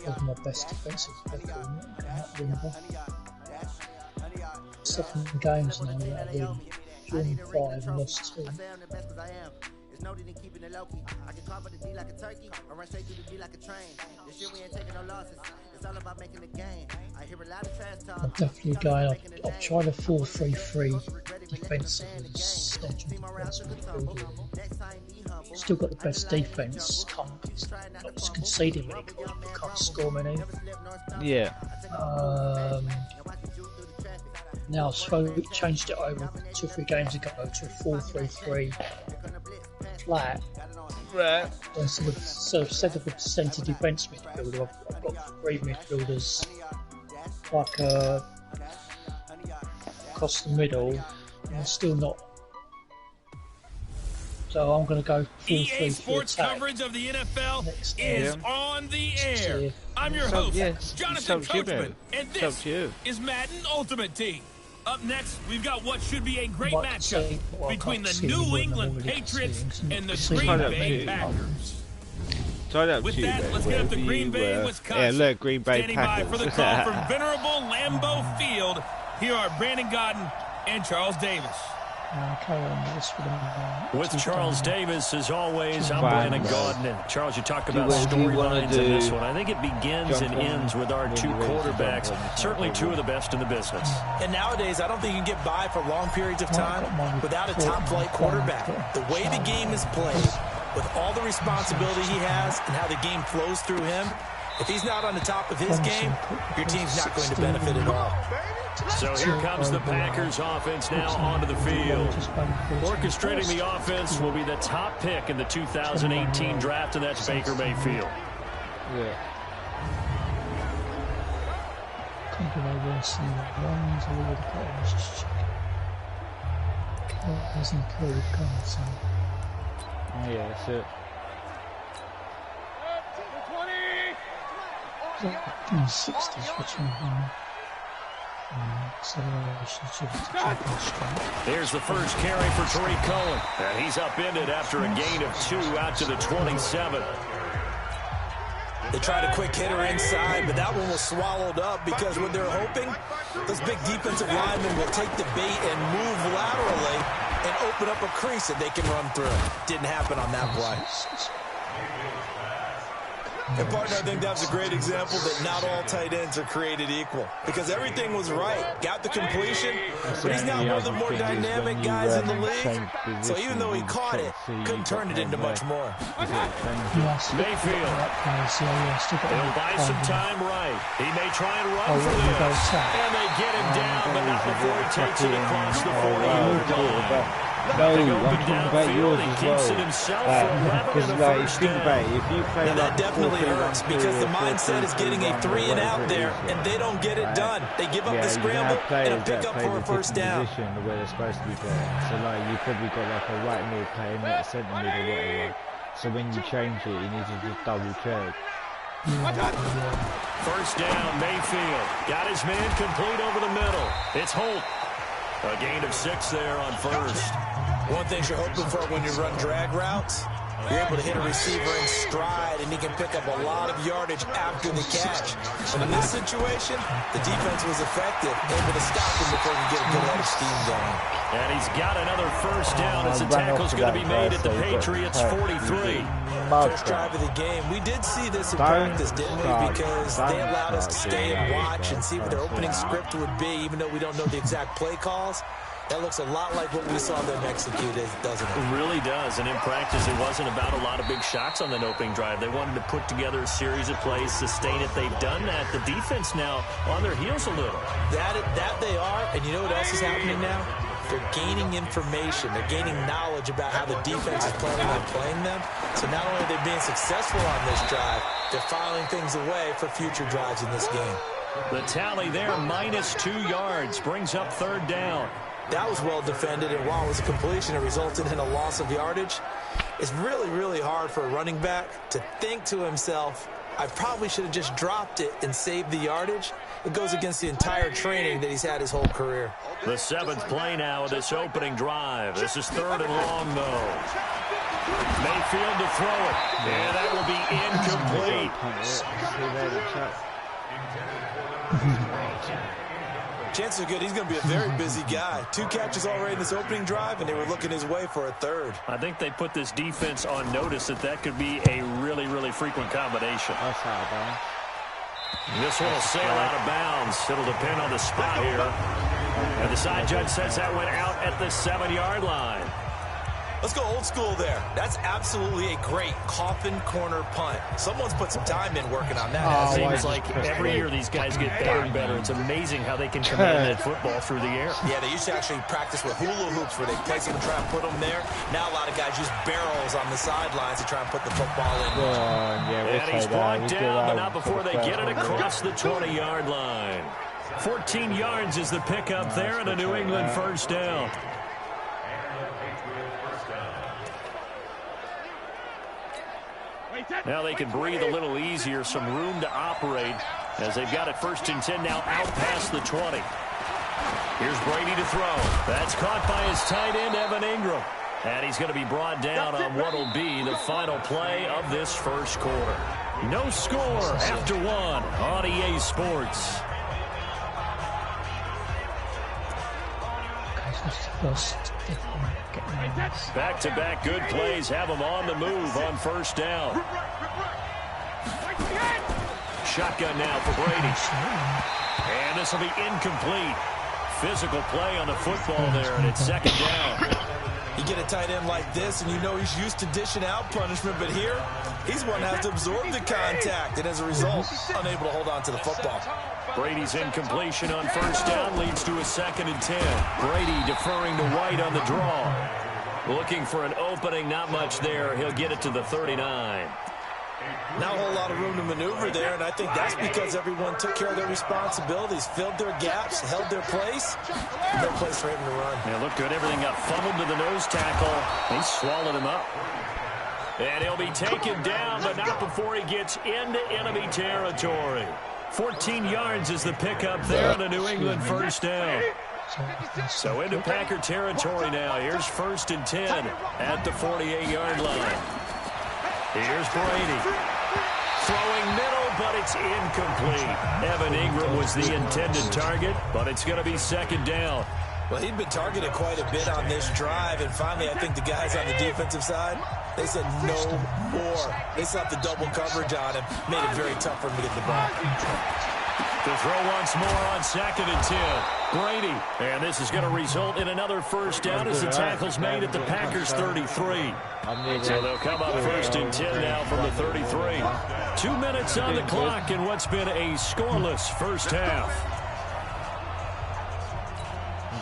Probably my best defensive record in that window. 7 games now that I win. Drawn 5 and lost 2. No need in keeping it low key. I can cover the D like a turkey or run straight through the D like a train. This shit we ain't taking no losses. It's all about making the game. I hear a lot of trash talk. I'm definitely going. I'll try the 4-3-3 defensive central defensive midfielder. Still got the best defense. Not conceding many goals, but can't score many. Yeah. Now I've changed it over 2 or 3 games ago to a 4-3-3 flat. Right. So instead of a centre defence midfielder, I've got 3 midfielders like across the middle, and still not. So I'm going to go 4-3-3 EA Sports coverage of the NFL is on the air. I'm your host, Jonathan Coachman, and this is Madden Ultimate Team. Up next, we've got what should be a great matchup between the New England Patriots and the Green Bay Packers. With that, let's get up to Green Bay, Wisconsin. Yeah, look, Green Bay Standing Packers. by for the call from venerable Lambeau Field. Here are Brandon Godden and Charles Davis. With Charles Davis, as always, I'm Brandon Godden. And Charles, you talk about storylines in this one. I think it begins and ends with our 2 quarterbacks, certainly 2 of the best in the business. And nowadays, I don't think you can get by for long periods of time without a top-flight quarterback. The way the game is played, with all the responsibility he has and how the game flows through him, if he's not on the top of his game, your team's not going to benefit at all. So here comes the Packers offense now onto the field. Orchestrating the offense will be the top pick in the 2018 draft, and that's Baker Mayfield. Yeah. Oh, yeah, that's it. 60s, which one? There's the first carry for Tariq Cohen. And he's upended after a gain of 2 out to the 27. They tried a quick hitter inside, but that one was swallowed up because what they're hoping, those big defensive linemen will take the bait and move laterally and open up a crease that they can run through. Didn't happen on that play. And partner, I think that's a great example that not all tight ends are created equal. Because everything was right. Got the completion, but he's now one of the more dynamic guys in the league. So even though he caught it, couldn't turn it into much more. Mayfield. He'll buy some time right. He may try and run for this. And they get him down, but not before he takes it across the 40-yard line. No, I'm talking about yours as well. Because, like, think about it, if you play that definitely hurts because the mindset is getting a 3 and out there, and they don't get it done. They give up the scramble and a pickup for a first down. The way they're supposed to be playing. So, like, you probably got like a right mid playing at centre mid or whatever. So when you change it, you need to just double check. First down, Mayfield. Got his man complete over the middle. It's Holt. A gain of 6 there on first. One thing you're hoping for when you run drag routes, you're able to hit a receiver in stride, and he can pick up a lot of yardage after the catch. And in this situation, the defense was effective, able to stop him before he could get a good head of steam going. And he's got another first down as the tackle's going to be made at the Patriots 43. First drive of the game. We did see this in practice, didn't we? Because they allowed us to stay and watch and see what their opening script would be, even though we don't know the exact play calls. That looks a lot like what we saw them execute, doesn't it? It really does. And in practice, it wasn't about a lot of big shots on that opening drive. They wanted to put together a series of plays, sustain it. They've done that. The defense now on their heels a little. That they are. And you know what else is happening now? They're gaining information. They're gaining knowledge about how the defense is planning on playing them. So not only are they being successful on this drive, they're filing things away for future drives in this game. The tally there, -2 yards, brings up third down. That was well defended, and while it was a completion, it resulted in a loss of yardage. It's really, really hard for a running back to think to himself, I probably should have just dropped it and saved the yardage. It goes against the entire training that he's had his whole career. The 7th play now of this opening drive. This is 3rd and long, though. Mayfield to throw it. And that will be incomplete. Chances are good he's going to be a very busy guy. 2 catches already in this opening drive, and they were looking his way for a 3rd. I think they put this defense on notice that could be a really, really frequent combination. That's out of bounds. This one will sail out of bounds. It'll depend on the spot here. And the side judge says that went out at the 7-yard line. Let's go old school there. That's absolutely a great coffin corner punt. Someone's put some time in working on that. It seems like every year these guys get better and better. It's amazing how they can command that football through the air. Yeah, they used to actually practice with hula hoops where they place them and try and put them there. Now a lot of guys use barrels on the sidelines to try and put the football in. And he's brought down, but not before they get it across the 20-yard line. 14 yards is the pickup there and a New England first down. Now they can breathe a little easier, some room to operate as they've got it 1st and 10 now out past the 20. Here's Brady to throw. That's caught by his tight end, Evan Ingram. And he's going to be brought down on what will be the final play of this first quarter. No score after 1 on EA Sports. Back-to-back good plays have them on the move on first down. Shotgun now for Brady. And this will be incomplete. Physical play on the football there, and it's 2nd down. You get a tight end like this, and you know he's used to dishing out punishment, but here, he's one that has to absorb the contact, and as a result, unable to hold on to the football. Brady's incompletion on first down leads to a 2nd and 10. Brady deferring to White on the draw. Looking for an opening, not much there. He'll get it to the 39. Not a whole lot of room to maneuver there, and I think that's because everyone took care of their responsibilities, filled their gaps, held their place. No place for him to run. Yeah, looked good. Everything got funneled to the nose tackle. He swallowed him up. And he'll be taken down, but not before he gets into enemy territory. 14 yards is the pickup there on a New England first down. So into Packer territory now. Here's 1st and 10 at the 48-yard line. Here's Brady. Throwing middle, but it's incomplete. Evan Ingram was the intended target, but it's going to be 2nd down. Well, he'd been targeted quite a bit on this drive, and finally I think the guys on the defensive side, they said no more. They slapped the double coverage on him, made it very tough for him to get the ball. To throw once more on 2nd and 10. Brady. And this is going to result in another first down as the tackle's made at the Packers 33. So they'll come up 1st and 10 now from the 33. 2 minutes on the clock in what's been a scoreless first half.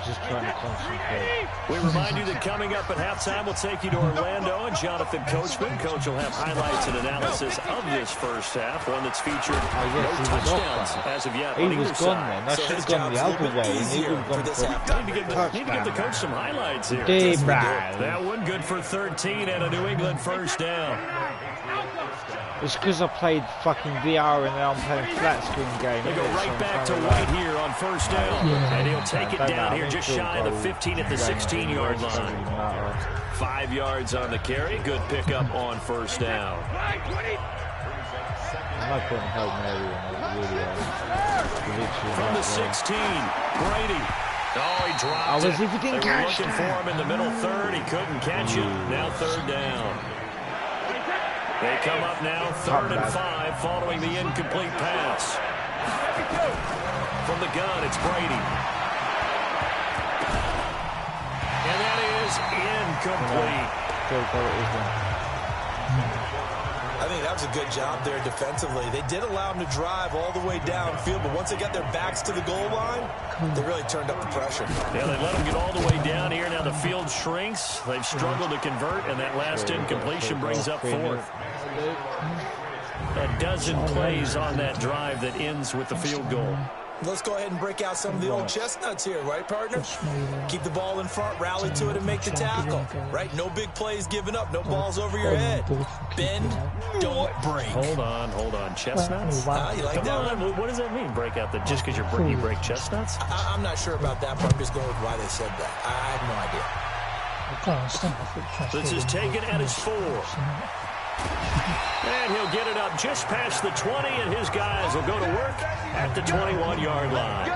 Just trying to concentrate. We remind you that coming up at halftime, we'll take you to Orlando and Jonathan Coachman. Coach will have highlights and analysis of this first half, one that's featured no touchdowns as of yet. He was gone then. That should have gone the other way. He would have gone for need to give the coach some highlights here. That one good for 13 and a New England first down. It's because I played fucking VR and now I'm playing flat screen game. They go right back to White here on first down. And he'll take it down here just shy of the 15 at the 16-yard line. 5 yards on the carry. Good pickup on first down. I couldn't help Mary. From the 16, Brady. Oh, he dropped it. If he didn't catch looking for him in the middle third. He couldn't catch it. Now 3rd down. They come up now 3rd and 5 following the incomplete pass. From the gun, it's Brady. And that is incomplete. I think that was a good job there defensively. They did allow him to drive all the way downfield, but once they got their backs to the goal line, they really turned up the pressure. Yeah, they let him get all the way down here. Now the field shrinks. They've struggled to convert, and that last incompletion brings up 4th. A dozen plays on that drive that ends with the field goal. Let's go ahead and break out some of the old chestnuts here, right, partner? Keep the ball in front, rally to it, and make the tackle, right? No big plays given up, no balls over your head. Bend, don't break. Hold on. Chestnuts? You like Come that on, one? what does that mean, break out? That just because you break chestnuts? I'm not sure about that, but I'm just going with why they said that. I have no idea. This is taken at his 4. And he'll get it up just past the 20, and his guys will go to work at the 21-yard line.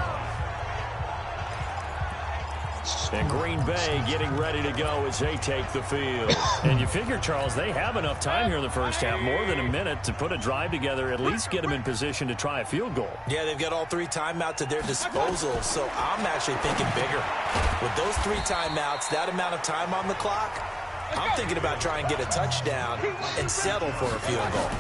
And Green Bay getting ready to go as they take the field. And you figure, Charles, they have enough time here in the first half, more than a minute, to put a drive together, at least get them in position to try a field goal. Yeah, they've got all 3 timeouts at their disposal, so I'm actually thinking bigger. With those 3 timeouts, that amount of time on the clock, I'm thinking about trying to get a touchdown and settle for a field goal.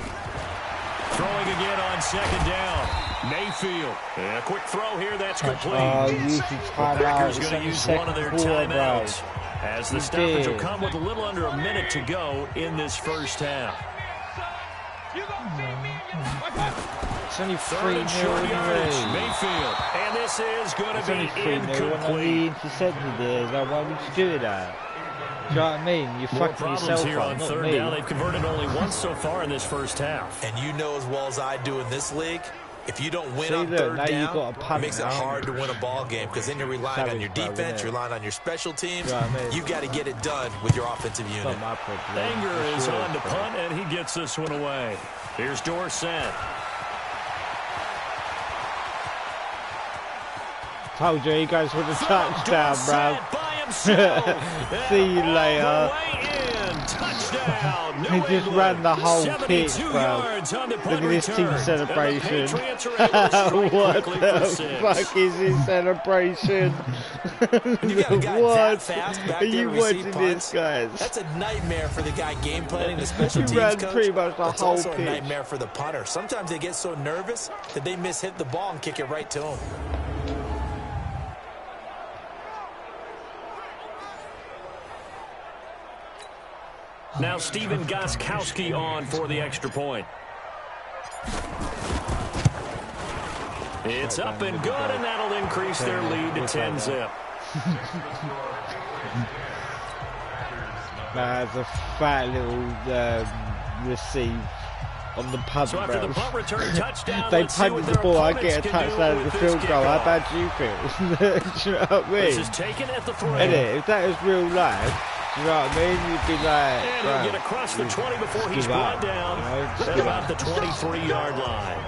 Throwing again on 2nd down. Mayfield. And a quick throw here, that's complete. The Packers going to use one of their timeouts as the stoppage will come with a little under a minute to go in this first half. It's only 3-0 Mayfield. And this is going to be incomplete. Intercepted there. Like, why would you do that? Do you know what I mean? You're More fucking problems yourself here up, on not 3rd me. down. They've converted only once so far in this first half. And you know as well as I do in this league, if you don't win on look, 3rd now down, you've got a punt it makes it now. hard to win a ball game because then you're relying on your defense, you're relying on your special teams. You know what I mean? You've got to get it done with your offensive unit. Not my problem. Anger is on to punt, and he gets this one away. Here's Dorsett. Told you, he goes for the touchdown, Dorsett bro. by himself. See you later. Touchdown. He just ran the whole pitch, bro. Look at this team celebration. What the fuck is this celebration? What? Are you watching this, guys? That's a nightmare for the guy game planning, the special teams ran coach. pretty much the It's whole also pitch. a nightmare for the punter. Sometimes they get so nervous that they hit the ball and kick it right to him. Now Steven Gostkowski on for the extra point. It's up and good, and that'll increase their lead to 10-zip. That's a fat little receive on the punt. So after the punt return touchdown, they let's see what punted the their ball, I opponents get a can do touchdown at the with field this goal. How kickoff. bad do you feel? Do you know what I mean? This is taken at the 3. If that was real life, do you know what I mean? You'd be like, And he'll get across the 20 before he's brought down at about the 23-yard line.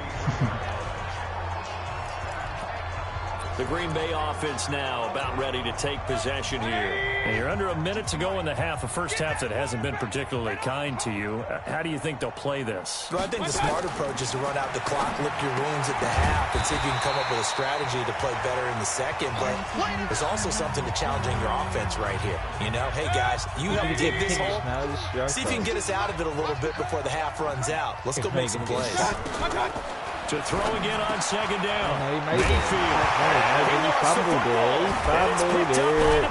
The Green Bay offense now about ready to take possession here. And you're under a minute to go in the half, a first half that hasn't been particularly kind to you. How do you think they'll play this? Well, I think the smart approach is to run out the clock, lick your wounds at the half, and see if you can come up with a strategy to play better in the second. But there's also something to challenging your offense right here. You know, hey, guys, you help dig this hole. See if you can get us out of it a little bit before the half runs out. Let's go make some plays. To throw again on 2nd down. He made Mayfield. He fumbled it.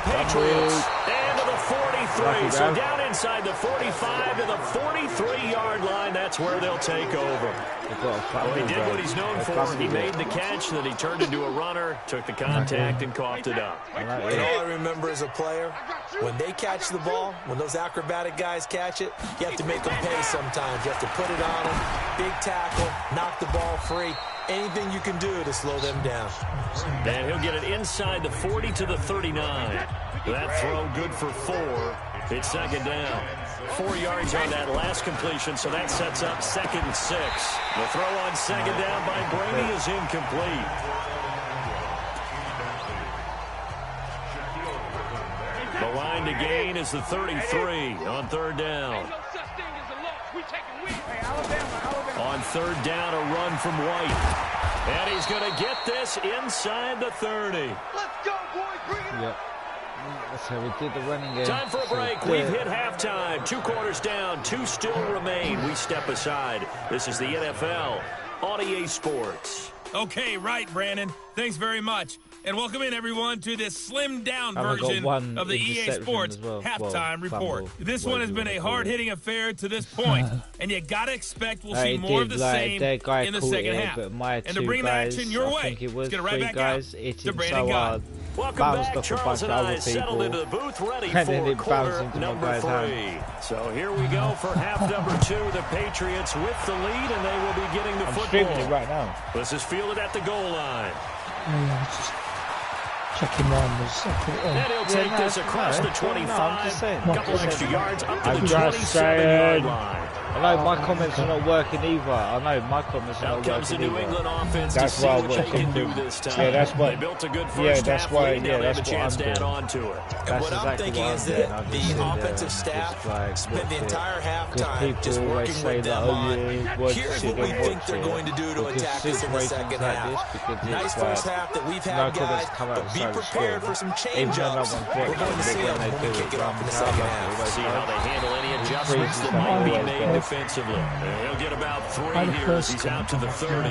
Patriots. And to the 43. So down inside the 45 to the 43-yard line. That's where they'll take over. Well, he did what he's known for. He made the catch, then he turned into a runner, took the contact, and coughed it up. And all I remember as a player, when they catch the ball, when those acrobatic guys catch it, you have to make them pay sometimes. You have to put it on them, big tackle, knock the ball free. Anything you can do to slow them down. And he'll get it inside the 40 to the 39. That throw good for 4. It's 2nd down. 4 yards on that last completion, so that sets up 2nd and 6. The throw on 2nd down by Brady is incomplete. The line to gain is the 33 on 3rd down. On 3rd down, a run from White. And he's going to get this inside the 30. Let's go, boys. Bring it up. That's how we did the running game. Time for a break. We've hit halftime. 2 quarters down. 2 still remain. We step aside. This is the NFL on EA Sports. Okay, right, Brandon. Thanks very much. And welcome in, everyone, to this slimmed-down version of the EA Sports halftime report. This one has been a hard-hitting affair to this point, and you got to expect we'll see more of the same in the second half. And to bring the action your way, let's get it right back out to Brandon Gunn. Welcome back. Charles and I settled into the booth ready for quarter number 3. So here we go for half number 2. The Patriots with the lead, and they will be getting the football. Right now. This is fielded at the goal line. Checking mine was. And he'll take this across the 25. A couple extra yards up to I'm the just 27-yard line. I know my comments are not working either. I know my comments are not working either. Out comes the New England offense that's to see why what they can do this time. Yeah, that's what. They built a good first half lead. Now they have a chance to add on to it. And what I'm thinking is that the offensive staff spent the entire halftime just working with them on here's what we think they're going to do to attack us in the second half. Nice first half that we've had, guys, but be prepared for some change-ups. We're going to see them when we kick it off in the second half. See how they handle any adjustments that might be made defensively. He'll get about 3 here as he's out to the 30.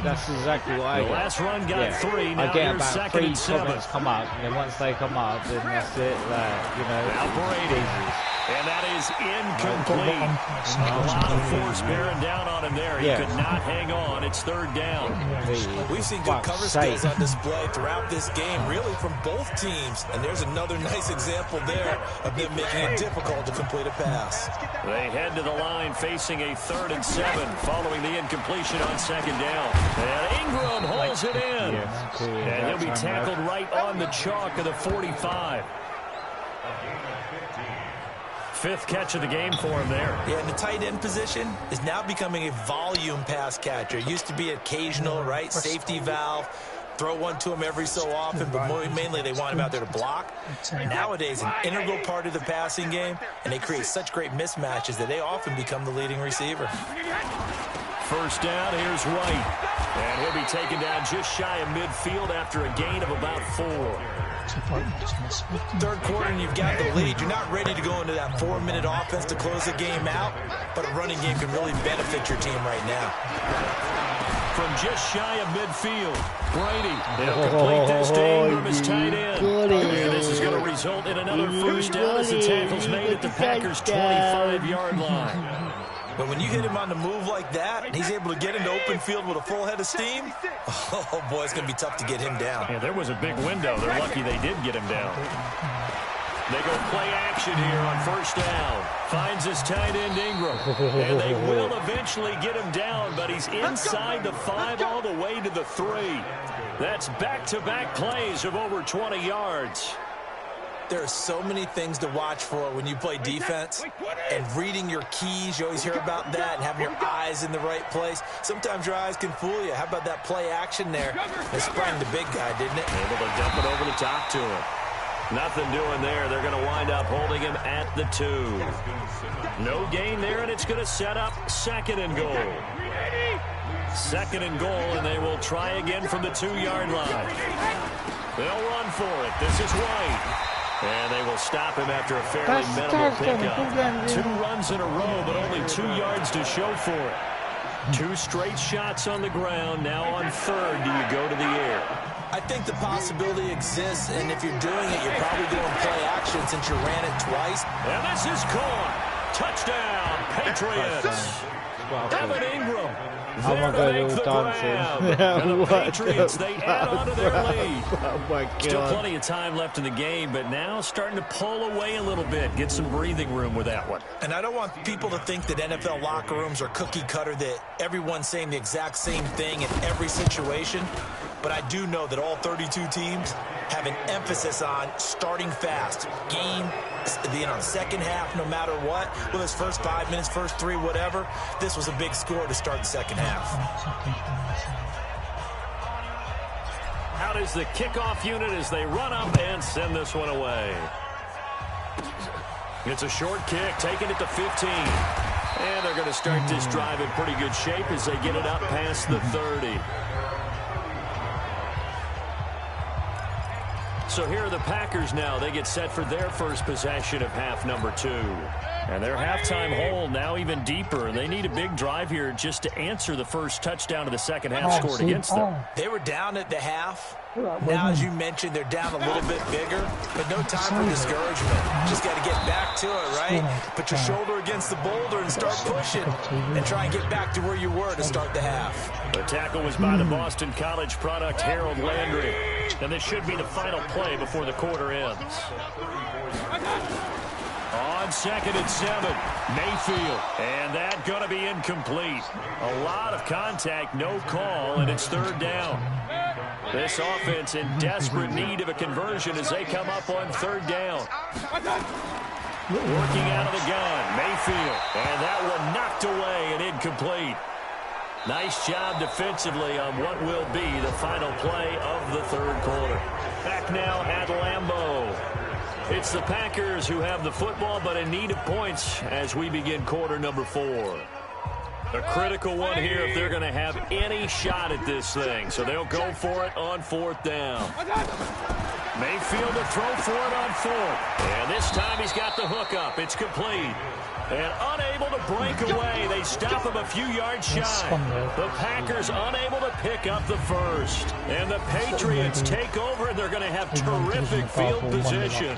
That's exactly what I get. The last run got 3. Now I get here's about 2nd 3 and 7. comments come up, and then once they come up, then that's it. Like, you know. Now Brady. And that is incomplete. A lot of force bearing down on him there. He could not hang on. It's 3rd down. We've seen good cover skills on display throughout this game, really from both teams. And there's another nice example there of them making it difficult to complete a pass. They head to the line facing a 3rd and 7 following the incompletion on 2nd down. And Ingram holds it in. And he'll be tackled right on the chalk of the 45. 5th catch of the game for him there. Yeah, and the tight end position is now becoming a volume pass catcher. It used to be occasional, right? Safety valve. Throw one to him every so often, but mainly they want him out there to block. Nowadays, an integral part of the passing game, and they create such great mismatches that they often become the leading receiver. 1st down, here's White. And he'll be taken down just shy of midfield after a gain of about 4. 3rd quarter and you've got the lead. You're not ready to go into that 4-minute offense to close the game out, but a running game can really benefit your team right now. From just shy of midfield, Brady. He'll complete this to Ingram as tight end. And this is going to result in another 1st down as the tackle's made at the Packers' 25-yard line. But when you hit him on the move like that, and he's able to get into open field with a full head of steam, oh boy, it's going to be tough to get him down. Yeah, there was a big window. They're lucky they did get him down. They go play action here on 1st down. Finds his tight end Ingram. And they will eventually get him down, but he's inside the 5 all the way to the 3. That's back-to-back plays of over 20 yards. There are so many things to watch for when you play defense, and reading your keys, you always hear about that, and having your eyes in the right place. Sometimes your eyes can fool you. How about that play action there? They sprang the big guy, didn't it? Able to dump it over the top to him. Nothing doing there. They're going to wind up holding him at the 2. No gain there, and it's going to set up 2nd and goal. 2nd and goal, and they will try again from the 2-yard line. They'll run for it. This is White. And they will stop him after a fairly minimal pickup. 2 runs in a row, but only 2 yards to show for it. 2 straight shots on the ground. Now on 3rd, do you go to the air? I think the possibility exists, and if you're doing it, you're probably doing play action since you ran it twice. And this is caught. Touchdown, Patriots. Evan Ingram. I'm going to go a little dancing. And the Patriots, they add on to their lead. Oh, my God. Still plenty of time left in the game, but now starting to pull away a little bit. Get some breathing room with that one. And I don't want people to think that NFL locker rooms are cookie cutter, that everyone's saying the exact same thing in every situation. But I do know that all 32 teams have an emphasis on starting fast. Game, the second half, no matter what. Whether it's first 5 minutes, first 3, whatever. This was a big score to start the second half. Out is the kickoff unit as they run up and send this one away. It's a short kick, taking it to 15. And they're going to start this drive in pretty good shape as they get it up past the 30. So here are the Packers now. They get set for their first possession of half number 2. And their halftime hole now even deeper. They need a big drive here just to answer the first touchdown of the second half scored against them. They were down at the half. Now, as you mentioned, they're down a little bit bigger, but no time for discouragement. Just got to get back to it, right? Put your shoulder against the boulder and start pushing and try and get back to where you were to start the half. The tackle was by the Boston College product, Harold Landry. And this should be the final play before the quarter ends. On 2nd and 7, Mayfield. And that going to be incomplete. A lot of contact, no call, and it's 3rd down. This offense in desperate need of a conversion as they come up on 3rd down. Working out of the gun, Mayfield. And that one knocked away and incomplete. Nice job defensively on what will be the final play of the 3rd quarter. Back now at Lambeau. It's the Packers who have the football, but in need of points as we begin quarter number 4. A critical one here if they're going to have any shot at this thing. So they'll go for it on 4th down. Mayfield to throw for it on 4th. And this time he's got the hook up. It's complete. And unable to break away. They stop him a few yards shy. The Packers unable to pick up the first. And the Patriots take over, and they're going to have terrific field position.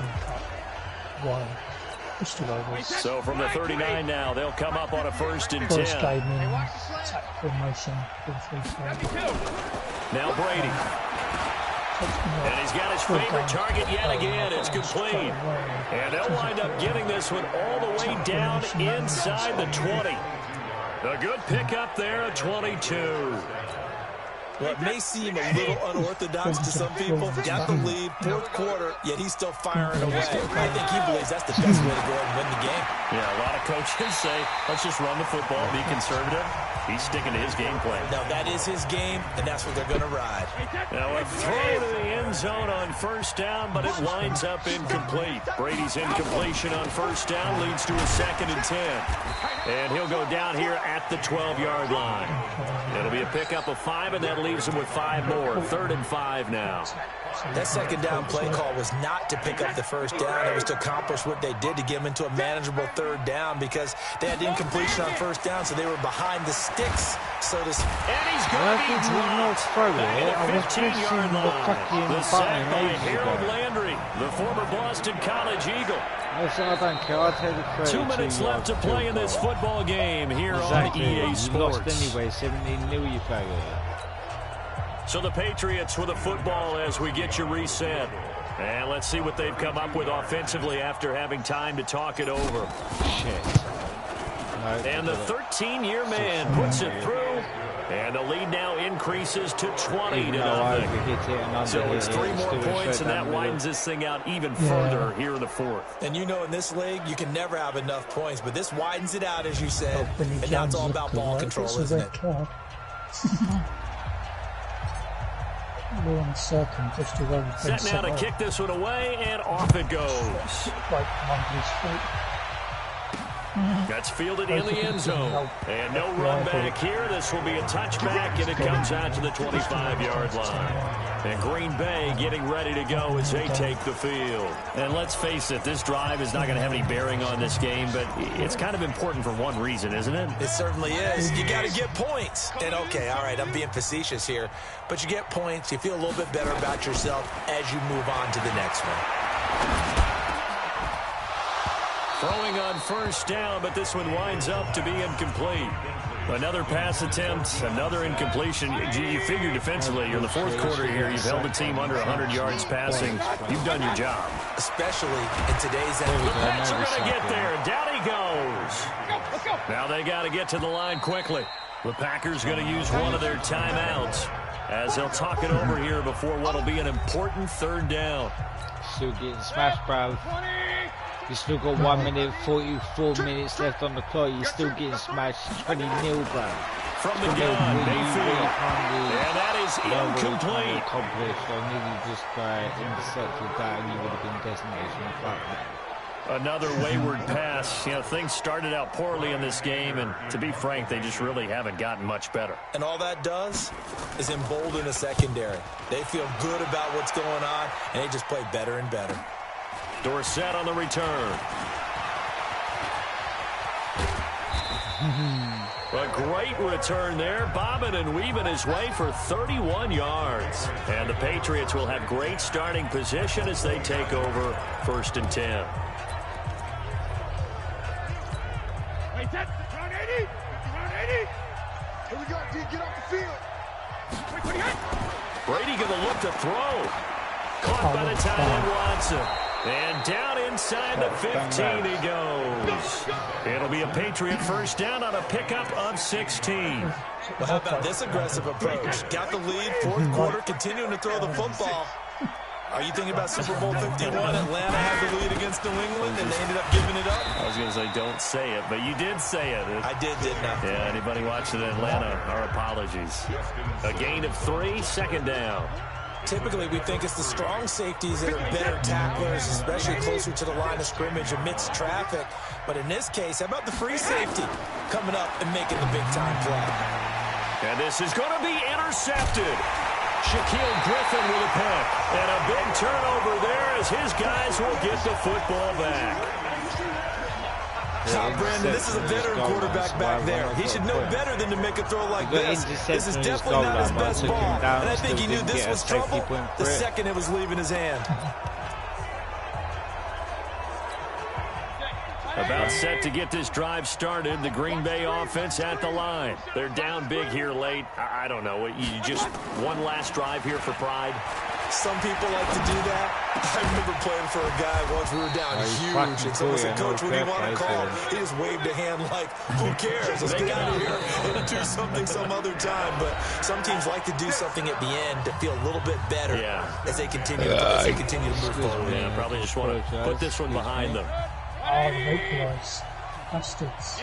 So from the 39 now, they'll come up on a 1st and 10. Now Brady. And he's got his favorite target yet again. It's complete. And they'll wind up getting this one all the way down inside the 20. A good pickup there at 22. Well, it may seem a little unorthodox to some people. Got the lead, 4th quarter, yet he's still firing away. I think he believes that's the best way to go ahead and win the game. Yeah, a lot of coaches say, let's just run the football, be conservative. He's sticking to his game plan. No, that is his game, and that's what they're going to ride. Now a throw to the end zone on 1st down, but it winds up incomplete. Brady's incompletion on 1st down leads to a 2nd and 10. And he'll go down here at the 12-yard line. It'll be a pickup of 5, and that leaves him with 5 more. 3rd and 5 now. That 2nd down play call was not to pick up the 1st down. It was to accomplish what they did to get him into a manageable 3rd down because they had incompletion on 1st down, so they were behind the sticks, so to speak. And he's going to be dropped at the 15-yard line. The sack by Harold Landry, the former Boston College Eagle. I don't care. I'll take the 2 minutes left to play in this football game here on EA Sports. Lost anyway, 17-0 you play with. So the Patriots with a football as we get you reset. And let's see what they've come up with offensively after having time to talk it over. Shit. No, and the 13-year man puts it through. And the lead now increases to 20-0. So it's 3 more points, and that widens this thing out even further here in the 4th. And you know, in this league, you can never have enough points, but this widens it out, as you said. And now it's all about ball control, isn't it? Set now to kick this one away, and off it goes. That's fielded in the end zone. And no run back here. This will be a touchback, and it comes out to the 25-yard line. And Green Bay getting ready to go as they take the field. And let's face it, this drive is not going to have any bearing on this game, but it's kind of important for one reason, isn't it? It certainly is. You got to get points. And, okay, all right, I'm being facetious here, but you get points. You feel a little bit better about yourself as you move on to the next one. Throwing on 1st down, but this one winds up to be incomplete. Another pass attempt, another incompletion. You figure defensively, you're in the 4th quarter here. You've held the team under 100 yards passing. You've done your job. Especially in today's NFL. The Pats are going to get there. Down he goes. Now they got to get to the line quickly. The Packers going to use one of their timeouts as they'll talk it over here before what will be an important 3rd down. Still getting smashed, bro. You still got 1 minute, 44 minutes left on the clock. You're still getting smashed 20-0, bro. From the gun, Mayfield. And that is incomplete. Accomplished. I nearly just intercepted that, and you would have been destination flat. Another wayward pass. You know, things started out poorly in this game, and to be frank, they just really haven't gotten much better. And all that does is embolden the secondary. They feel good about what's going on, and they just play better and better. Dorsett on the return. A great return there, bobbing and weaving his way for 31 yards. And the Patriots will have great starting position as they take over 1st and 10. Wait, that's round 80. Round 80. Here we go, D. Get off the field. Wait, Brady going to look to throw. Caught by the tight end Watson. And down inside the 15 he goes. It'll be a Patriot first down on a pickup of 16. Well, how about this aggressive approach? Got the lead, fourth quarter, continuing to throw the football. Are you thinking about Super Bowl 51? Atlanta had the lead against New England, and they ended up giving it up? I was going to say, don't say it, but you did say it. I did, didn't I? Yeah, anybody watching Atlanta, our apologies. A gain of 3, second down. Typically, we think it's the strong safeties that are better tacklers, especially closer to the line of scrimmage amidst traffic. But in this case, how about the free safety coming up and making the big-time play? And this is going to be intercepted. Shaquille Griffin with a pick. And a big turnover there as his guys will get the football back. Brandon, this is a veteran quarterback back there. He should know better than to make a throw like this. This is definitely not his best ball. And I think he knew this was trouble the second it was leaving his hand. About set to get this drive started. The Green Bay offense at the line. They're down big here late. I don't know. You just one last drive here for pride. Some people like to do that. I remember playing for a guy once. We were down huge. And someone said, Coach, what do you want to call? He just waved a hand like, who cares? Let's get out of here and do something some other time. But some teams like to do something at the end to feel a little bit better as they continue to move forward. Yeah, probably just want to put this one behind them. Oh, the localized bastards.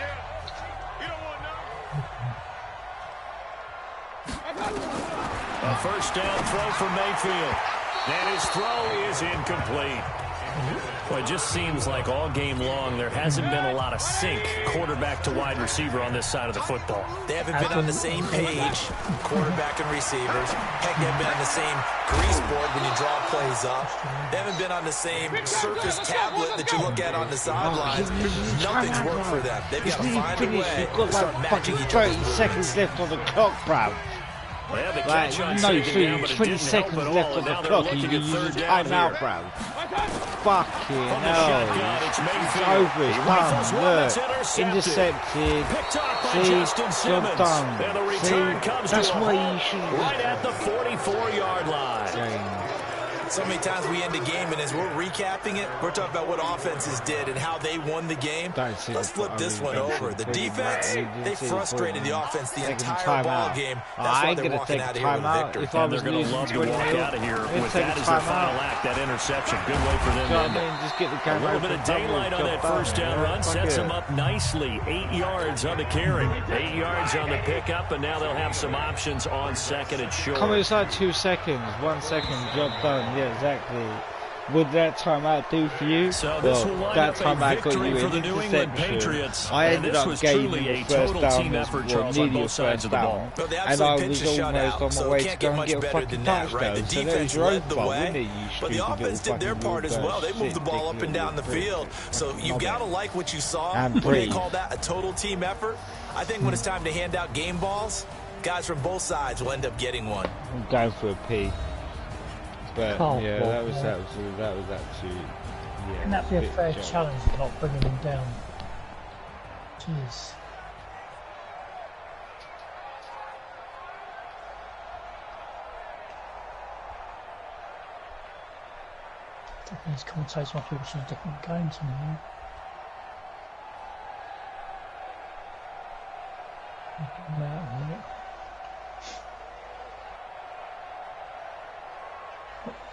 A first down throw for Mayfield. And his throw is incomplete. Well, it just seems like all game long there hasn't been a lot of sync quarterback to wide receiver on this side of the football. They haven't been on the same page, quarterback and receivers. Heck, they haven't been on the same grease board when you draw plays up. They haven't been on the same Surface tablet that you look at on the sidelines. Nothing's worked for them. They've got to find a way to start matching each other. 30 seconds left on the clock, bruv. Well, the Like, no, 20 seconds left on the clock. You can use timeout, bruv. Fucking hell. It's over. It's done. Look. Intercepted. See? Job done. See? That's why you should... Right at the 44-yard line. So many times we end a game, and as we're recapping it, we're talking about what offenses did and how they won the game. Let's flip this one over. The defense, they frustrated the offense the entire ball game. That's why they're walking out of here with a victory. And they're going to love to walk out of here with that as their final act, that interception. Good way for them to end it. A little bit of daylight on that first down run sets them up nicely. 8 yards on the carry, 8 yards on the pickup, and now they'll have some options on second and short. Come inside 2 seconds, 1 second, job done. Yeah, exactly. Would that timeout do for you? So this will wind up a victory for the New England Patriots. I ended up gaining a the first down, team effort, Charles, on both sides of the ball. And I was almost on my way to go and get a fucking touchdown. The defense led the way, but the offense did their part as well. They moved the ball up and down the field. So you got to like what you saw when they call that a total team effort. I think when it's time to hand out game balls, guys from both sides will end up getting one. I'm going for a P. But yeah, that was actually, yeah. Can that be a fair challenge for not bringing him down? Jeez. These commentators must be watching a different game to me. I'm out in a minute.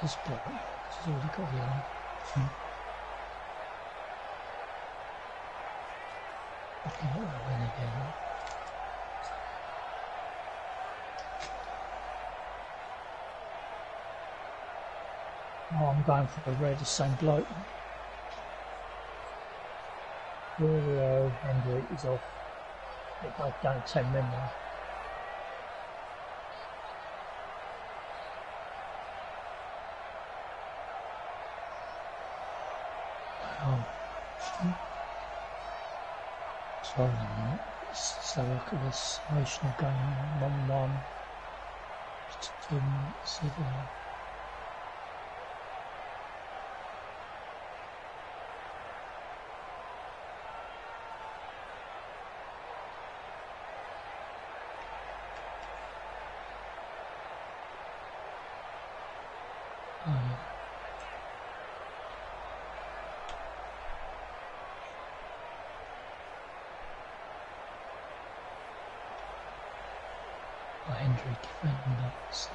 This block, he's already got yellow. Looking at that win again. Oh, I'm going for the red, the same bloke. Julio Hendrick is off. It goes down 10 men now. Sorry, man. Let's have a look at this emotional game. 1-1. Just 2 minutes. Hendry defending that, so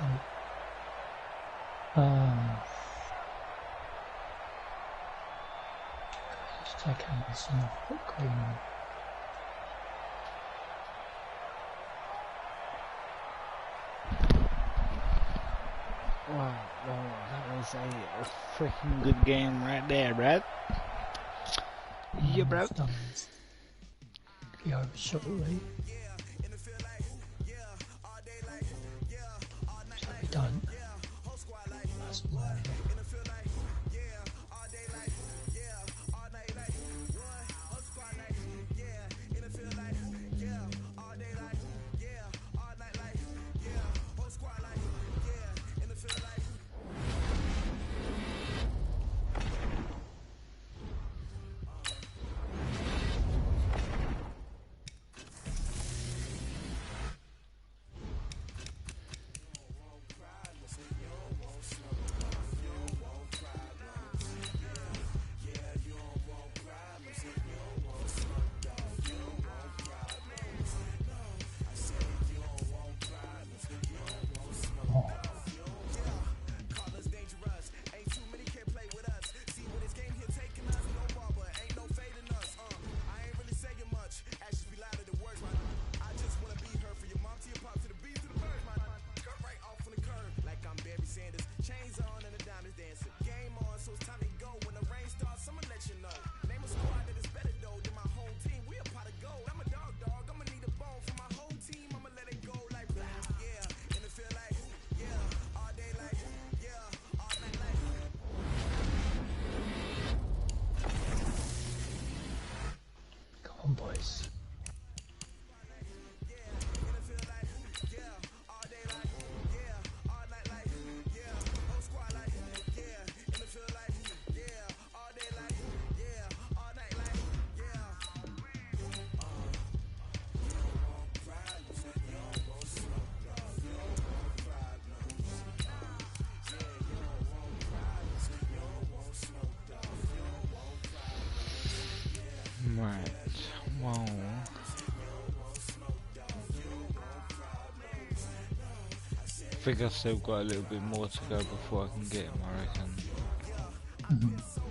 let's take Anderson off, put Green on. Wow, that was a freaking good game right there, Brad. Yeah, bro. Be over shortly. So we don't. That's where. Boys. Right, well, I think I've still got a little bit more to go before I can get him, I reckon. So,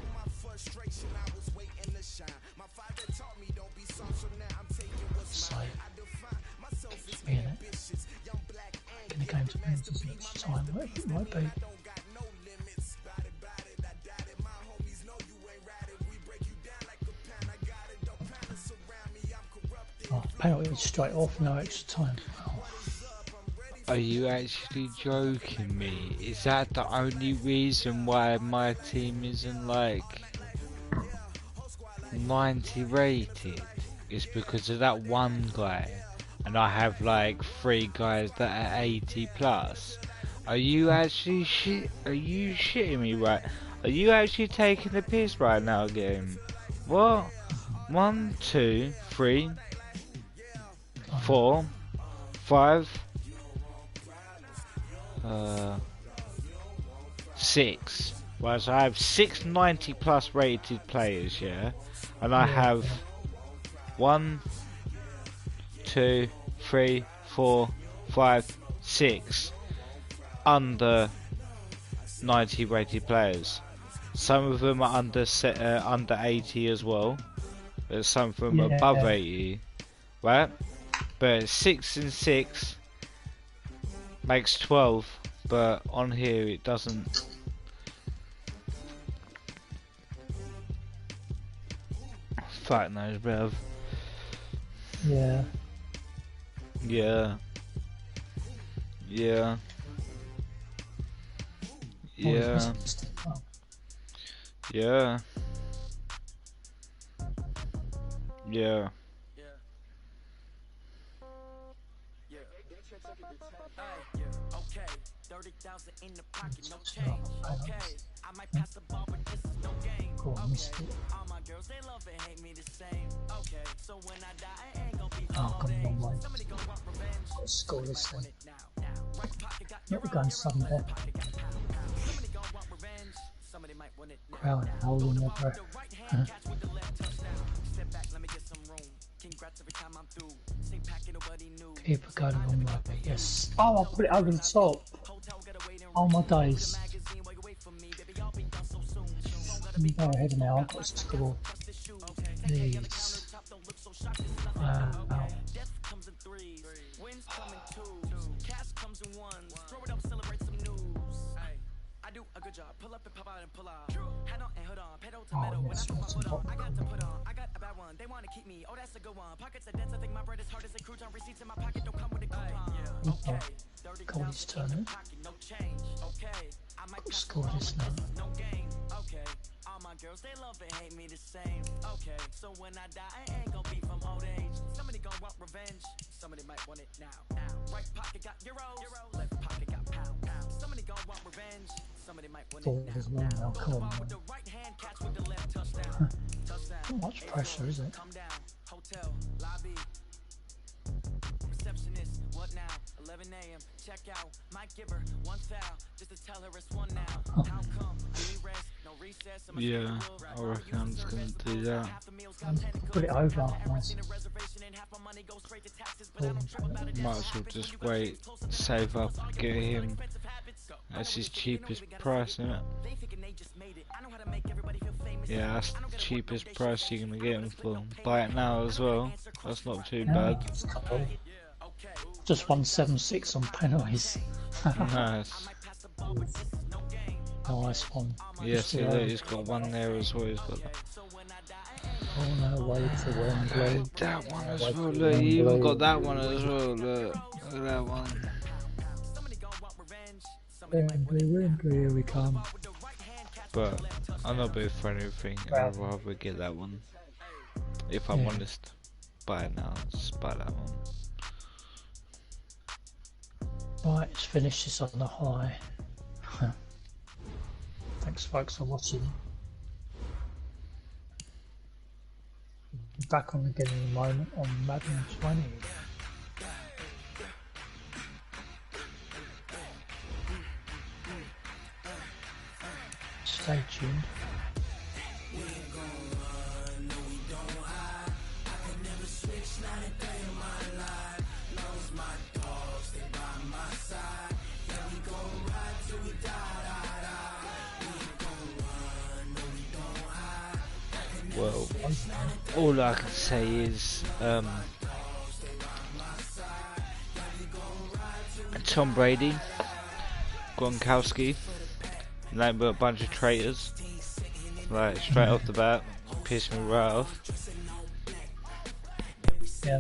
just being it. In the game's been as much time, what it might be. Oh, penalty straight off, no extra time. Oh. Are you actually joking me? Is that the only reason why my team isn't like 90 rated? It's because of that one guy, and I have like 3 guys that are 80 plus. Are you actually Are you shitting me, right? Are you actually taking the piss right now, game? What? 1, 2, 3, 4, 5, 6. Right, so I have 6 90 plus rated players, yeah, and I have 1, 2, 3, 4, 5, 6 under 90 rated players. Some of them are under 80 as well. There's some of them above 80, right? But 6 and 6 makes 12, but on here it doesn't. Fuck knows, bruv. Yeah. Yeah. Yeah. Yeah. Yeah. Yeah. Okay, 30,000 in the pocket, no change. Okay, I might pass the ball, but this is no game. Okay, all my girls, they love and hate me the same. Okay, so when I die, I ain't gonna be all day. Somebody gonna want revenge. Score this thing. Not the gun sudden death. Somebody gonna want revenge. Somebody might want it now. Crowd holding their breath. Step back, let me get some room. Congrats every time I'm through. Stay packing, nobody knew. People go the wrong way. Yes. Oh, I'll put it over the top. Oh my days. Go ahead now. I've got to score. Please. Wow. A good job. Pull up and pop out and pull out. Head on and hood on. Pedal to Oh, metal. yes, When I what's put on, on I got to put on. I got a bad one. They want to keep me. Oh, that's a good one. Pockets are dense. I think my bread is hard as a crouton. Receipts in my pocket don't come with a coupon. Okay. Cody's turn. No change. Okay. I might Score this now. no game. Okay. All my girls, they love and hate me the same. Okay. So when I die, I ain't gonna be from old age. Somebody gonna want revenge. Somebody might want it now. Right pocket got euros. Left pocket got pounds. Somebody gonna want revenge. Somebody might want it now. Come on. With the right hand catch with the left touchdown. Not much pressure, is it? Come down. Hotel lobby. Receptionist. What now? 11 a.m. Check out. Might give her one foul just to tell her it's one now. How come? Any rest? No recess. Yeah, I reckon I'm just gonna do that. Put it over. Nice. Might as well just wait, save up, get him. That's his cheapest price, isn't it? Yeah, that's the cheapest price you're gonna get him for. Buy it now as well. That's not too bad. Just 176 on penalties. Nice. Nice one. Yes, yeah, look, he's got one there as well. He's got that. Oh no, wait for Wembley. That one as well. Look, he even got that one as well. Look at that one. Wembley, here we come. But I'm not booed for anything. I'd rather get that one. If I'm honest, buy it now. Just buy that one. Right, let's finish this on the high. Thanks folks for watching. Back on again in a moment on Madden 20. Stay tuned. Well, all I can say is Tom Brady, Gronkowski, nothing but a bunch of traitors. Like straight off the bat, pissed me right off. Yeah.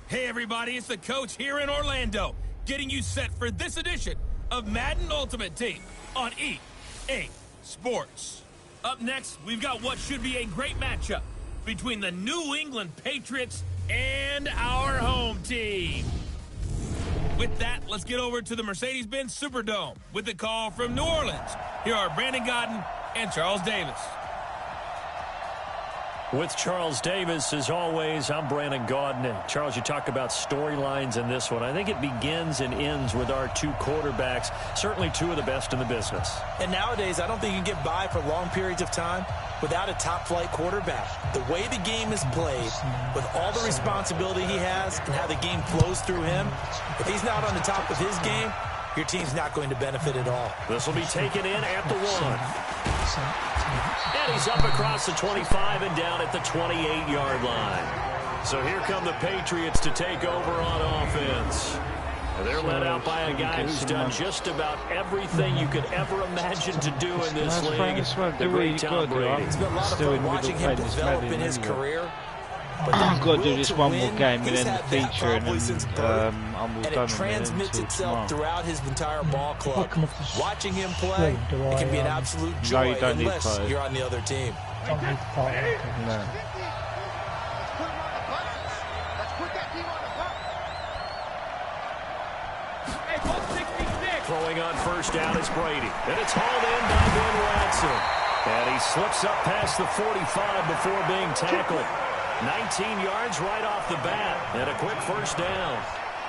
Hey everybody, it's the coach here in Orlando, getting you set for this edition of Madden Ultimate Team on EA Sports. Up next, we've got what should be a great matchup between the New England Patriots and our home team. With that, let's get over to the Mercedes-Benz Superdome with the call from New Orleans. Here are Brandon Godden and Charles Davis. With Charles Davis, as always, I'm Brandon Gaudin. And Charles, you talk about storylines in this one. I think it begins and ends with our two quarterbacks, certainly two of the best in the business. And nowadays, I don't think you can get by for long periods of time without a top-flight quarterback. The way the game is played, with all the responsibility he has and how the game flows through him, if he's not on the top of his game, your team's not going to benefit at all. This will be taken in at the 1. And he's up across the 25 and down at the 28-yard line. So here come the Patriots to take over on offense. And they're led out by a guy who's done just about everything you could ever imagine to do in this league. The great Tom Brady. It's been a lot of fun watching him develop in his career. But I've got to do this one more game and then the feature, and and it transmits itself throughout his entire ball club. Watching him play, it can be an absolute joy unless you're on the other team. No. Throwing on first down is Brady. And it's hauled in by Ben Watson. And he slips up past the 45 before being tackled. 19 yards right off the bat, and a quick first down.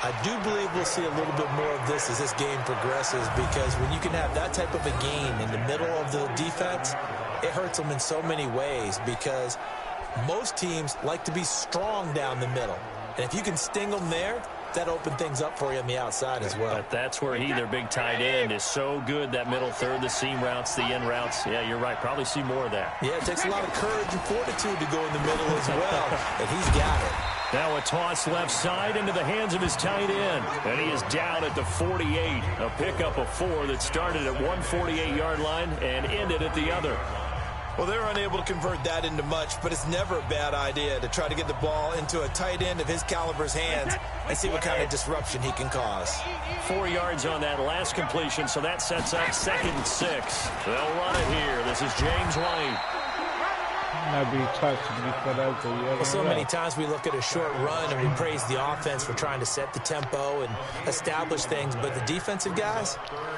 I do believe we'll see a little bit more of this as this game progresses, because when you can have that type of a gain in the middle of the defense, it hurts them in so many ways, because most teams like to be strong down the middle. And if you can sting them there, that opens things up for you on the outside as well. But that's where their big tight end, is so good, that middle third, the seam routes, the in routes. Yeah, you're right. Probably see more of that. Yeah, it takes a lot of courage and fortitude to go in the middle as well, and he's got it. Now a toss left side into the hands of his tight end. And he is down at the 48. A pickup of 4 that started at one 48-yard line and ended at the other. Well, they're unable to convert that into much, but it's never a bad idea to try to get the ball into a tight end of his caliber's hands and see what kind of disruption he can cause. 4 yards on that last completion, so that sets up 2nd and 6. They'll run it here. This is James White. Nobody touched to be put over. Well, so many times we look at a short run and we praise the offense for trying to set the tempo and establish things, but the defensive guys,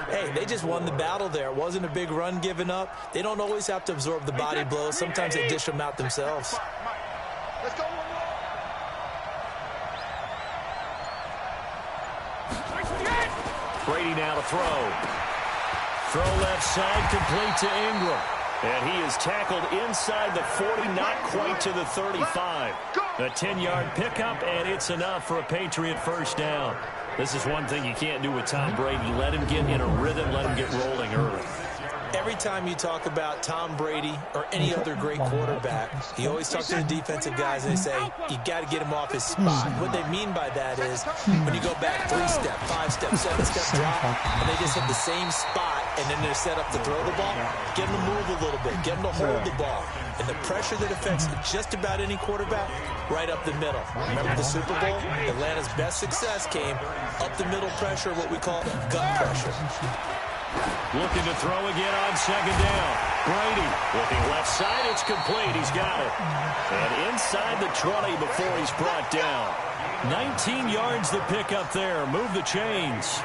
hey, they just won the battle there. It wasn't a big run given up. They don't always have to absorb the body blows. Sometimes they dish them out themselves. Let's go. Brady now to throw. Throw left side, complete to Ingram. And he is tackled inside the 40, not quite to the 35. A 10-yard pickup, and it's enough for a Patriot first down. This is one thing you can't do with Tom Brady. Let him get in a rhythm, let him get rolling early. Every time you talk about Tom Brady or any other great quarterback, he always talks to the defensive guys and they say, you got to get him off his spot. What they mean by that is when you go back 3-step, 5-step, 7-step drop, and they just hit the same spot and then they're set up to throw the ball, get them to move a little bit, get them to hold the ball. And the pressure that affects just about any quarterback, right up the middle. Remember the Super Bowl? Atlanta's best success came up the middle pressure, what we call gut pressure. Looking to throw again on 2nd down. Brady looking left side. It's complete. He's got it. And inside the 20 before he's brought down. 19 yards the pickup there. Move the chains.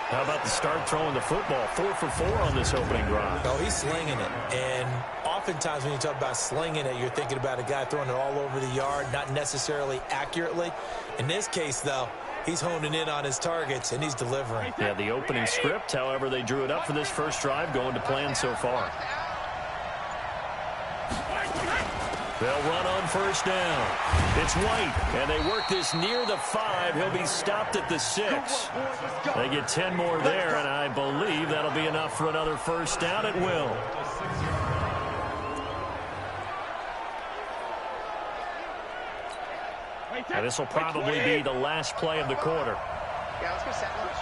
How about the start throwing the football? 4 for 4 on this opening drive. Oh, he's slinging it. And oftentimes when you talk about slinging it, you're thinking about a guy throwing it all over the yard, not necessarily accurately. In this case, though, he's honing in on his targets, and he's delivering. Yeah, the opening script, however, they drew it up for this first drive, going to plan so far. They'll run on first down. It's White, and they work this near the 5. He'll be stopped at the 6. They get 10 more there, and I believe that'll be enough for another first down. It will. And this will probably be the last play of the quarter. Yeah, let's go set lunch.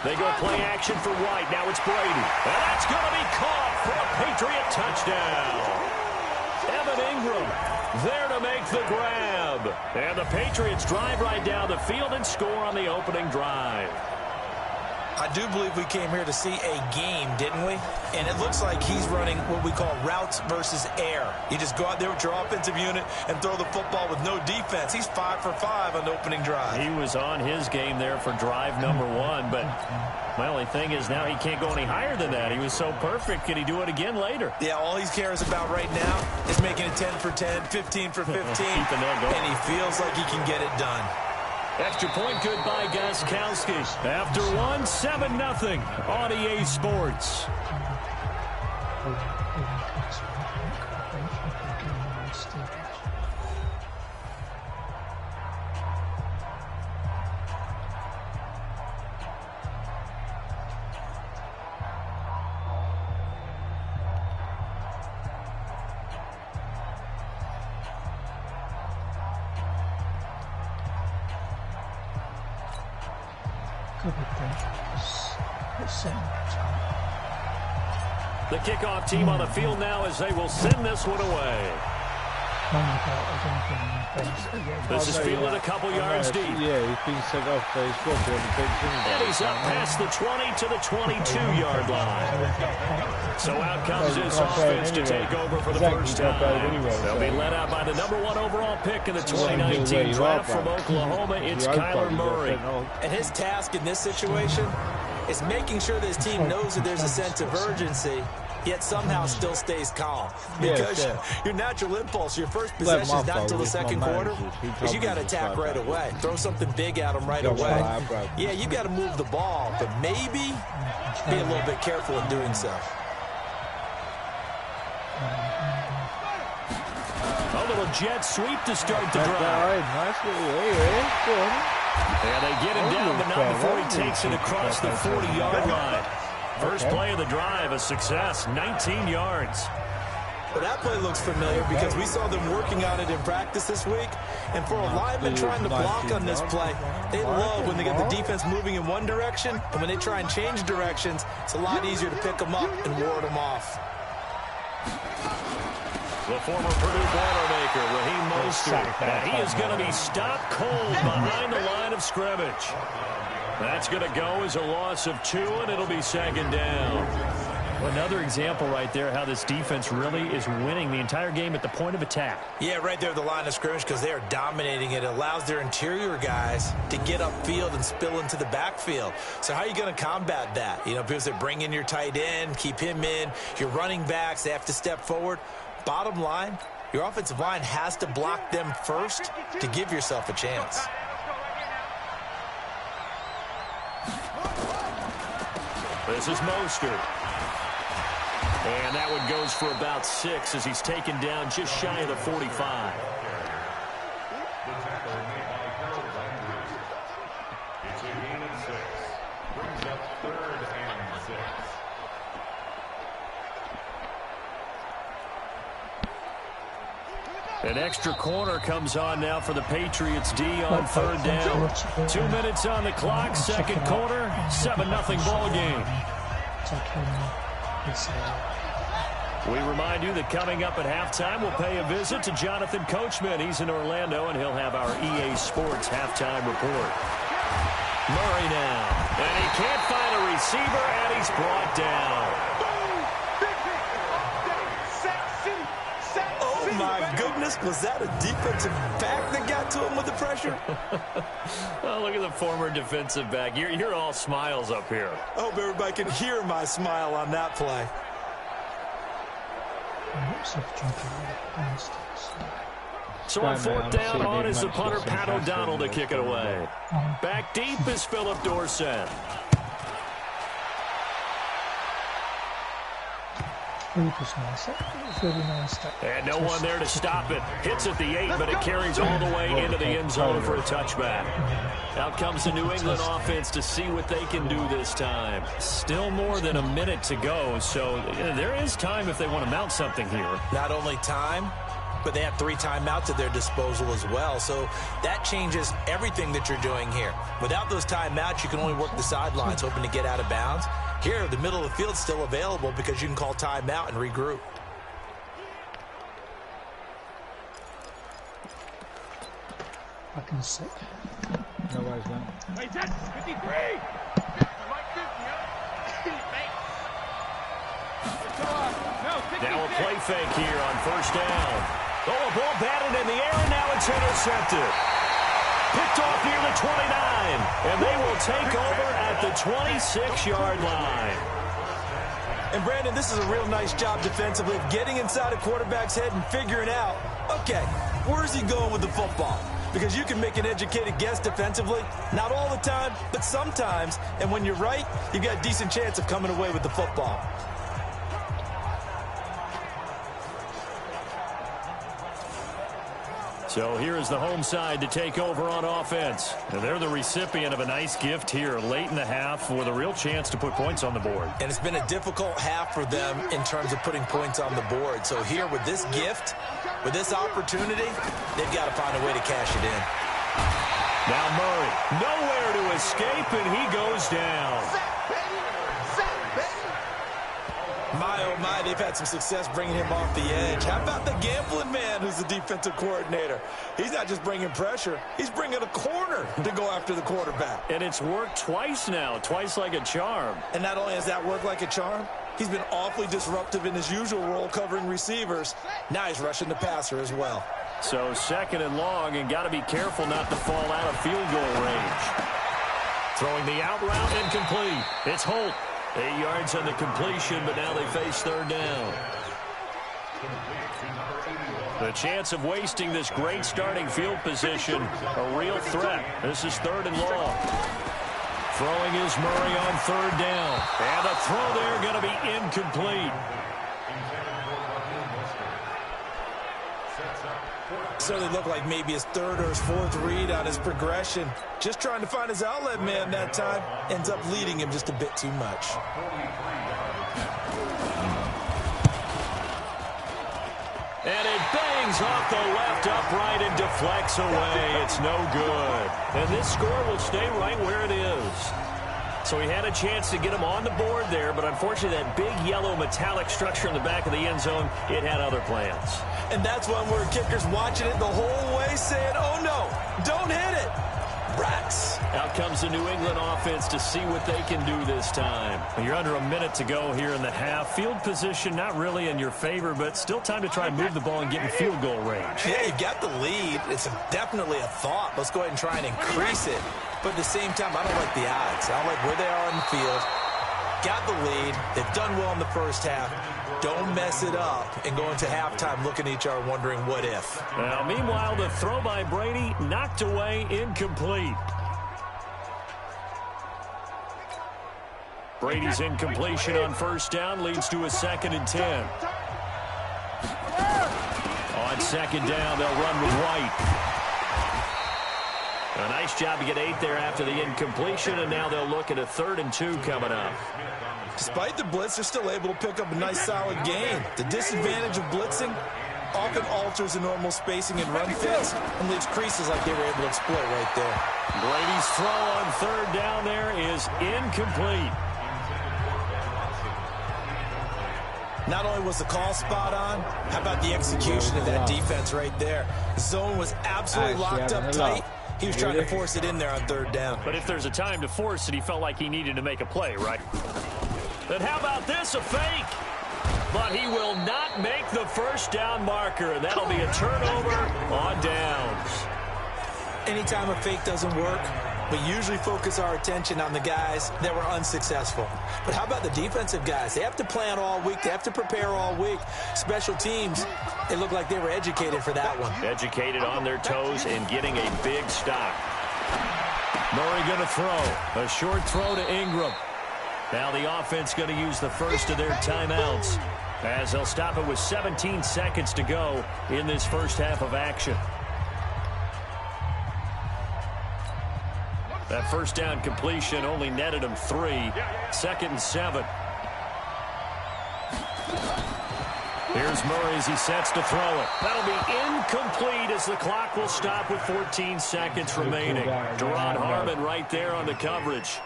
They go play action for White. Now it's Brady. And that's going to be caught for a Patriot touchdown. Evan Ingram there to make the grab. And the Patriots drive right down the field and score on the opening drive. I do believe we came here to see a game, didn't we? And it looks like he's running what we call routes versus air. You just go out there with your offensive unit and throw the football with no defense. He's 5 for 5 on the opening drive. He was on his game there for drive number 1, but my only thing is now he can't go any higher than that. He was so perfect. Can he do it again later? Yeah, all he cares about right now is making it 10 for 10, 15 for 15, Keeping that going. and he feels like he can get it done. Extra point good by Gostkowski. After 1, 7-0 on EA Sports. The kickoff team on the field now as they will send this one away. This is fielded a couple yards deep. Yeah, he's been sent off, but he's got to have a big thing. And he's up past the 20 to the 22-yard line. So out comes his offense to take over for the first time. They'll be led out by the number 1 overall pick in the 2019 draft from Oklahoma. It's Kyler Murray. And his task in this situation is making sure that his team knows that there's a sense of urgency yet somehow still stays calm. Because your natural impulse, your first possession is not until the second quarter, is you got to attack right away. Throw something big at them right away. Yeah, you got to move the ball, but maybe be a little bit careful in doing so. A little jet sweep to start the drive. And they get him down, but not before he takes it across the 40-yard line. First play of the drive, a success, 19 yards. Well, that play looks familiar because we saw them working on it in practice this week. And for a lineman trying to block on this play, they love when they get the defense moving in one direction. And when they try and change directions, it's a lot easier to pick them up and ward them off. The former Purdue Boilermaker, Raheem Mostert, and he is going to be stopped cold behind the line of scrimmage. That's going to go as a loss of 2, and it'll be second down. Another example right there how this defense really is winning the entire game at the point of attack. Yeah, right there at the line of scrimmage because they are dominating it. It allows their interior guys to get upfield and spill into the backfield. So how are you going to combat that? You know, people say bring in your tight end, keep him in. Your running backs, they have to step forward. Bottom line, your offensive line has to block them first to give yourself a chance. This is Mostert. And that one goes for about 6 as he's taken down just shy of the 45. It's a gain of 6. Brings up 3rd and 6. An extra corner comes on now for the Patriots D on 3rd down. 2 minutes on the clock, second quarter, 7-0 ball game. We remind you that coming up at halftime, we'll pay a visit to Jonathan Coachman. He's in Orlando, and he'll have our EA Sports halftime report. Murray now, and he can't find a receiver, and he's brought down. Oh, my goodness. Was that a defensive back that got to him with the pressure? Oh, look at the former defensive back. You're all smiles up here. I hope everybody can hear my smile on that play. So on 4th down, on is the punter, Pat O'Donnell, to kick it away. Back deep is Philip Dorsett. And no one there to stop it. Hits at the 8, but it carries all the way into the end zone for a touchback. Out comes the New England offense to see what they can do this time. Still more than a minute to go, so there is time if they want to mount something here. Not only time, but they have 3 timeouts at their disposal as well. So that changes everything that you're doing here. Without those timeouts, you can only work the sidelines, hoping to get out of bounds. Here, the middle of the field's still available because you can call timeout and regroup. I can sit. No worries, man. Hey, that's 53! Now a play fake here on 1st down. Oh, a ball batted in the air, and now it's intercepted. Picked off near the 29, and they will take over at the 26-yard line. And, Brandon, this is a real nice job defensively of getting inside a quarterback's head and figuring out, okay, where's he going with the football? Because you can make an educated guess defensively, not all the time, but sometimes. And when you're right, you've got a decent chance of coming away with the football. So here is the home side to take over on offense. Now they're the recipient of a nice gift here late in the half with a real chance to put points on the board. And it's been a difficult half for them in terms of putting points on the board. So here with this gift, with this opportunity, they've got to find a way to cash it in. Now Murray, nowhere to escape, and he goes down. My, oh my, they've had some success bringing him off the edge. How about the gambling man who's the defensive coordinator? He's not just bringing pressure, he's bringing a corner to go after the quarterback. And it's worked twice now, twice like a charm. And not only has that worked like a charm, he's been awfully disruptive in his usual role covering receivers. Now he's rushing the passer as well. So 2nd and long, and got to be careful not to fall out of field goal range. Throwing the out route incomplete. It's Holt. 8 yards on the completion, but now they face third down. The chance of wasting this great starting field position, a real threat. This is 3rd and long. Throwing is Murray on 3rd down. And the throw there going to be incomplete. Certainly looked like maybe his 3rd or his 4th read on his progression. Just trying to find his outlet man that time. Ends up leading him just a bit too much. And it bangs off the left upright and deflects away. It's no good. And this score will stay right where it is. So he had a chance to get him on the board there, but unfortunately that big yellow metallic structure in the back of the end zone, it had other plans. And that's when we're kickers watching it the whole way saying, oh no, don't hit it. Rats. Out comes the New England offense to see what they can do this time. You're under a minute to go here in the half. Field position not really in your favor, but still time to try and move the ball and get in field goal range. Yeah, you've got the lead. It's definitely a thought. Let's go ahead and try and increase it. But at the same time, I don't like the odds. I don't like where they are on the field. Got the lead. They've done well in the first half. Don't mess it up and go into halftime looking at each other wondering what if. Now, meanwhile, the throw by Brady knocked away, incomplete. Brady's incompletion on 1st down leads to a 2nd and 10. On 2nd down, they'll run with White. A nice job to get 8 there after the incompletion, and now they'll look at a 3rd and 2 coming up. Despite the blitz, they're still able to pick up a nice solid gain. The disadvantage of blitzing often alters the normal spacing and run fits and leaves creases like they were able to exploit right there. Brady's throw on 3rd down there is incomplete. Not only was the call spot on, how about the execution of that defense right there? Zone was absolutely locked up tight. He was trying to force it in there on 3rd down. But if there's a time to force it, he felt like he needed to make a play, right? And how about this, a fake? But he will not make the 1st down marker. That'll be a turnover on downs. Anytime a fake doesn't work, we usually focus our attention on the guys that were unsuccessful. But how about the defensive guys? They have to plan all week. They have to prepare all week. Special teams, it looked like they were educated for that one. Educated on their toes and getting a big stop. Murray going to throw. A short throw to Ingram. Now the offense going to use the first of their timeouts as they'll stop it with 17 seconds to go in this first half of action. That 1st down completion only netted him 3. 2nd and 7. Here's Murray as he sets to throw it. That'll be incomplete as the clock will stop with 14 seconds remaining. Deron Harmon right there on the coverage.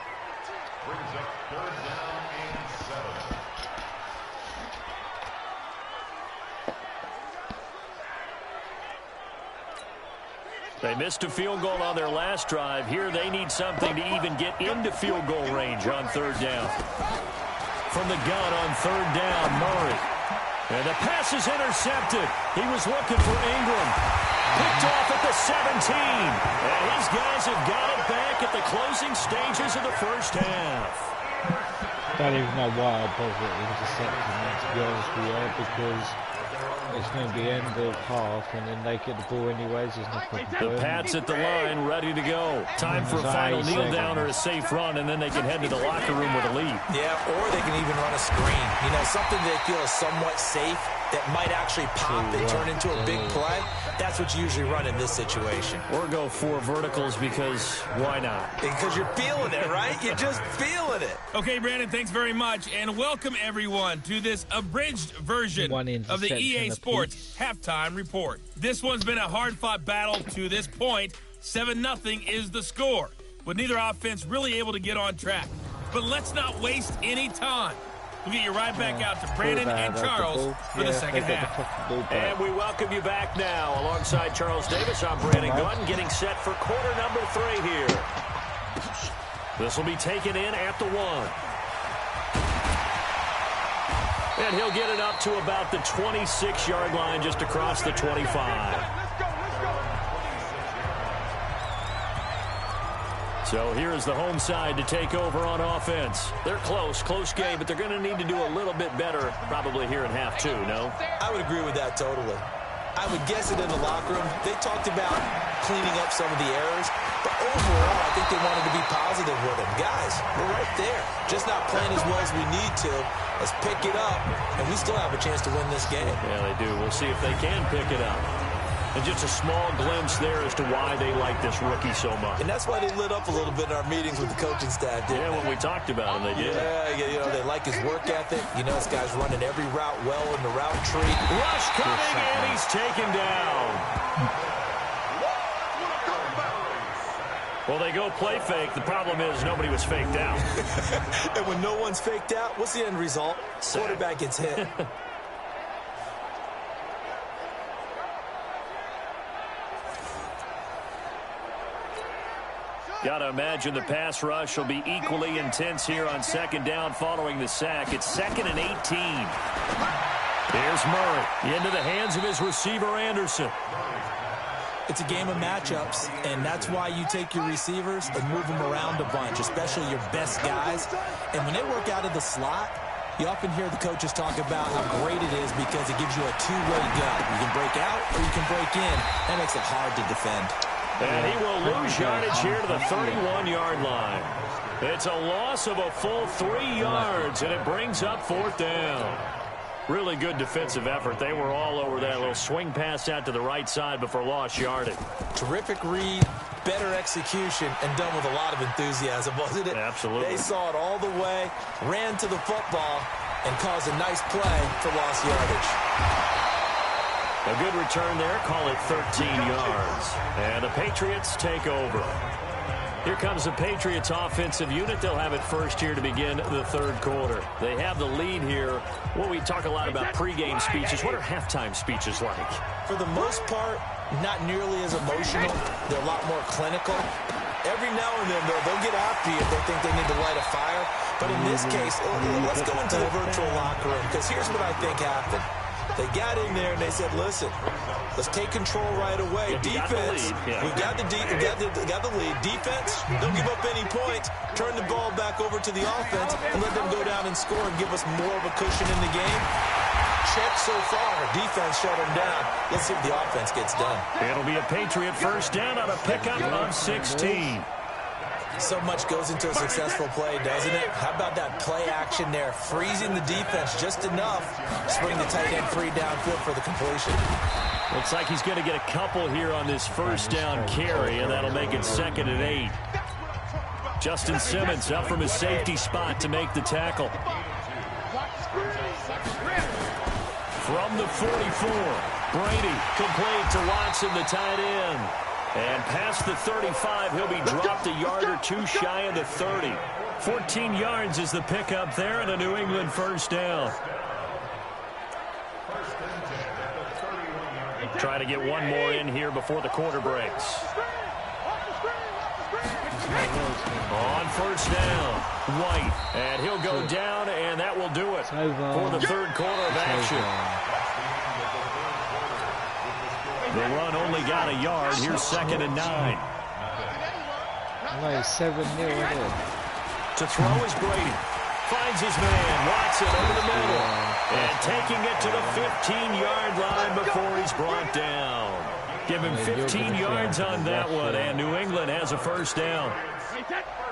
Brings up 3rd down and 7. They missed a field goal on their last drive. Here they need something to even get into field goal range on 3rd down. From the gun on 3rd down, Murray. And the pass is intercepted. He was looking for Ingram. Picked off at the 17. And his guys have got it back at the closing stages of the first half. Don't even know why I bothered intercepting that, to be honest with you, because it's going to be end of half and then they get the ball anyways. There's no problem. The Pats at the line ready to go. Time for a final kneel down or a safe run, and then they can head to the locker room with a lead. Yeah, or they can even run a screen. You know, something they feel is somewhat safe that might actually pop and turn into a big play. That's what you usually run in this situation. Or go 4 verticals because why not? Because you're feeling it, right? You're just feeling it. Okay, Brandon, thanks very much. And welcome, everyone, to this abridged version of the EA Sports Halftime Report. This one's been a hard-fought battle to this point. 7-0 is the score, with neither offense really able to get on track. But let's not waste any time. We'll get you right back out to Brandon and Charles for the second half. And we welcome you back now. Alongside Charles Davis, I'm Brandon Gunn, getting set for quarter number 3 here. This will be taken in at the 1. And he'll get it up to about the 26-yard line, just across the 25. So here is the home side to take over on offense. They're close game, but they're going to need to do a little bit better probably here in half two, no? I would agree with that totally. I would guess it in the locker room. They talked about cleaning up some of the errors, but overall, I think they wanted to be positive with them. Guys, we're right there. Just not playing as well as we need to. Let's pick it up, and we still have a chance to win this game. Yeah, they do. We'll see if they can pick it up. And just a small glimpse there as to why they like this rookie so much. And that's why they lit up a little bit in our meetings with the coaching staff, didn't they? When we talked about him, they did. Yeah, you know, they like his work ethic. You know, this guy's running every route well in the route tree. Rush coming, and he's taken down. Well, they go play fake. The problem is nobody was faked out. And when no one's faked out, what's the end result? Quarterback gets hit. Got to imagine the pass rush will be equally intense here on second down following the sack. It's 2nd and 18. Here's Murray into the hands of his receiver, Anderson. It's a game of matchups, and that's why you take your receivers and move them around a bunch, especially your best guys. And when they work out of the slot, you often hear the coaches talk about how great it is because it gives you a two-way gun. You can break out or you can break in. That makes it hard to defend. And he will lose yardage here to the 31-yard line. It's a loss of a full 3 yards, and it brings up 4th down. Really good defensive effort. They were all over that little swing pass out to the right side before lost yardage. Terrific read, better execution, and done with a lot of enthusiasm, wasn't it? Absolutely. They saw it all the way, ran to the football, and caused a nice play for lost yardage. A good return there. Call it 13 yards. And the Patriots take over. Here comes the Patriots offensive unit. They'll have it first here to begin the third quarter. They have the lead here. Well, we talk a lot about pregame speeches. What are halftime speeches like? For the most part, not nearly as emotional. They're a lot more clinical. Every now and then, though, they'll get after you if they think they need to light a fire. But in this case, let's go into the virtual locker room, because here's what I think happened. They got in there and they said, listen, let's take control right away. Defense, we've got the lead. Defense, don't give up any points. Turn the ball back over to the offense and let them go down and score and give us more of a cushion in the game. Check so far. Defense shut them down. Let's see if the offense gets done. It'll be a Patriot first down on a pickup of 16. So much goes into a successful play, doesn't it? How about that play action there? Freezing the defense just enough to bring the tight end free downfield for the completion. Looks like he's going to get a couple here on this first down carry, and that'll make it 2nd and 8. Justin Simmons up from his safety spot to make the tackle. From the 44, Brady complete to Watson, the tight end. And past the 35, he'll be dropped a yard or two shy of the 30. 14 yards is the pickup there, and a New England first down. Try to get one more in here before the quarter breaks. On first down, White. And he'll go down, and that will do it for the third quarter of action. The run only got a yard. Here's 2nd and 9. Wait, 7-0 in. To throw is Brady. Finds his man. Watson over the middle. And taking it to the 15-yard line before he's brought down. Give him 15 yards on that one, and New England has a first down.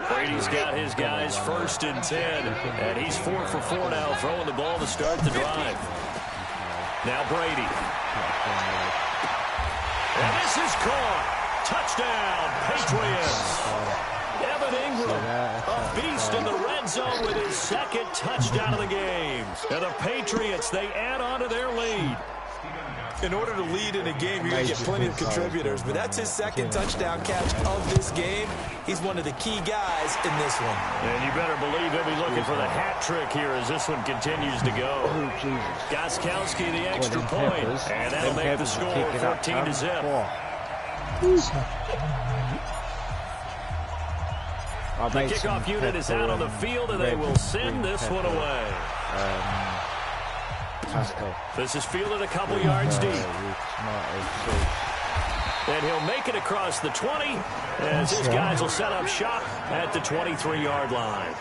Brady's got his guys 1st and 10, and he's 4 for 4 now, throwing the ball to start the drive. Now Brady. And this is caught. Touchdown, Patriots. Evan Ingram, a beast in the red zone with his 2nd touchdown of the game. And the Patriots, they add on to their lead. In order to lead in a game, you're going to get plenty of contributors, but that's his 2nd touchdown catch of this game. He's one of the key guys in this one. And you better believe he'll be looking for the hat trick here as this one continues to go. Goskowski, the extra point, and that'll make the score 14-0. The kickoff unit is out on the field, and they will send this one away. This is fielded a couple yards deep. And he'll make it across the 20 as his guys will set up shop at the 23-yard line.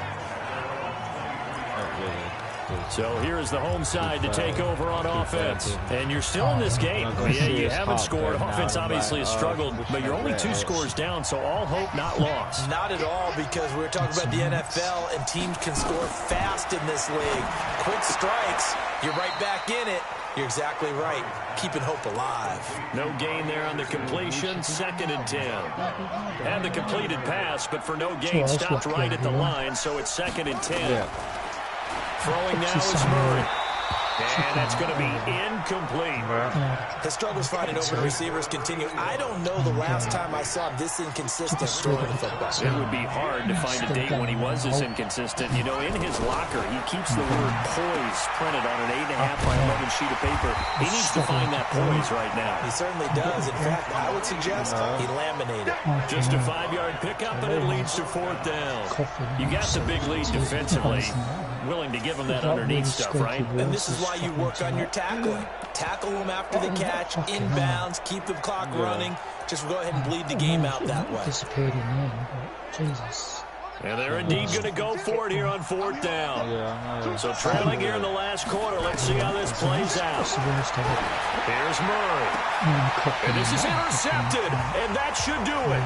So here's the home side to take over on offense. And you're still in this game. Yeah, you haven't scored. Offense obviously has struggled, but you're only 2 scores down, so all hope not lost. Not at all, because we're talking about the NFL, and teams can score fast in this league. Quick strikes, you're right back in it. You're exactly right. Keeping hope alive. No gain there on the completion. 2nd and 10. Had the completed pass, but for no gain, stopped right at the line, so it's 2nd and 10. Throwing now is Murray. And that's going to be incomplete. The struggles finding open receivers continue. I don't know the last time I saw this inconsistent throwing the football. It would be hard to find a date when he was this inconsistent. You know, in his locker, he keeps the word poise printed on an 8.5 by 11 sheet of paper. He needs to find that poise right now. He certainly does. In fact, I would suggest he laminated. Just a 5-yard pickup, and it leads to 4th down. You got the big lead defensively. Willing to give him that underneath stuff, right? And this is why you work on your tackling. Tackle them after the catch, inbounds, keep the clock running. Just go ahead and bleed the game out that way. And they're indeed going to go for it here on 4th down. So trailing here in the last quarter. Let's see how this plays out. Here's Murray. And this is intercepted. And that should do it.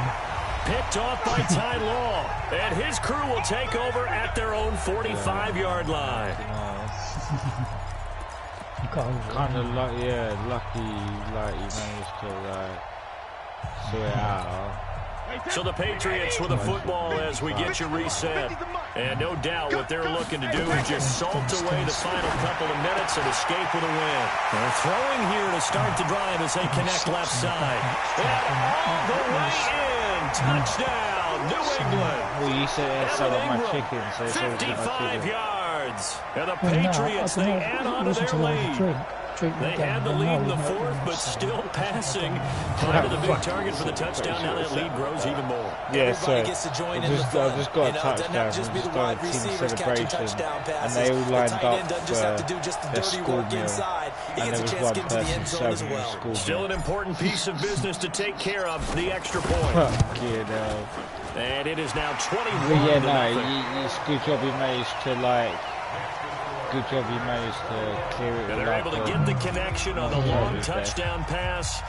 Picked off by Ty Law. And his crew will take over at their own 45-yard line. Kind of lucky, like he managed to sort it out. So the Patriots with a football as we get you reset. And no doubt what they're looking to do is just salt away the final couple of minutes and escape with a win. They're throwing here to start the drive as they connect left side. And all the way in. Touchdown, New England. Well, you said it's my chicken, so it's 55 yards. And the Patriots, they add on to their lead. They had the lead in the 4th, but still passing. Find to the big target for the touchdown. Now that lead grows even more. Yeah, so gets to join in the fun. I just got a touchdown from the start team celebration, and they all lined up for their school meal, and there was one person serving the school meal. Still an important piece of business to take care of, the extra point. Fucking hell. And it is now 21 Yeah, no, it's good job he managed to, good job he managed to clear it. And they're able to get the connection on the long touchdown pass.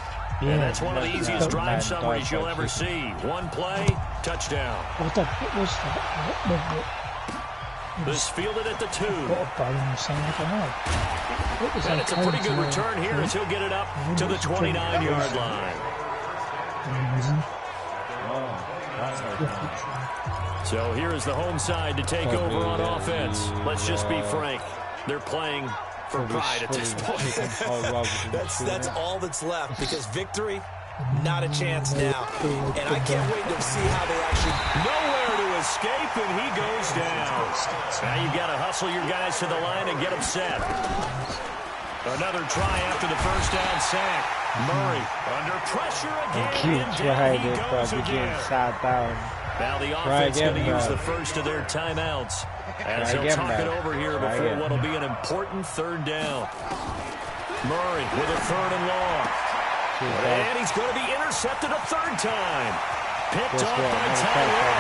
Yeah, and that's one of the easiest drive summaries you'll ever see. One play, touchdown. This fielded at the 2. And it's a pretty good return here as he'll get it up to the 29-yard line. So here is the home side to take over on offense. Let's just be frank. They're playing for pride at this point. That's all that's left, because victory, not a chance now. And I can't wait to see how they actually... Nowhere to escape, and he goes down. Now you got to hustle your guys to the line and get them set. Another try after the first down sack. Murray under pressure again. And down he goes again. Now the offense going to use the first of their timeouts as they'll talk it over here before what will be an important 3rd down. Murray with a 3rd and long. And he's going to be intercepted a 3rd time. Picked off by Tyrell.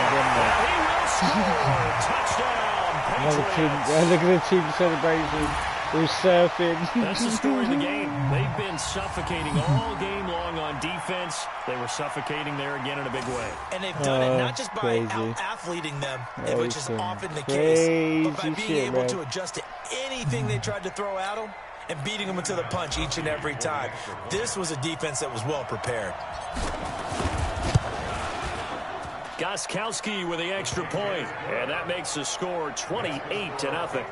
He will score. Touchdown, Patriots. Look at the team celebration. We're surfing. That's the story of the game. They've been suffocating all game long on defense. They were suffocating there again in a big way. And they've done it not just by out-athleting them, which is often the case, but by being able to adjust to anything they tried to throw at them and beating them into the punch each and every time. This was a defense that was well prepared. Gostkowski with the extra point, and that makes the score 28-0.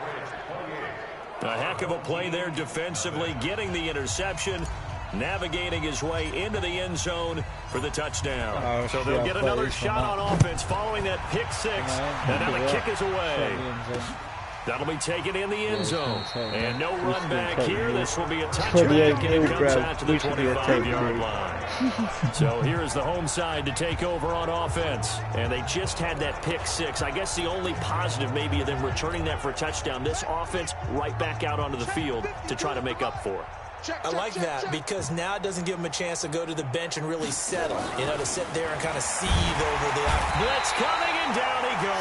A heck of a play there defensively, getting the interception, navigating his way into the end zone for the touchdown. So they'll get another shot on offense following that pick 6, and now the kick is away. That'll be taken in the end zone. And no run back here. This will be a touchback, and it comes out to the 25-yard line. So here is the home side to take over on offense. And they just had that pick 6. I guess the only positive maybe of them returning that for a touchdown. This offense right back out onto the field to try to make up for it. I like that because now it doesn't give him a chance to go to the bench and really settle. You know, to sit there and kind of seethe over the blitz coming, and down he goes.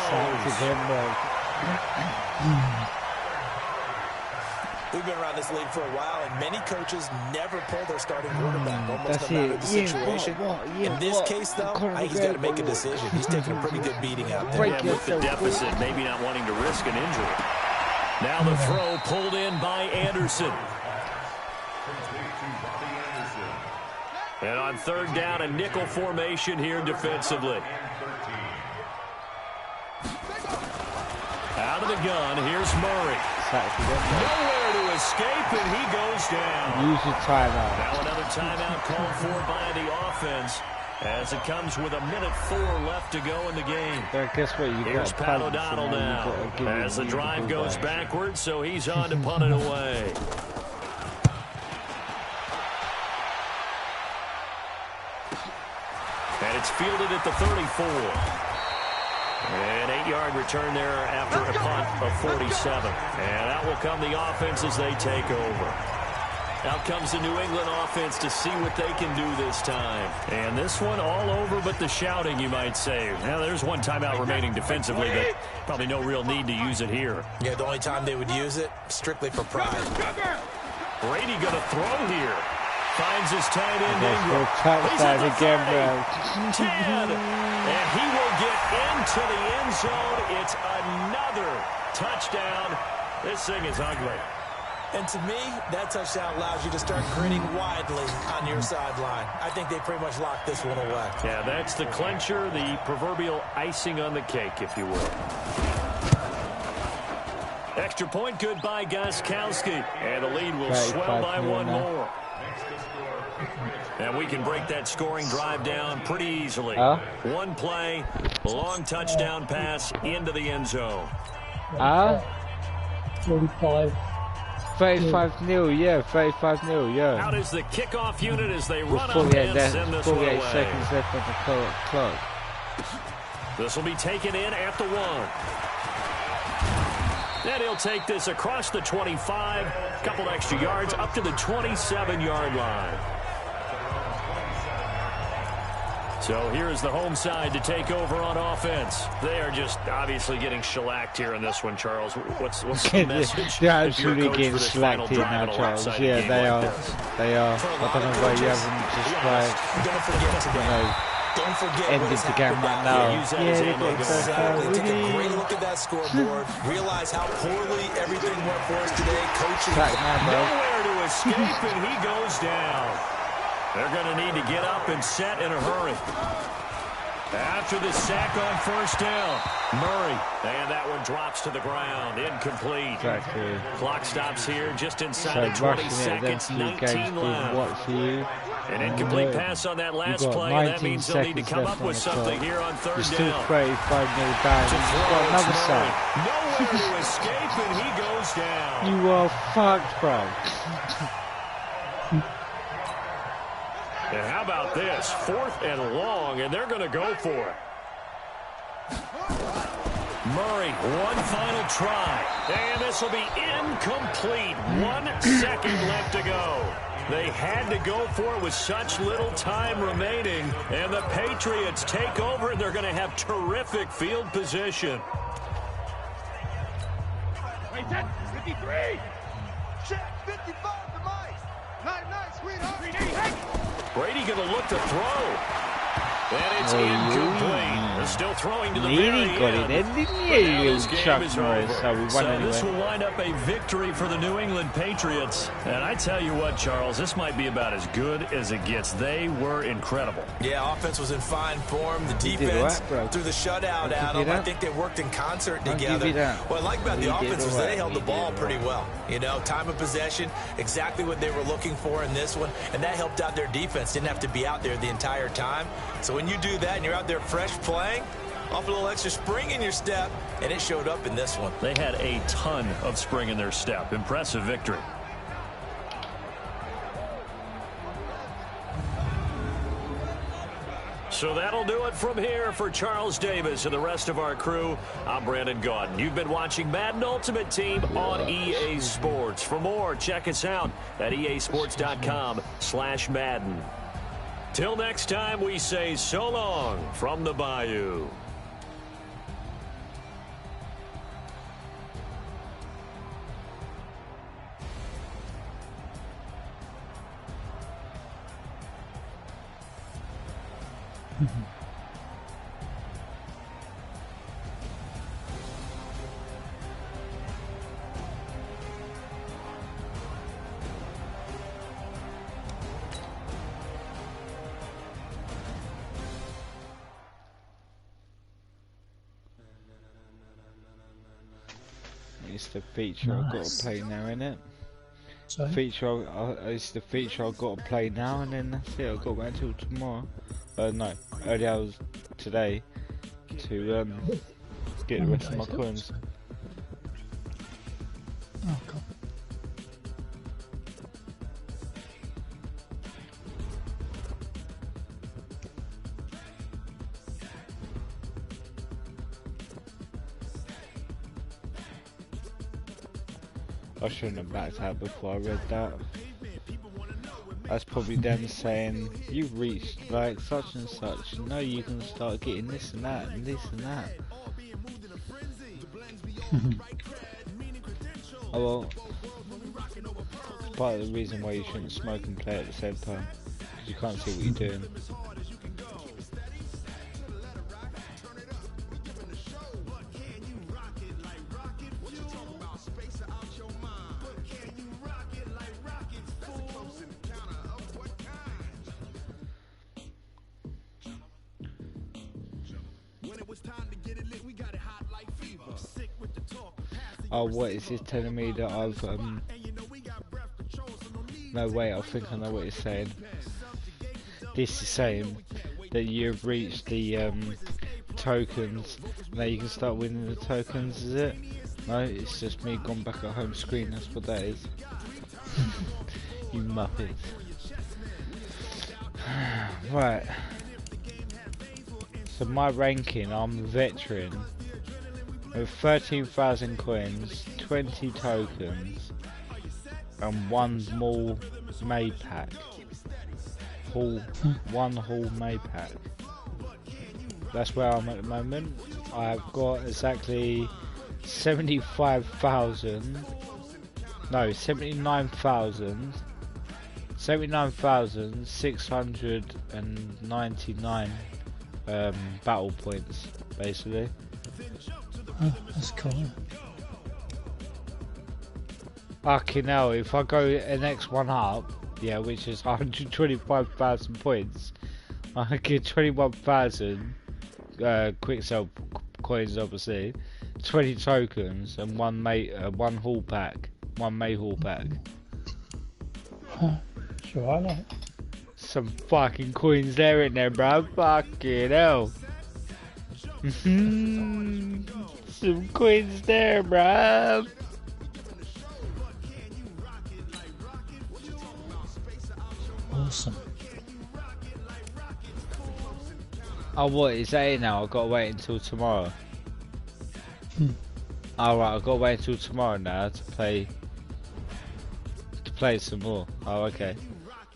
We've been around this league for a while, and many coaches never pull their starting quarterback, almost no matter the situation. In this case, though, I think he's got to make a decision. He's taking a pretty good beating out there. And with the deficit, maybe not wanting to risk an injury. Now the throw pulled in by Anderson. And on third down, a nickel formation here defensively. Out of the gun, here's Murray. Nowhere to escape, and he goes down. Use your timeout. Now another timeout called for by the offense as it comes with 1:04 left to go in the game. Guess what? Here's Pat O'Donnell now as the drive goes backwards, so he's on to punt it away. And it's fielded at the 34. An 8-yard return there after a punt of 47. And out will come the offense as they take over. Out comes the New England offense to see what they can do this time. And this one all over but the shouting, you might say. Now, there's one timeout remaining defensively, but probably no real need to use it here. Yeah, the only time they would use it, strictly for pride. Brady going to throw here. Finds his tight end Ingram. Touchdown again, bro. 10. And he will get into the end zone. It's another touchdown. This thing is ugly. And to me, that touchdown allows you to start grinning widely on your sideline. I think they pretty much locked this one away. Yeah, that's the clincher, the proverbial icing on the cake, if you will. Extra point good by Gostkowski. And the lead will swell by one more. And we can break that scoring drive down pretty easily. One play, long touchdown pass into the end zone. 35-0, yeah, 35-0, yeah. Out is the kickoff unit as they run up and send this one away. 48 seconds left on the clock. This will be taken in at the 1. Then he'll take this across the 25, couple extra yards up to the 27-yard line. So here's the home side to take over on offense. They are just obviously getting shellacked here in this one, Charles. What's the message? They're absolutely getting shellacked here now, Charles. Yeah, they are. They are. I don't know why you haven't just like, Don't forget ended the game right now. Take a great look at that scoreboard. Realize how poorly everything went for us today. Coaching. Nowhere to escape, and he goes down. They're going to need to get up and set in a hurry. After the sack on first down, Murray. And that one drops to the ground. Incomplete. Exactly. Clock stops here just inside of 20 seconds. 19 left. An incomplete pass on that last play, and that means they'll need to come up with something here on third down. Still 35-0 down. He's got another sack. Nowhere to escape, and he goes down. You are fucked, bro. And how about this? 4th and long, and they're going to go for it. Murray, one final try. And this will be incomplete. 1 second left to go. They had to go for it with such little time remaining. And the Patriots take over, and they're going to have terrific field position. Wait, 53. Check 55 to Mike. Night, sweetheart. Brady going to look to throw. And it's incomplete. They're still throwing to the very end. This game is over. So this will wind up a victory for the New England Patriots. And I tell you what, Charles, this might be about as good as it gets. They were incredible. Yeah, offense was in fine form. The defense threw the shutout at them. I think they worked in concert together. What I like about the offense was they held the ball pretty well. You know, time of possession, exactly what they were looking for in this one. And that helped out their defense. Didn't have to be out there the entire time. So when you do that and you're out there fresh playing, off a little extra spring in your step, and it showed up in this one. They had a ton of spring in their step. Impressive victory. So that'll do it from here for Charles Davis and the rest of our crew. I'm Brandon Gaudin. You've been watching Madden Ultimate Team on EA Sports. For more, check us out at easports.com/Madden. Till next time, we say so long from the Bayou. It's the feature I've got to play now, innit? Sorry? It's the feature I've got to play now, and then that's it. I've got to wait until tomorrow. No, early hours today to get the rest of my coins. Oh god. I shouldn't have backed out before I read that. That's probably them saying, you've reached like such and such, now you can start getting this and that and this and that. Oh well, it's part of the reason why you shouldn't smoke and play at the same time, because you can't see what you're doing. Oh, what is this telling me that I've no wait, I think I know what it's saying. This is saying that you've reached the tokens. Now you can start winning the tokens, is it? No, it's just me gone back at home screen, that's what that is. You muppets. Right. So my ranking, I'm a veteran. With 13,000 coins, 20 tokens, and one small May pack. One whole May pack. That's where I'm at the moment. I've got exactly 79,699 battle points, basically. Oh, that's cool. Fucking hell, if I go an X1 up, yeah, which is 125,000 points, I get 21,000 quick sell coins, obviously, 20 tokens, and one hall pack, one May hall pack. Huh. Sure, I like. Some fucking coins there in there, bro. Fucking hell. Some coins there, bruv. Awesome. Oh, what is that it now? I've got to wait until tomorrow. Alright, I've got to wait until tomorrow now to play some more. Oh, okay.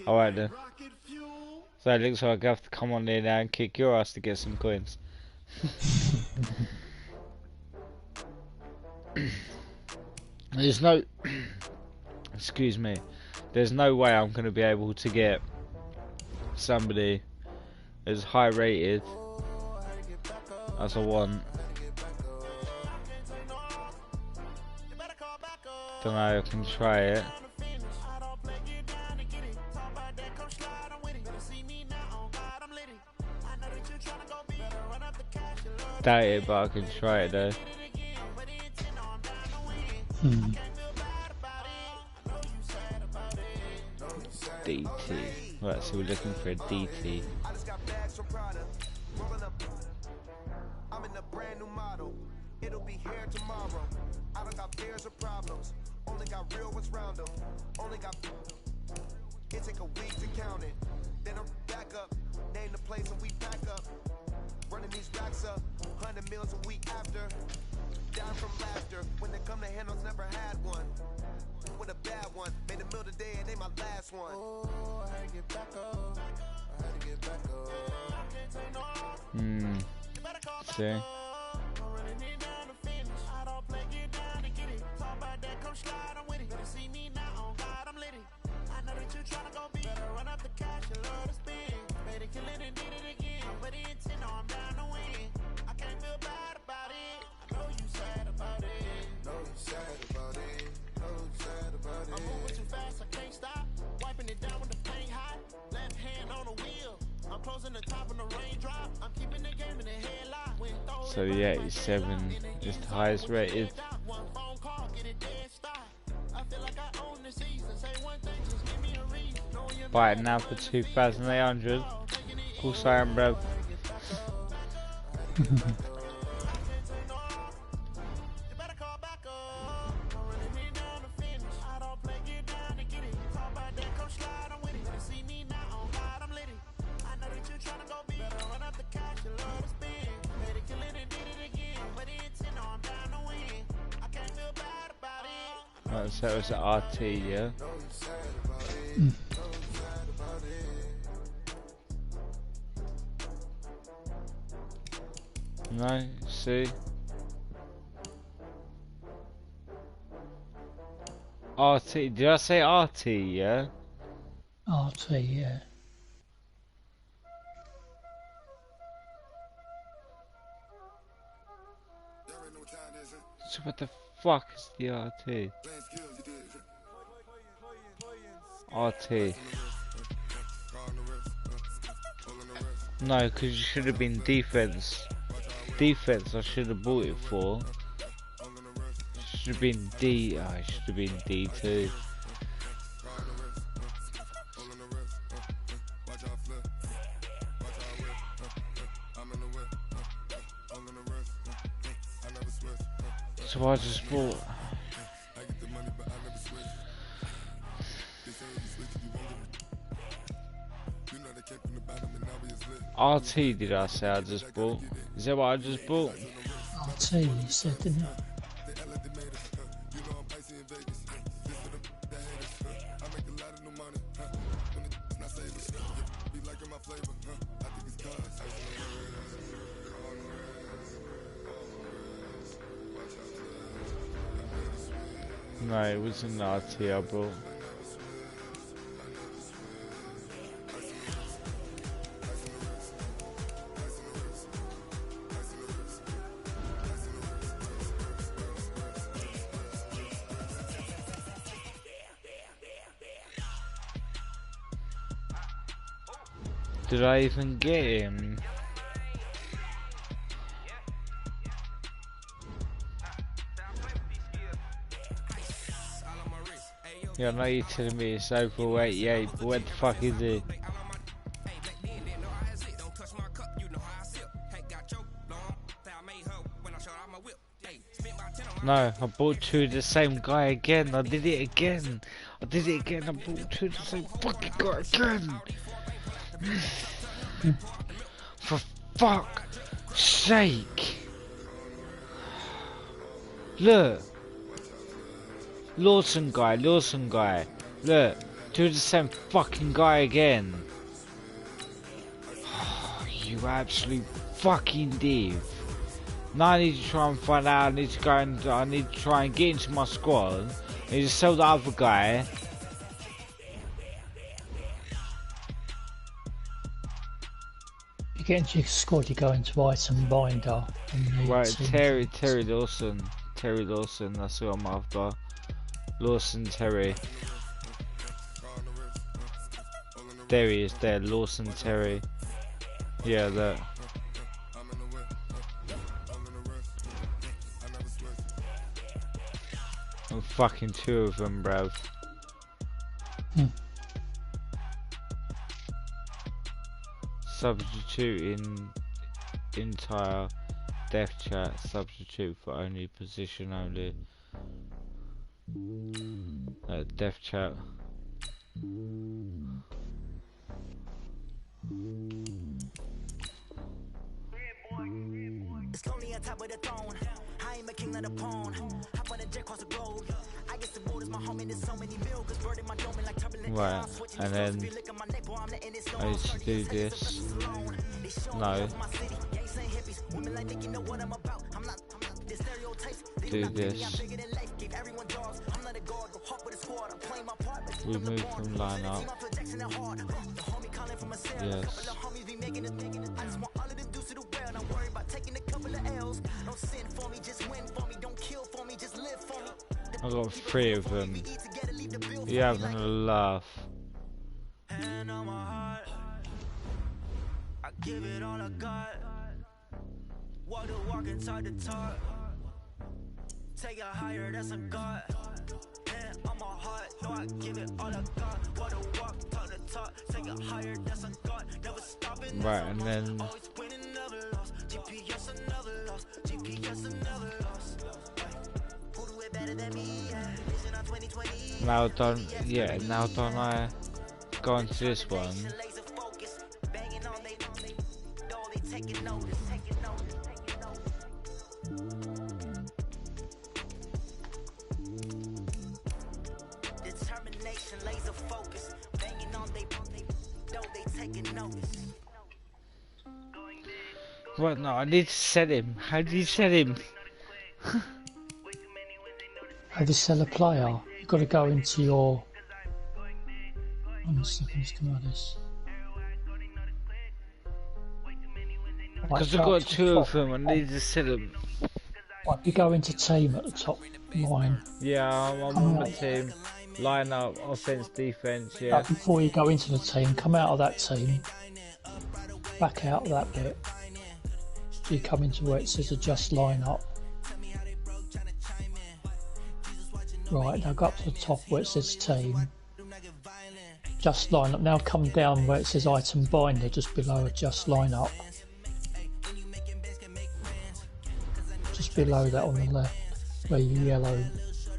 Alright then. So it looks like I have to come on there now and kick your ass to get some coins. There's no excuse me, there's no way I'm going to be able to get somebody as high rated as I want. Don't know, I can try it. Doubt it, but I can try it though. DT. Right, so we're looking for a DT. I'm in a brand new model. It'll be here tomorrow. I don't got fears or problems. Only got real ones round them. Only got. It take a week to count it. Then I'm back up. name the place and we pack up. Running these racks up, 100 meals a week after. Down from laughter, when they come to handles, never had one. With a bad one, made a meal today and they my last one. Oh, I had to get back up. I had to get back up. I can't take no loss. You better call back See? up. I'm running it down to finish. I don't play, get down to get it. Talk about that, come slide, I'm with it. Better see me now, on God, I'm lit it. I know that you tryna go big. Better run up the cash, you love to spend. Made it, kill it, and did it again. But the intent, no, I'm down to win. I can't feel bad about it. I know you sad about it. Know you sad about it. Know you sad about it. I'm moving too fast, I can't stop. Wiping it down with the paint hot. Left hand on the wheel. I'm closing the top of the raindrop. I'm keeping the game in the headlock. So the 87 is the highest rated. One phone call, get it dead stop. I feel like I own the season. Say one thing, just give me a reason. Buy it now for 2,800. Of course I am, bro. Right, so it was at RT, yeah? No, see? RT, did I say RT, yeah? RT, yeah. So what the fuck is the RT? RT. No, because you should have been defense. Defense I should have bought it for. Should have been D. Oh, it should have been D2. So I just bought. RT, did I say I just bought? Is that what I just bought? RT, you said, didn't you? No, it wasn't RT I bought. Did I even get him? Yeah, I know you're telling me it's over 88, but where the fuck is it? No, I bought two of the same guy again. I did it again. I bought two of the same fucking guy again. For fuck's sake. Look. Lawson guy. Look. Two of the same fucking guy again. You absolute fucking div. Now I need to try and find out. I need to try and get into my squad. I need to sell the other guy. You get into your squad, you go into item binder. Right, Terry Lawson. Terry Lawson, that's who I'm after. Lawson Terry. There he is there, Lawson Terry. Yeah, that. I'm fucking two of them, bruv. Substitute in entire death chat. Substitute for only position only. Death chat. Right, and then I need to do this. No. Do this. Remove from lineup. Yes. I've got 3 of them. You're having a laugh. Hand on my heart, I give it all I got. Walk the walk and talk the talk. Take it higher, that's a God. Hand on my heart, no, I give it all I got. Walk the walk, talk the talk. Take it higher, that's a God. Never stopping. Right, and then Always winning, never lost. GPS another loss. GPS another loss. Who do it better than me? Vision on 2020. now don't I go into this one? Determination, laser focus, banging on they taking notice. Right, no, I need to set him. How do you set him? How do you sell a player? You've got to go into your... 1 second, let's come out of this. Because I've got 2 of them, I need to set them. Right, you go into team at the top line. Yeah, I'm on the team. Line up, offense, defense, yeah. Before you go into the team, come out of that team. Back out of that bit. You come into where it says adjust line up. Right, now go up to the top where it says team. Just line up. Now come down where it says item binder, just below adjust line up. Just below that on the left, where your yellow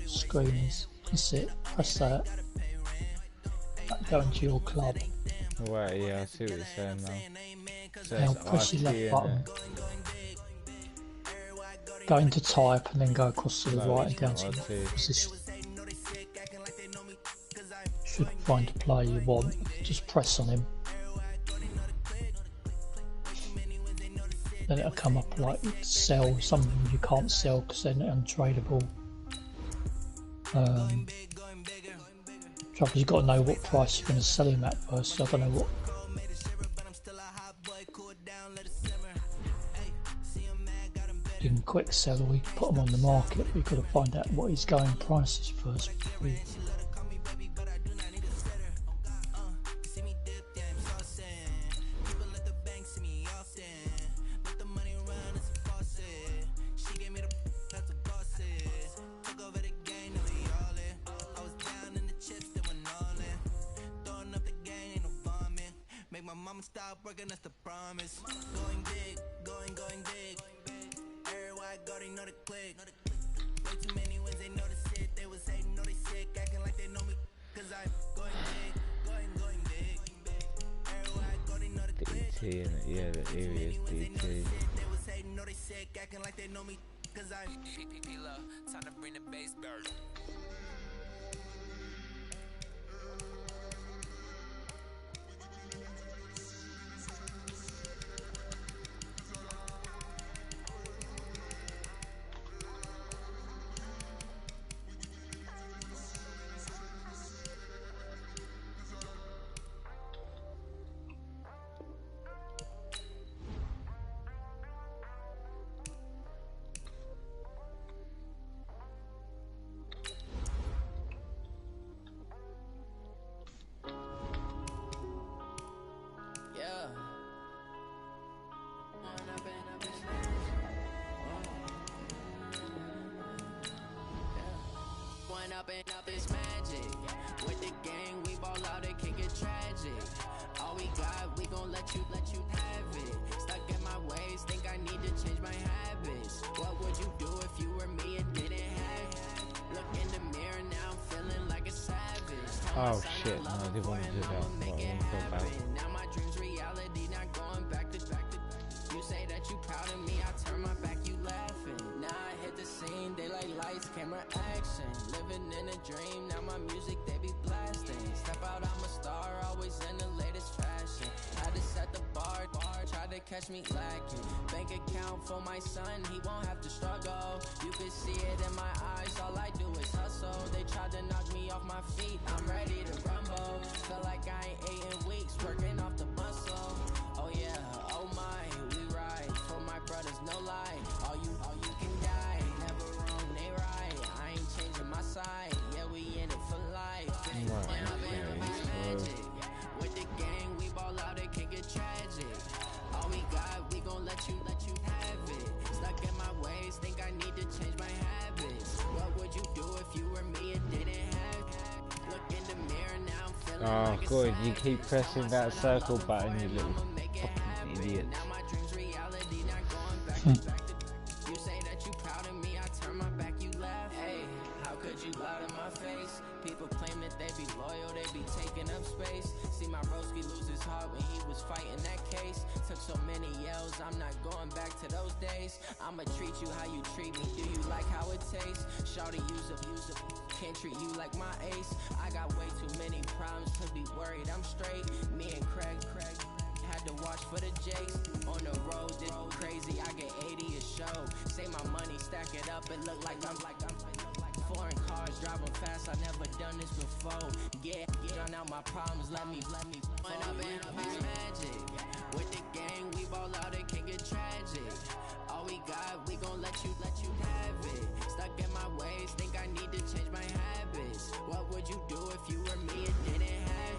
screen is. That's it. Press that. Go into your club. Right, yeah, I see what you're saying now. So Now press your left button. Go into type and then go across to the right and down to your position. Should find a player you want. Just press on him. Then it'll come up like sell. Some of them you can't sell because they're untradeable. Trouble, you've got to know what price you're going to sell him at first. So I don't know what. You can quick sell or you can put them on the market, but you've got to find out what his going price is first. Stop working, that's the promise. Going big, going big. Everywhere I go, they know the click. Way too many wins, they know the shit. They was hating, know they sick, acting like they know me. Cause I'm going big, going big. Everywhere I go, they know the click. DT, yeah, the area is DT. They was hating, know they sick, acting like they know me. Cause I'm time to bring the bass bird. Up is magic. With the gang, we ball out, it can get tragic. All we got, we gon' let you have it. Stuck in my ways, think I need to change my habits. What would you do if you were me and didn't have it? Look in the mirror, now I'm feeling like a savage. Oh shit, no, I didn't want to do that. Now my dream's reality, not going back to You say that you proud of me, I turn my back, you laughing. Now I hit the scene, they like lights, camera, action. Living in a dream, now my music, they be black. to catch me lacking. Bank account for my son, he won't have to struggle. You can see it in my eyes, all I do is hustle. They tried to knock me off my feet, I'm ready to rumble. Feel like I ain't ate in weeks, working off the muscle. Oh yeah, oh my, we ride for my brothers, no lie. All you can die, never wrong, they right. I ain't changing my side, yeah, we in it for life. With the gang, we ball out, it can get tragic. All we got, we gon' let you have it. Stuck in my ways, think I need to change my habits. What would you do if you were me and didn't have? Look in the mirror now, I'm feeling like good, you keep pressing that circle button, you little fucking idiot. now my dreams reality, not going back to back to. You say that you proud of me, I turn my back, you laugh. Hey, how could you lie to my face? People claim that they be loyal, they be taking up space. See my broski lose his heart when he was fighting that case. Took so many yells, I'm not going back to those days. I'ma treat you how you treat me, do you like how it tastes? Shawty use up, can't treat you like my ace. I got way too many problems to be worried, I'm straight. Me and Craig had to watch for the Jakes. On the road, this crazy, I get 80 a show. Say my money, stack it up, it look like I'm foreign cars, driving fast, I never done this before. Yeah, drown out my problems, let me run up and up is magic. With the gang, we ball out, it can get tragic. All we got, we gon' let you have it. Stuck in my ways, think I need to change my habits. What would you do if you were me and didn't have?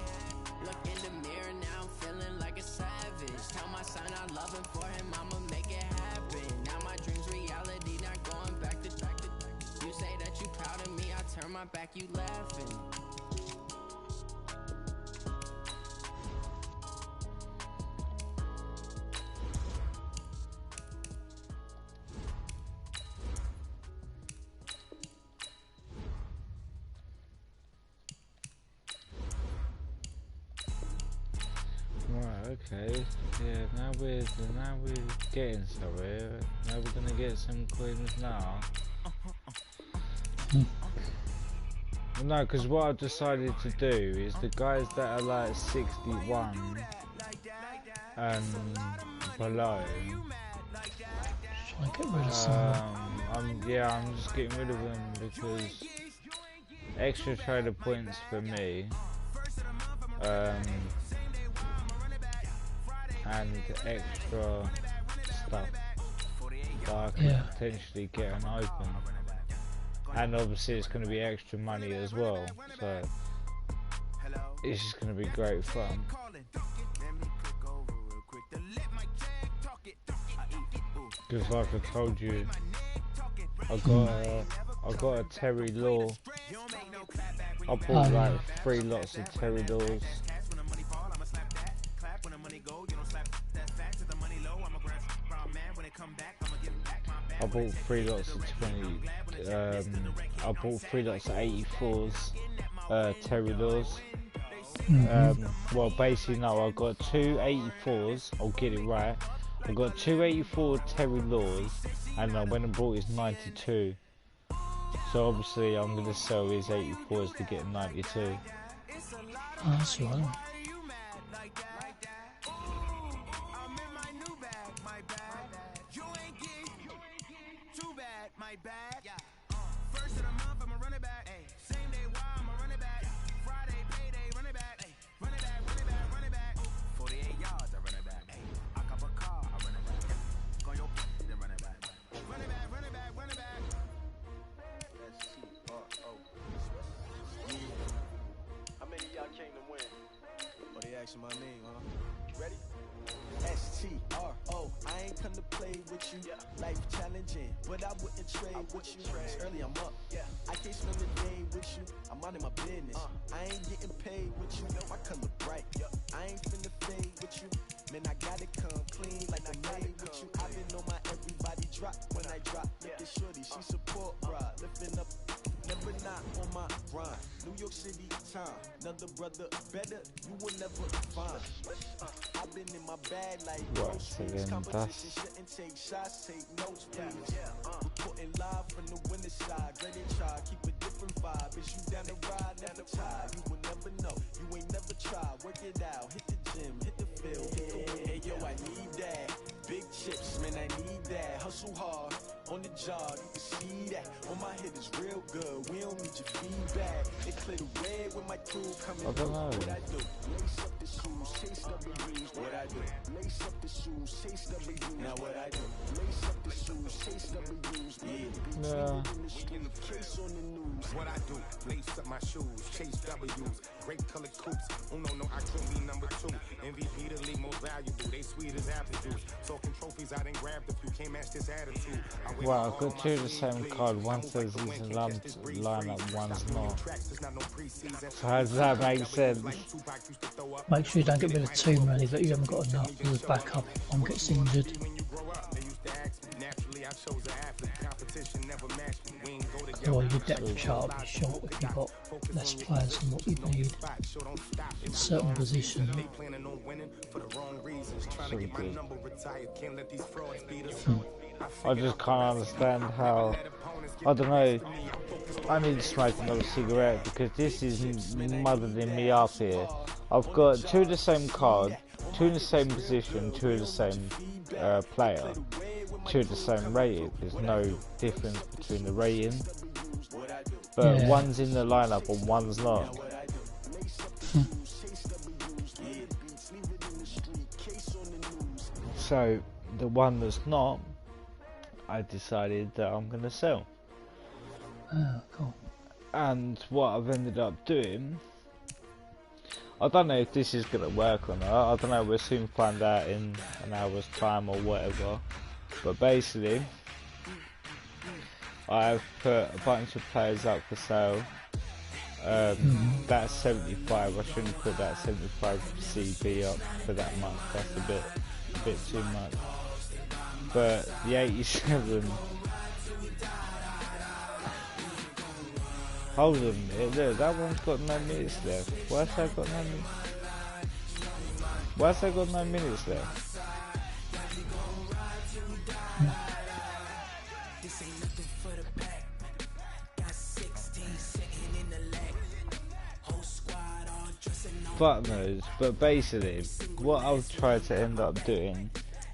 Look in the mirror now, I'm feeling like a savage. Tell my son I love him, for him I'ma make it happen. Now my dreams reality, not going back to. You say that you proud of me, I turn my back, you laughing. Right, okay. Yeah, now we're getting somewhere. Now we're gonna get some coins now. No, because what I've decided to do is the guys that are like 61 and below, Get rid of some. I'm just getting rid of them because extra trader points for me, and extra stuff that I can potentially get and open. And obviously it's going to be extra money as well, so it's just going to be great fun. Because like I told you, I got a Terry Law. I bought like 3 lots of Terry Laws. I bought 3 lots of 20. I bought 3 lots of 84s, Terry Laws. Well, basically no, I got 2 84s. I'll get it right. I got 2 84 Terry Laws, and I went and bought his 92. So obviously I'm gonna sell his 84s to get 92. Oh, that's right. My bad. First of the month, I'ma run it back. Same day, why I'ma run it back. Friday, payday, run it back. Run it back, run it back, run it back. 48 yards, I run it back. I cop a car, I run it back. Go your then run it back. Run it back, run it back, run it back. S-T-R-O. How many of y'all came to win? Oh, they asking my name, huh? Ready? S-T-R-O. I ain't come to play with you. Life challenging, but I wouldn't trade with you. It's early, I'm up. I can't spend the day with you. I'm out of my business. I ain't getting paid with you. My color bright. I ain't finna fade with you. Man, I gotta come clean like I made with you. I've been on my everybody drop when I drop. Look at shorty, she support ride. Lifting up, never not on my grind. New York City time, another brother better, you will never find. I've been in my bag like groceries. Competition shouldn't take shots, take notes, please. Reporting live from the winter side. Ready to try, keep a different vibe. Is you down the ride, never tired. You will never know, you ain't never tried. Work it out, hit the gym, hit the field, hit the wind. Hey yo, I need that. chips, man, I need that. Hustle hard on the job, you can see that. On my head is real good, we don't need your feedback. They clear the red with my crew coming through. What I do? Lace up the shoes, chase W's. What I do? Lace up the shoes, chase W's. Now what I do? Lace up the shoes, chase W's. Yeah. Case on the news. What I do? Lace up my shoes, chase W's. Great color coops. Oh no, I could be number 2. MVP the league most valuable. They sweet as apple juice. Talking trophies, I didn't grab the few. Can't match this attitude. Well, I've got two of the same card. One says he's in lineup, one's not. So how does that make sense? Make sure you don't get rid of too many that you haven't got enough as a backup if one gets injured. Or your depth chart will be short if you've got less players than what you need in certain positions. I just can't understand how, I don't know, I need to smoke another cigarette because this is mothering me up here. I've got two of the same card, two in the same position, two of the same player, two of the same rating. There's no difference between the rating, but one's in the lineup and one's not. So the one that's not, I decided that I'm going to sell. Oh, cool. And what I've ended up doing, I don't know if this is going to work or not. I don't know, we'll soon find out in an hour's time or whatever. But basically, I've put a bunch of players up for sale. That's 75. I shouldn't put that 75 CB up for that much. That's a bit too much. But the 87. Hold on a minute, look, that one's got no minutes left. Why's that got no minutes? Why's that got no minutes left? Fuck knows, but basically, what I've tried to end up doing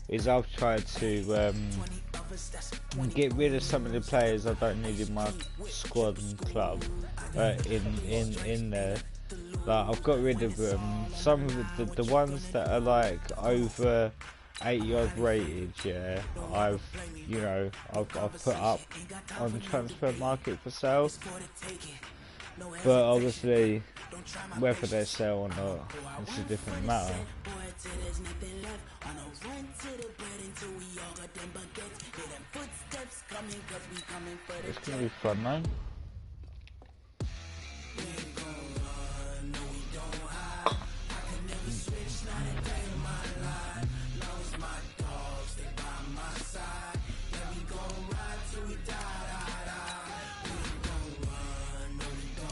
is I've tried to get rid of some of the players I don't need in my squad and club in there. Like, I've got rid of some of the ones that are like over 80 odd rated. Yeah, I've put up on the transfer market for sale, but obviously whether they sell or not, it's a different matter. It's gonna be fun, man.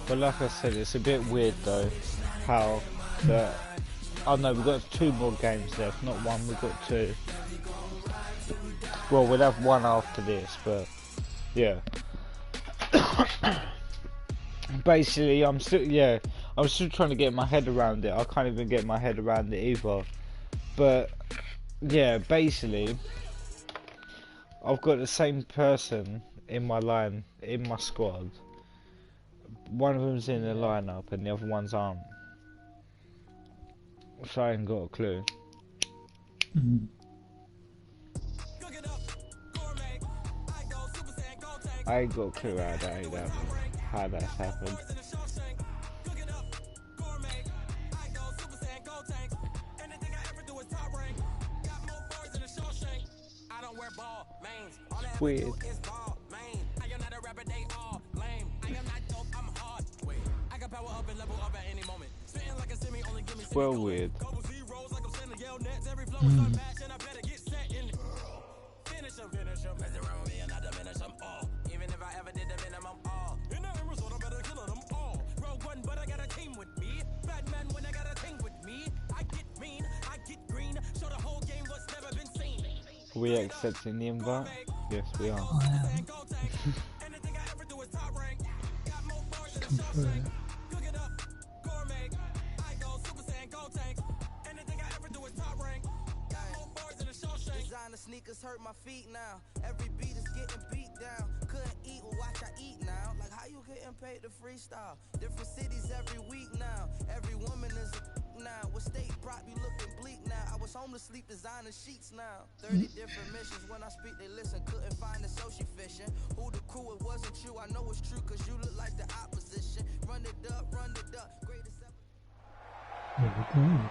But like I said, it's a bit weird though, how that, oh no, we've got 2 more games left, not one, we've got 2. Well, we'll have one after this, but yeah. Basically, I'm still trying to get my head around it. I can't even get my head around it either. But yeah, basically, I've got the same person in my squad. One of them's in the lineup and the other ones aren't. So I ain't got a clue. I ain't got a clue how that's happened. It's weird. Well, weird. Are we accepting the invite? Yes, we are. Come through. hurt my feet now. Every beat is getting beat down. Couldn't eat, well watch I eat now. Like how you getting paid to freestyle? Different cities every week now. Every woman is a now. What state brought me looking bleak now? I was home to sleep designing sheets now. 30 different missions. When I speak they listen. Couldn't find the social fishing. Who the crew, it wasn't you. I know it's true cause you look like the opposition. Run it up, greatest ever.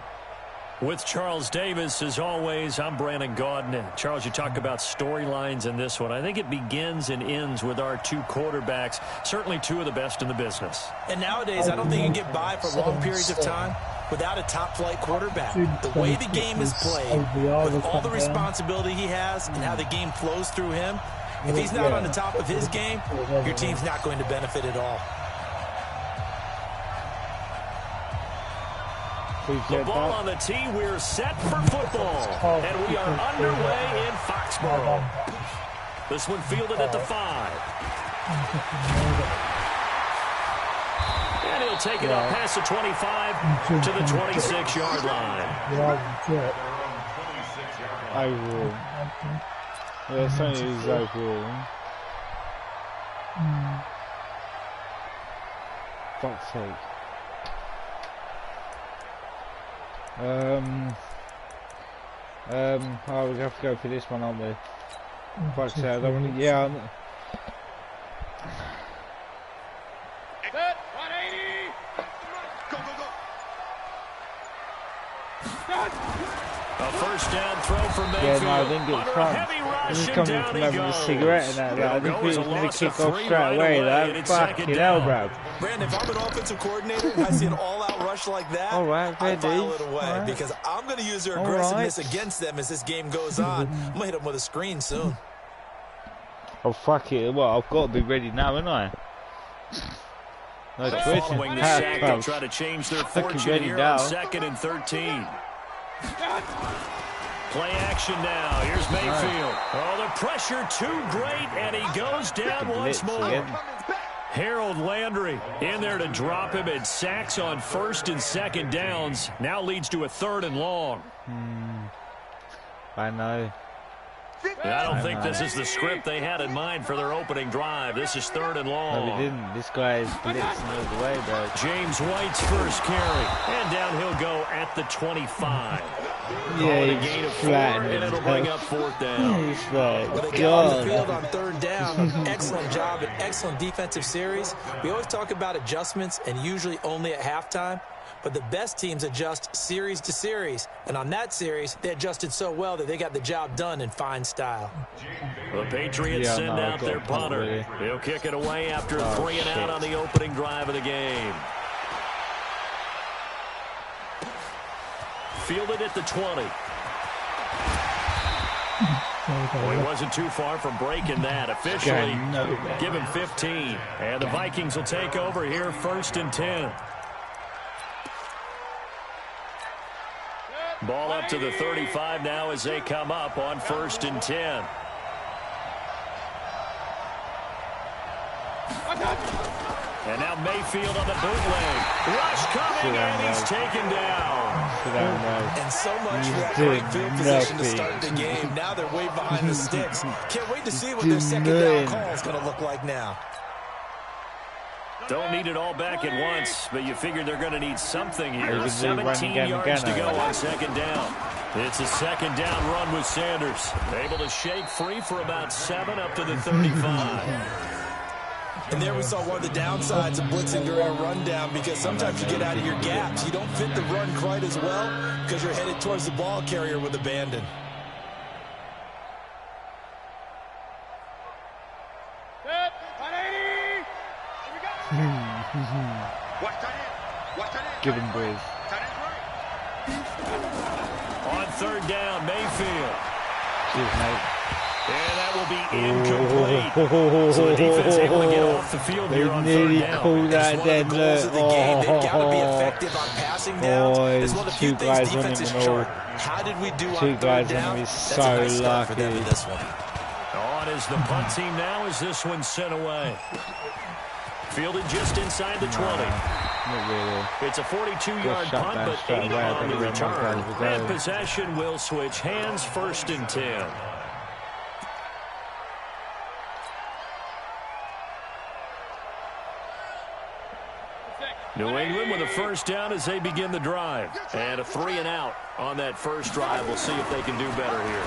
With Charles Davis, as always, I'm Brandon Gaudin. Charles, you talk about storylines in this one. I think it begins and ends with our two quarterbacks, certainly two of the best in the business. And nowadays, I don't think you can get by for long periods of time without a top-flight quarterback. The way the game is played, with all the responsibility he has and how the game flows through him, if he's not on the top of his game, your team's not going to benefit at all. The ball on the tee, we're set for football, and we are underway in Foxborough. This one fielded at the 5. And he'll take it up past the 25 to the 26-yard line. Overall. Yeah, it's only his overall. Fuck's sake. Oh, we have to go for this one, aren't we? Fuck's sake, I don't want to, yeah. Set, 180! Go, go, go! A first down throw for Mayfield. Yeah, no, I didn't get front. This is coming from having a cigarette and that. I didn't think it was going to kick off straight away. That fucking hell, bro. Brandon, if I'm an offensive coordinator and I see an all-out rush like that, I file it away because I'm going to use their aggressiveness against them as this game goes on. I'm going to hit them with a screen soon. Oh, fuck it. Well, I've got to be ready now, haven't I? No choice. Following the sack, they'll try to change their fortune here on 2nd and 13. Play action now. Here's Mayfield. Oh, the pressure too great, and he goes down once more. Harold Landry in there to drop him, and sacks on 1st and 2nd downs. Now leads to a 3rd and long. I know. I don't think this is the script they had in mind for their opening drive. This is 3rd and long. No, we didn't. This guy is blitzing all the way, bro. James White's first carry. And down he'll go at the 25. Yeah, he's flat. And it'll bring up 4th down. He's flat. When they get on the field on 3rd down, excellent job and excellent defensive series. We always talk about adjustments and usually only at halftime. But the best teams adjust series to series. And on that series, they adjusted so well that they got the job done in fine style. The Patriots send out their punter. He'll kick it away after a 3 and out on the opening drive of the game. Fielded at the 20. Well, he wasn't too far from breaking that. Officially, give him 15. And the Vikings will take over here 1st and 10. Ball up to the 35 now as they come up on 1st and 10. And now Mayfield on the bootleg. Rush coming, and he's taken down. And so much for that great field position to start the game. Now they're way behind the sticks. Can't wait to see what their 2nd down call is going to look like now. Don't need it all back at once, but you figure they're going to need something here. 17 yards to go on 2nd down. It's a 2nd down run with Sanders. Able to shake free for about 7 up to the 35. And there we saw one of the downsides of blitzing during a rundown, because sometimes you get out of your gaps. You don't fit the run quite as well because you're headed towards the ball carrier with abandon. Give him breeze. On 3rd down, Mayfield. Cheers, mate. And that will be incomplete. So the defense able to get off the field here on 3rd down. Called that It's one of the goals of the game. They've got to be effective on passing downs. It's one of the few things defenses chart. How did we do on 3rd down? That's a nice start for them in this one. On is the punt team now as this one's sent away. Fielded just inside the 20. Not really. It's a 42-yard punt, but 80 on the return. And possession will switch hands 1st and 10. New England with a first down as they begin the drive. And a 3-and-out on that first drive. We'll see if they can do better here.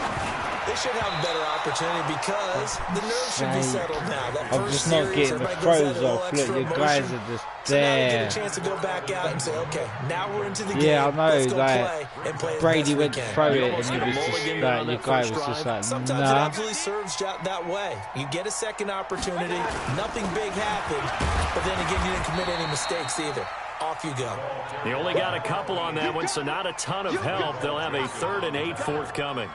They should have a better opportunity because the nerves should be settled now. That I'm just not getting the throws off. Look, your guys are just there. So now you get a chance to go back out and say, okay, now we're into the game. Yeah, I know. Let's go like play Brady went to throw it, and he was just like, your guy was just like, sometimes nah. it absolutely serves that way. You get a second opportunity, nothing big happened, but then again, you didn't commit any mistakes either. Off you go. They only got a couple on that one, so not a ton of help. They'll have a 3rd and 8 forthcoming.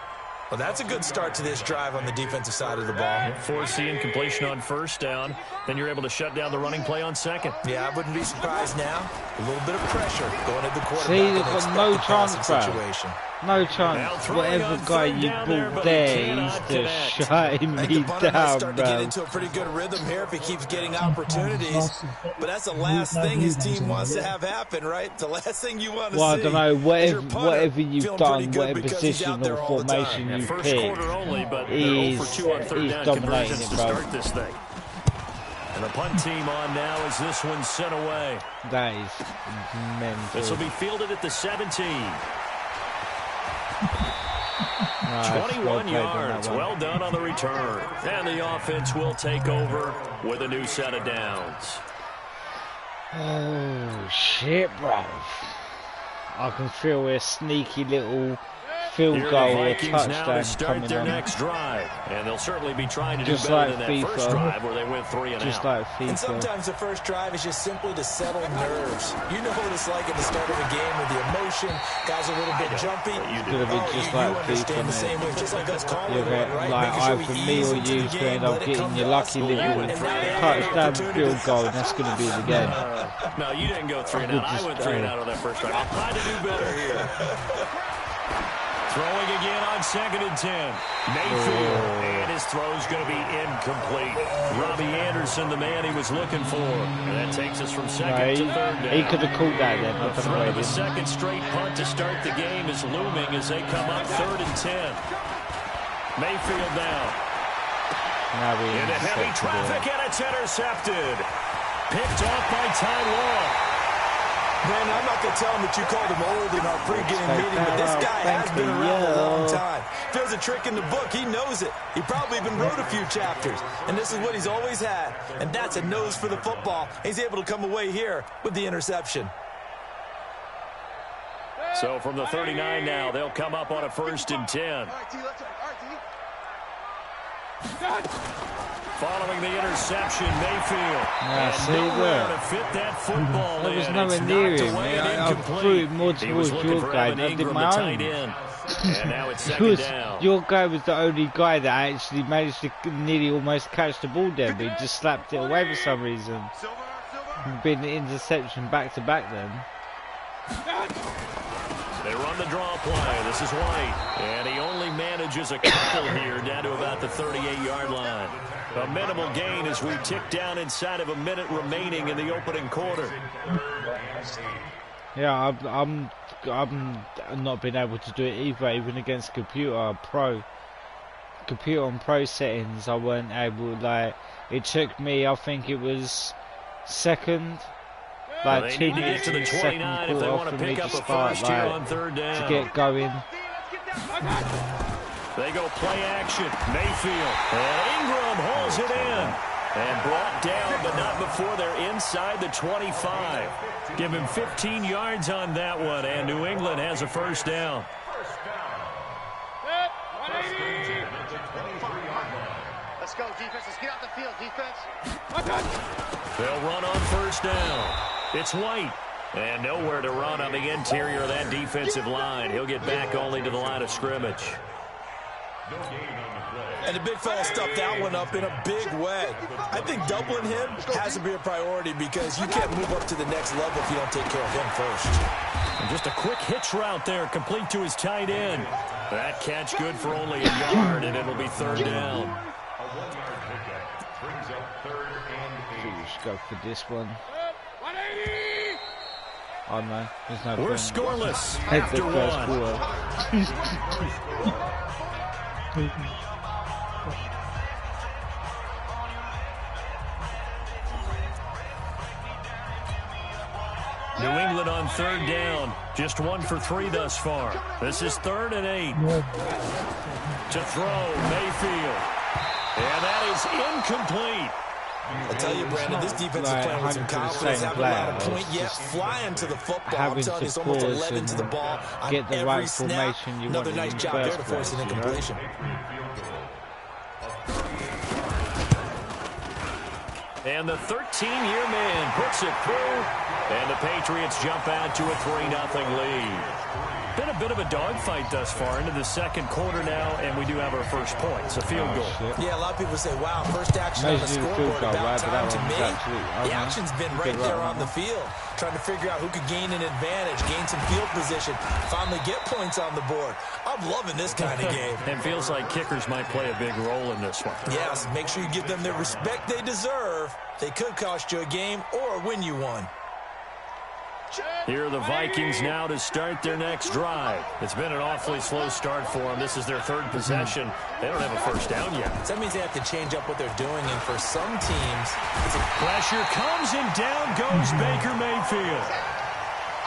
Well, that's a good start to this drive on the defensive side of the ball. Forcing completion on first down. Then you're able to shut down the running play on second. Yeah, I wouldn't be surprised now. A little bit of pressure going at the quarterback. See, they've got no chance, situation. No chance. Whatever guy you brought there, he's just shutting me down, to get into a pretty good rhythm here if he keeps getting opportunities. But that's the last thing his team wants to have happen, right? The last thing you want to see. Well, I don't know. Whatever you've done, whatever position or formation you pick, he's dominating it, bro. And the punt team on now as this one's sent away. That is mental. This will be fielded at the 17. 21 yards. Well done on the return. And the offense will take over with a new set of downs. Oh, shit, bro. I can feel a sneaky little field goal or touchdown coming their on. Next drive, and they'll certainly be trying to just do better like than FIFA. That first drive where they went 3 and just out. Like FIFA. And sometimes the first drive is just simply to settle nerves. You know what it's like at the start of a game with the emotion, guys are a little bit jumpy. It's gonna be just like understand FIFA, the same way, just like us calling it, right? Like either me or you end up getting your lucky little touchdown field goal, and that's gonna be the game. No, you didn't go 3 and out. I went 3 and out on that first drive. I'll try to do better here. Throwing again on 2nd and 10. Mayfield, and his throw's going to be incomplete. Robbie Anderson, the man he was looking for. And that takes us from 2nd to 3rd down. He could have called that then. The threat of a second straight punt to start the game is looming as they come up 3rd and 10. Mayfield down. Into heavy traffic, and it's intercepted. Picked off by Ty Law. Man, I'm not going to tell him that you called him old in our pregame meeting, but this guy has been around a long time. If there's a trick in the book, he knows it. He probably even wrote a few chapters, and this is what he's always had, and that's a nose for the football. He's able to come away here with the interception. So from the 39 now, they'll come up on a 1st and 10. Following the interception, Mayfield. See that. To fit that football there was nowhere near him. I threw it more towards your guy than I did my own. And now it's 2nd down. Your guy was the only guy that actually managed to nearly almost catch the ball there, but he just slapped it away for some reason. Been an interception back to back then. They run the draw play. This is White. And he only manages a couple here down to about the 38-yard line. A minimal gain as we tick down inside of a minute remaining in the opening quarter. Yeah, I'm not been able to do it either, even against computer on pro settings. I weren't able, like, it took me, I think it was second, like 2 minutes in the second quarter for me to start, like, to get going. They go play action. Mayfield. And Ingram holds it in. And brought down, but not before they're inside the 25. Give him 15 yards on that one, and New England has a first down. Let's go, defense. Let's get out the field, defense. They'll run on first down. It's White. And nowhere to run on the interior of that defensive line. He'll get back only to the line of scrimmage. And the big fella stuffed that one up in a big way. I think doubling him has to be a priority because you can't move up to the next level if you don't take care of him first. And just a quick hitch route there, complete to his tight end. That catch good for only a yard, and it'll be 3rd down. Let's go for this one. Oh no, there's no We're scoreless after one. New England on 3rd down. Just 1 for 3 thus far. This is 3rd and 8. To throw, Mayfield. And that is incomplete. I tell you, Brandon, this defense is playing with some confidence, haven't allowed a point yet, flying to the football. I'm telling you, it's almost 11 to the ball on get the every right snap. formation you Another want nice job there to force an incompletion. And the 13-year man puts it through, and the Patriots jump out to a 3-0 lead. Been a bit of a dogfight thus far into the 2nd quarter now, and we do have our first point. It's a field goal. Yeah, a lot of people say, wow, first action on the scoreboard, about time to me. The action's been right there on the field, trying to figure out who could gain an advantage, gain some field position, finally get points on the board. I'm loving this kind of game. It feels like kickers might play a big role in this one. Yes, make sure you give them the respect they deserve. They could cost you a game or win you one. Here are the Vikings now to start their next drive. It's been an awfully slow start for them. This is their 3rd possession. They don't have a first down yet. That means they have to change up what they're doing, and for some teams, pressure comes and down goes Baker Mayfield.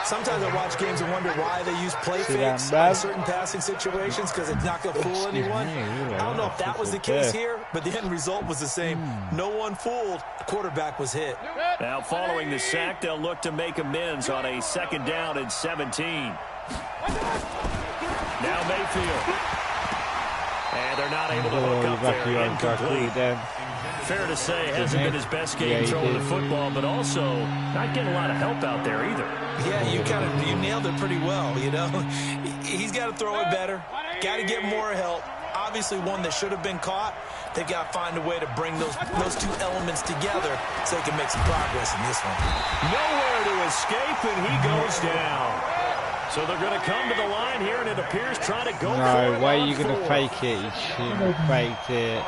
Sometimes I watch games and wonder why they use play fakes in certain passing situations because it's not going to fool anyone. I don't know if that was the case here, but the end result was the same. No one fooled. The quarterback was hit. Now following the sack, they'll look to make amends on a 2nd down and 17. Now Mayfield. And they're not able to hook up there. Incomplete. Fair to say, hasn't been his best game throwing the football, but also not getting a lot of help out there either. Yeah, you nailed it pretty well, you know. He's got to throw it better, got to get more help. Obviously one that should have been caught. They've got to find a way to bring those 2 elements together so they can make some progress in this one. Nowhere to escape, and he goes down. So they're going to come to the line here, and it appears trying to go for it. No, why are you going to fake it? You shouldn't have faked it.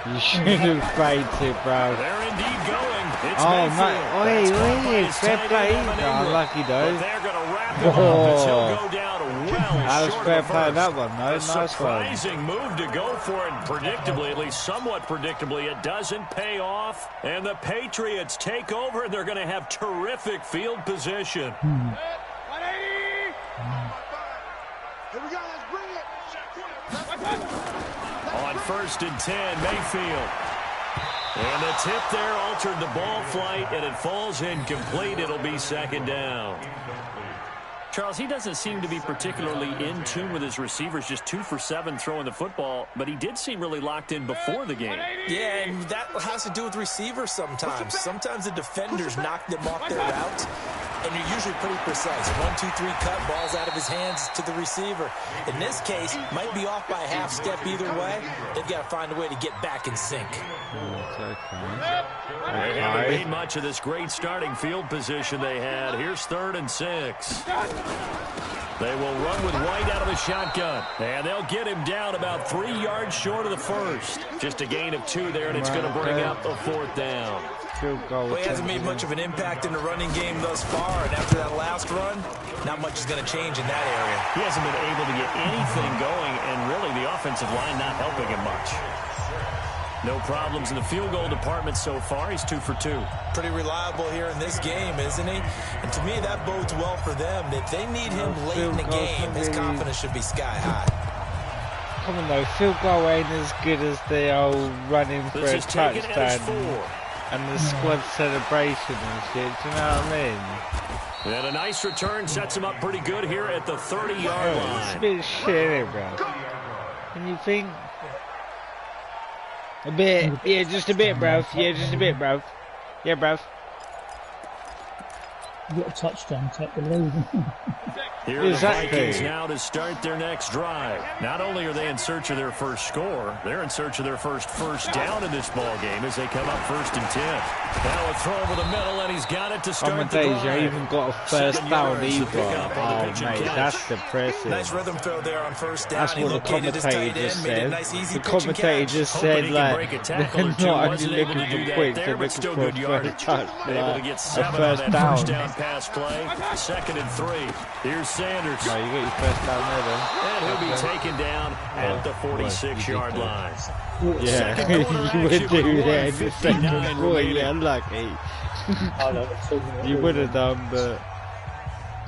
You shouldn't have faked it, bro. They're indeed going. It's wait, fair play. No, unlucky though. But they're going to wrap it up as he'll go down well short fair of the play first. that one, though. Nice surprising move to go for it, and predictably, at least somewhat predictably, it doesn't pay off. And the Patriots take over, and they're going to have terrific field position. On 1st and 10, Mayfield. And the tip there altered the ball flight, and it falls incomplete. It'll be 2nd down. Charles, he doesn't seem to be particularly in tune with his receivers, just 2 for 7 throwing the football, but he did seem really locked in before the game. Yeah, and that has to do with receivers sometimes. Sometimes the defenders knock them off their route, and you're usually pretty precise. 1, 2, 3 cut, balls out of his hands to the receiver. In this case, might be off by a half step either way. They've got to find a way to get back in sync. They haven't made much of this great starting field position they had. Here's 3rd and 6. They will run with White out of the shotgun, and they'll get him down about 3 yards short of the first. Just a gain of 2 there, and it's going to bring up a 4th down. Well, he hasn't made much of an impact in the running game thus far, and after that last run, not much is going to change in that area. He hasn't been able to get anything going, and really the offensive line not helping him much. No problems in the field goal department so far. He's 2 for 2. Pretty reliable here in this game, isn't he? And to me, that bodes well for them. If they need him late in the game, his confidence should be sky high. Come on, though. Field goal ain't as good as the old running for a touchdown and the squad celebration and shit. Do you know what I mean? And a nice return sets him up pretty good here at the 30-yard line. It's a bit shitty, bro. Can you think? A bit. Yeah, just a bit, bruv. Yeah, just a bit, bruv. Yeah, bruv. You got a touchdown, take the lead. Here are the Vikings now to start their next drive. Not only are they in search of their first score, they're in search of their first down in this ball game as they come up 1st and 10. Now a throw over the middle, and he's got it to start the drive. You even got a first down either. Oh, mate, that's depressing. Nice rhythm throw there on 1st down. That's what the commentator just said. The commentator just said, like, they're not only looking for quick, they're looking for a first touchdown. Able to get 7 on that first down pass play. 2nd and 3. Here's Sanders. No, you got your first down there, then. And he'll be taken down at the 46-yard line. Yeah, you would do that in the second quarter. Yeah, unlucky. You would have done, but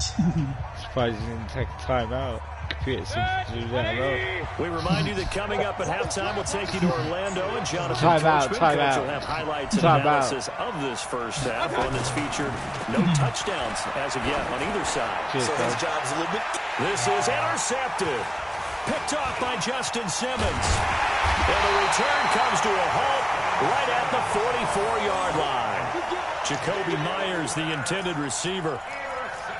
Surprised he didn't take a time out. Computer seems to do that a lot. We remind you that coming up at halftime, we'll take you to Orlando, and Jonathan Time out. will have highlights and analysis of this first half, one that's featured no touchdowns as of yet on either side. So his job's a little bit... This is intercepted. Picked off by Justin Simmons. And the return comes to a halt right at the 44-yard line. Jacoby Myers, the intended receiver.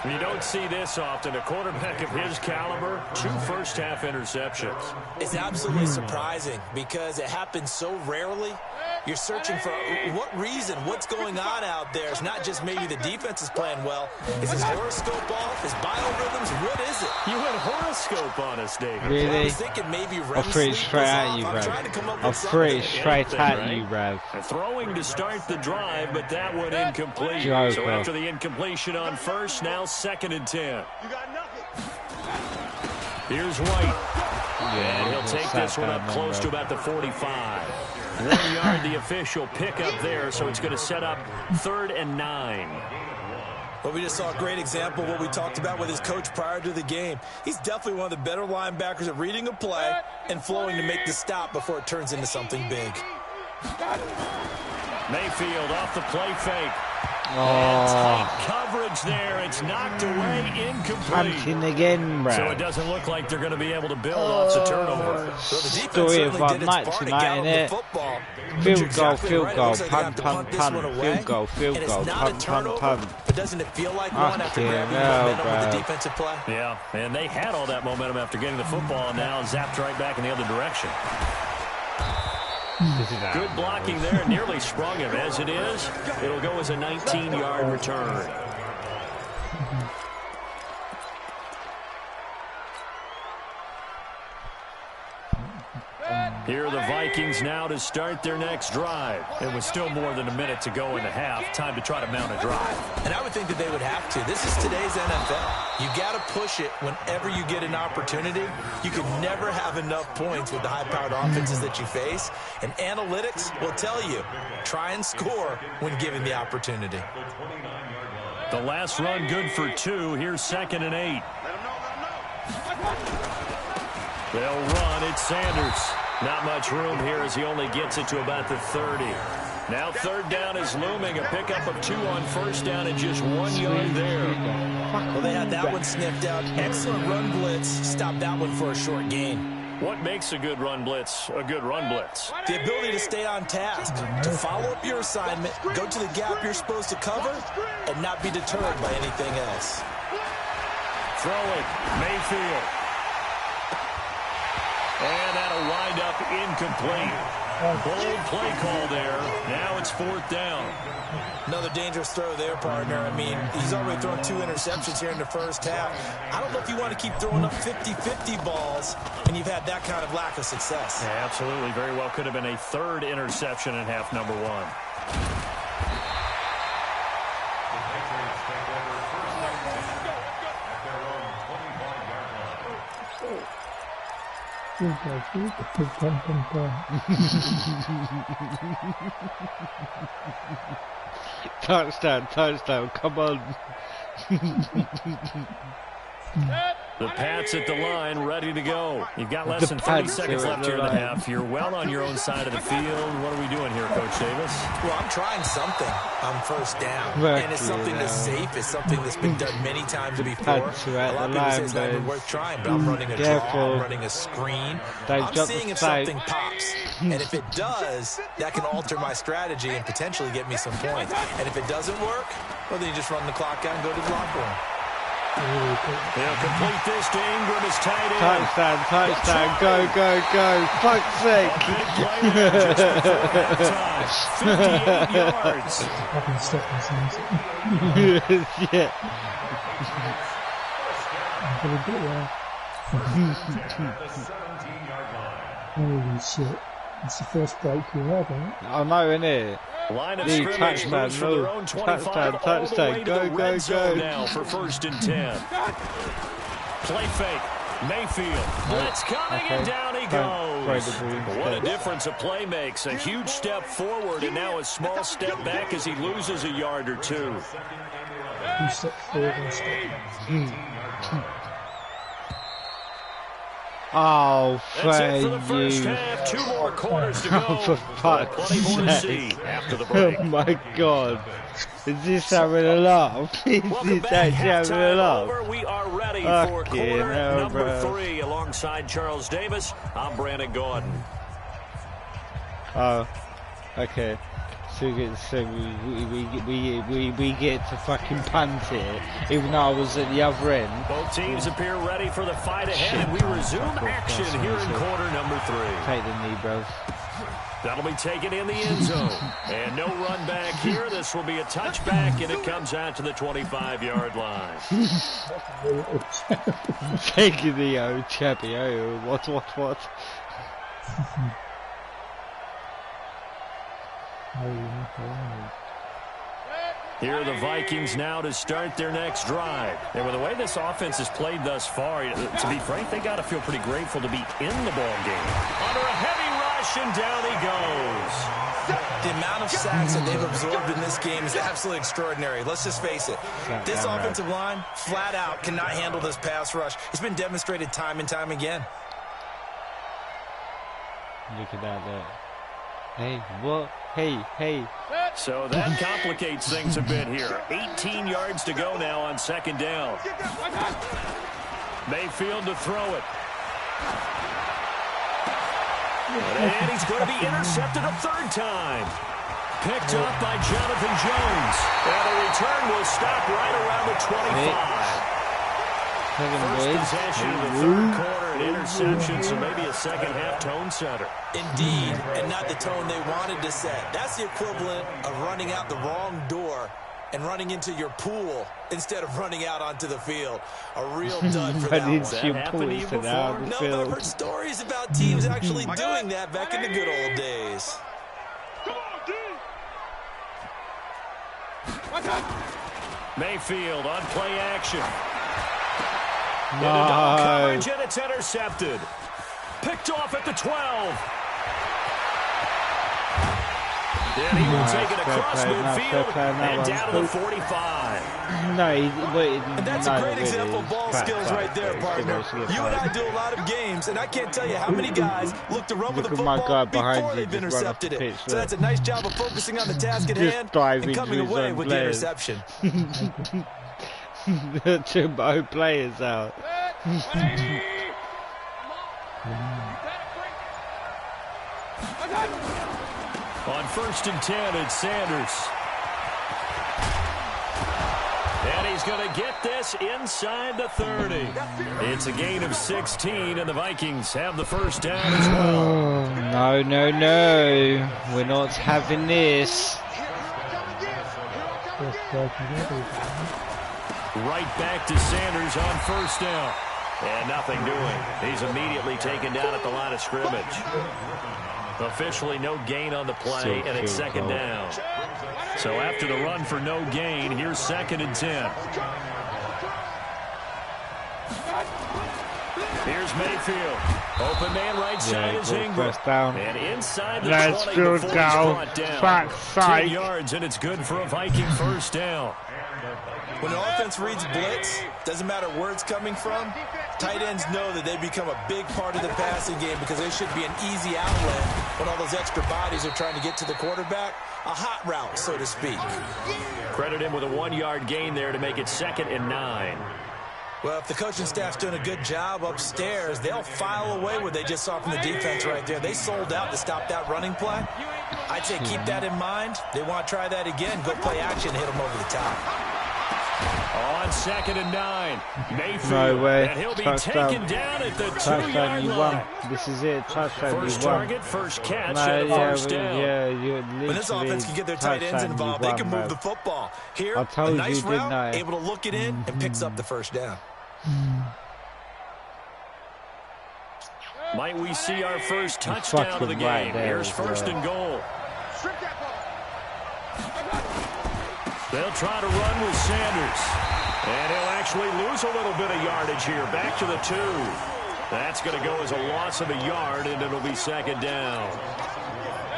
You don't see this often. A quarterback of his caliber, 2 first-half interceptions. It's absolutely surprising because it happens so rarely. You're searching for what reason, what's going on out there. It's not just maybe the defense is playing well. Is his horoscope off? His biorhythms? What is it? You went horoscope on us, David. Really? Well, I was thinking maybe I'll throw it straight at you, Rev. I'll throw it straight at you, Rev. Throwing to start the drive, but that one incomplete. Joe, so after the incompletion on first, now 2nd and 10. You got nothing. Here's White. Yeah, and he'll take this one up close to about the 45. 1 yard, the official pickup there, so it's going to set up 3rd and 9. Well, we just saw a great example of what we talked about with his coach prior to the game. He's definitely one of the better linebackers at reading a play and flowing to make the stop before it turns into something big. Mayfield off the play fake. Oh. And tight coverage there. It's knocked away, incomplete. Punting again, bro. So it doesn't look like they're going to be able to build off the turnover. So the defense Story of certainly did its night part to tonight, gallop the innit? football. Field goal, punt, punt. Field goal, punt, punt. But doesn't it feel like one after grabbing the momentum with the defensive play? Yeah, and they had all that momentum after getting the football, and now zapped right back in the other direction. Good blocking there, nearly sprung him. As it is, it'll go as a 19-yard return. Here are the Vikings now to start their next drive. It was still more than a minute to go in the half. Time to try to mount a drive. And I would think that they would have to. This is today's NFL. You got to push it whenever you get an opportunity. You can never have enough points with the high-powered offenses that you face. And analytics will tell you, try and score when given the opportunity. The last run good for 2. Here's 2nd and 8. They'll run. It's Sanders. Not much room here as he only gets it to about the 30. Now 3rd down is looming. A pickup of 2 on 1st down and just 1 yard there. Well, they had that one sniffed out. Excellent run blitz. Stopped that one for a short gain. What makes a good run blitz a good run blitz? The ability to stay on task, to follow up your assignment, go to the gap you're supposed to cover, and not be deterred by anything else. Throwing, Mayfield. And that'll wind up incomplete. Bold play call there. Now it's 4th down. Another dangerous throw there, partner. I mean, he's already thrown 2 interceptions here in the first half. I don't know if you want to keep throwing up 50-50 balls when you've had that kind of lack of success. Yeah, absolutely. Very well could have been a 3rd interception in half number 1. Touchdown, come on. The Pats at the line, ready to go. You've got less than 30 seconds left here in the half. You're well on your own side of the field. What are we doing here, Coach Davis? Well, I'm trying something on 1st down. And it's something that's safe. It's something that's been done many times before. A lot of people say it's not even worth trying, but I'm running a draw, I'm running a screen. I'm seeing if something pops. And if it does, that can alter my strategy and potentially get me some points. And if it doesn't work, well, then you just run the clock out and go to the locker room. They'll complete this to Ingram as tight end. Touchdown, go. Fuck's sake. 58 yards. Yeah. Holy shit. It's the first breakthrough ever. I know, innit? Line of scrimmage moves from their own 25 all the way to the red zone now for 1st and 10. Play fake. Mayfield. Blitz coming and down he goes. What a difference a play makes. A huge step forward and now a small step back as he loses a yard or 2. Who stepped forward and stepped back? Oh, thank for the first you. half. 2 more quarters to go. For fuck's sake. After the break. Oh my god. Is this having a laugh? Is this actually having a laugh? We are ready for Fucking quarter hell, number bro. 3 alongside Charles Davis. I'm Brandon Gordon. Oh, okay. So we get to fucking punt it, even though I was at the other end. Both teams appear ready for the fight ahead, and we resume action here in quarter number 3. Take the knee, bro. That'll be taken in the end zone. And no run back here. This will be a touchback, and it comes out to the 25-yard line. Taking the old chappy. Oh, what? Here are the Vikings now to start their next drive. And with the way this offense has played thus far, to be frank, they got to feel pretty grateful to be in the ball game. Under a heavy rush, and down he goes. The amount of sacks that they've absorbed in this game is absolutely extraordinary. Let's just face it. This offensive line, flat out, cannot handle this pass rush. It's been demonstrated time and time again. Look at that there. Hey, what? Hey. So that complicates things a bit here. 18 yards to go now on second down. Mayfield to throw it. And he's going to be intercepted a third time. Picked up by Jonathan Jones. And the return will stop right around the 25. First possession of the third quarter, an interception, so maybe a second-half tone setter. Indeed, and not the tone they wanted to set. That's the equivalent of running out the wrong door and running into your pool instead of running out onto the field. A real dud for that one. That happened to you before? No, but I've heard stories about teams actually doing that back in the good old days. Mayfield on play action. No. Coverage, and it's intercepted. Picked off at the 12. Then he will take it across midfield and down to the 45. And that's a great example of ball skills right there, partner. You and I do a lot of games, and I can't tell you how many guys look to run with the football before they've intercepted it. So that's a nice job of focusing on the task at hand and coming away with the interception. Two both players out. On 1st and 10, it's Sanders. And he's going to get this inside the 30. It's a gain of 16, and the Vikings have the first down as well. No. We're not having this. Right back to Sanders on 1st down. And nothing doing. He's immediately taken down at the line of scrimmage. Officially no gain on the play, and it's 2nd down. So after the run for no gain, here's 2nd and 10. Here's Mayfield. Open man right side is Ingram. And inside the 20 before he's brought down. 10 yards, and it's good for a Viking first down. When an offense reads blitz, doesn't matter where it's coming from, tight ends know that they become a big part of the passing game because they should be an easy outlet when all those extra bodies are trying to get to the quarterback. A hot route, so to speak. Credit him with a 1-yard gain there to make it 2nd and 9. Well, if the coaching staff's doing a good job upstairs, they'll file away what they just saw from the defense right there. They sold out to stop that running play. I'd say keep that in mind. They want to try that again. Go play action, hit them over the top. On 2nd and 9, Mayfield, no way. And he'll be touchdown. Taken down at the 2-yard line. This is it. Touchdown. First target, first catch, and first down. When this offense can get their tight ends involved, they can move the football. Here, a nice route, able to look it in, and picks up the first down. Might we see our first touchdown of the game? Here's 1st and goal. They'll try to run with Sanders. And he'll actually lose a little bit of yardage here. Back to the 2. That's going to go as a loss of a yard, and it'll be 2nd down.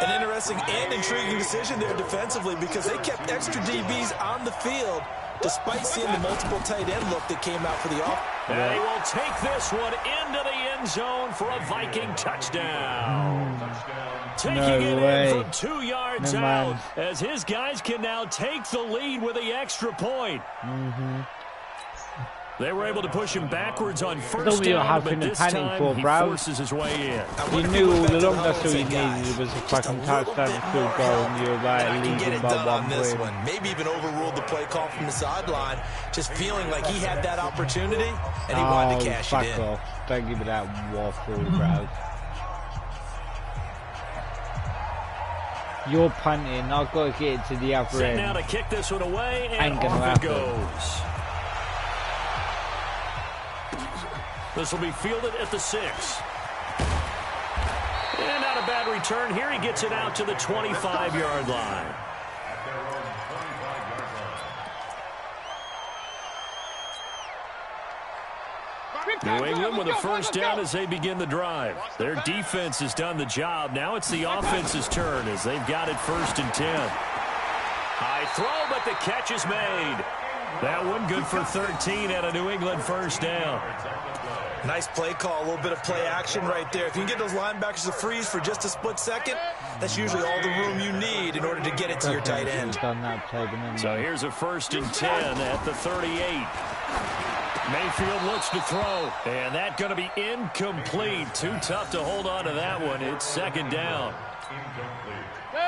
An interesting and intriguing decision there defensively because they kept extra DBs on the field despite seeing the multiple tight end look that came out for the offense. And he will take this one into the end zone for a Viking touchdown. Taking it in from 2 yards out as his guys can now take the lead with the extra point. They were able to push him backwards on first down, but this time he forces his way in. You knew all along that's all you needed was a fucking touchdown field goal, and you're like leading by 1 point. Maybe even overruled the play call from the sideline, just feeling like he had that opportunity, and he wanted to cash it in. Fuck off. Don't give me that waffle, bro. You're punting. I've got to get it to the other end. Now to kick this one away, and off it goes. This will be fielded at the 6. And not a bad return here. He gets it out to the 25-yard line. New England with a first down as they begin the drive. Their defense has done the job. Now it's the offense's turn as they've got it 1st and 10. High throw, but the catch is made. That one good for 13 at a New England first down. Nice play call, a little bit of play action right there. If you can get those linebackers to freeze for just a split second, that's usually all the room you need in order to get it to your tight end. So here's a 1st and 10 at the 38. Mayfield looks to throw, and that's going to be incomplete. Too tough to hold on to that one. It's 2nd down.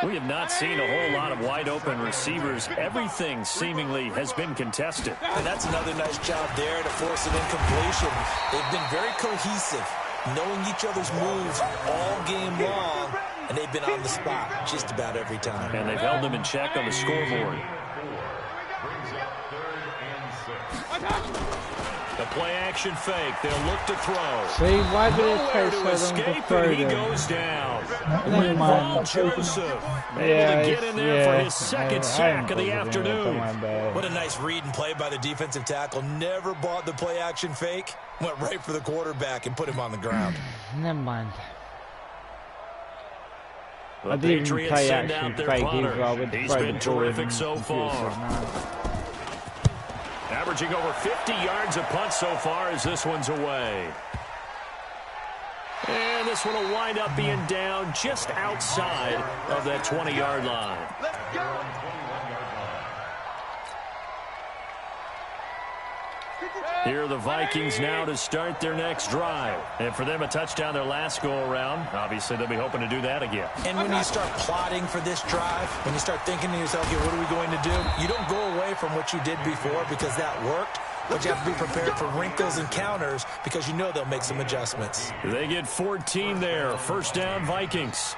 We have not seen a whole lot of wide-open receivers. Everything seemingly has been contested. And that's another nice job there to force an incompletion. They've been very cohesive, knowing each other's moves all game long, and they've been on the spot just about every time. And they've held them in check on the scoreboard. The play-action fake. They'll look to throw. See, why did it take to so long to escape, throw and he them? goes down. Never mind. Joseph able to get in there for his 2nd sack of the afternoon. What a nice read and play by the defensive tackle. Never bought the play-action fake. Went right for the quarterback and put him on the ground. Never mind. The Patriots send out their punter. He's been terrific so far. Averaging over 50 yards a punt so far as this one's away. And this one will wind up being down just outside of that 20-yard line. Let's go. Here are the Vikings now to start their next drive. And for them, a touchdown their last go-around. Obviously, they'll be hoping to do that again. And when you start plotting for this drive, when you start thinking to yourself, okay, what are we going to do? You don't go away from what you did before because that worked. But you have to be prepared for wrinkles and counters because you know they'll make some adjustments. They get 14 there. First down, Vikings.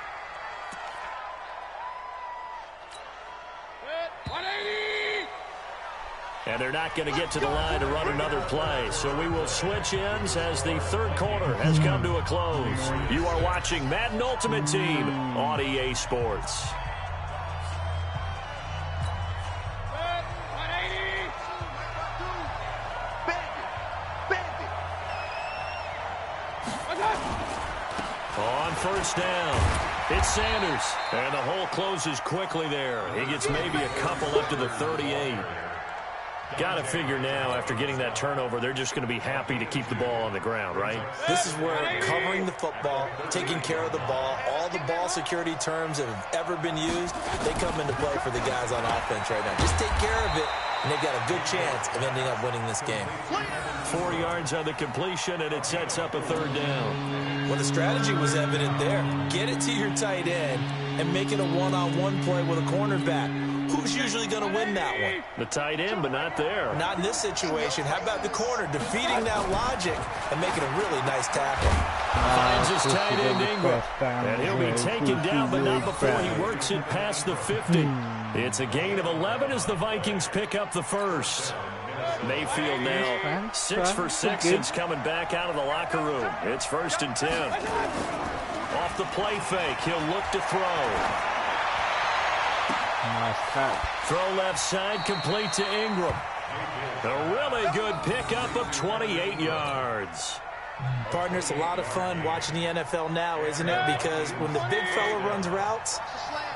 And they're not going to get to the line to run another play. So we will switch ends as the 3rd quarter has come to a close. You are watching Madden Ultimate Team on EA Sports. On first down, it's Sanders. And the hole closes quickly there. He gets maybe a couple up to the 38. Got to figure now, after getting that turnover, they're just going to be happy to keep the ball on the ground, right? This is where covering the football, taking care of the ball, all the ball security terms that have ever been used, they come into play for the guys on offense right now. Just take care of it, and they've got a good chance of ending up winning this game. 4 yards on the completion, and it sets up a 3rd down. Well, the strategy was evident there. Get it to your tight end and make it a one-on-one play with a cornerback. Who's usually going to win that one? The tight end, but not there. Not in this situation. How about the corner defeating that logic and making a really nice tackle? Finds his tight end, Ingram. And he'll be taken down, but not before he works it past the 50. It's a gain of 11 as the Vikings pick up the first. Mayfield now 6 for 6 since coming back out of the locker room. It's 1st and 10. Off the play fake, he'll look to throw. Nice catch. Throw left side, complete to Ingram. A really good pickup of 28 yards. Partner, it's a lot of fun watching the NFL now, isn't it? Because when the big fella runs routes,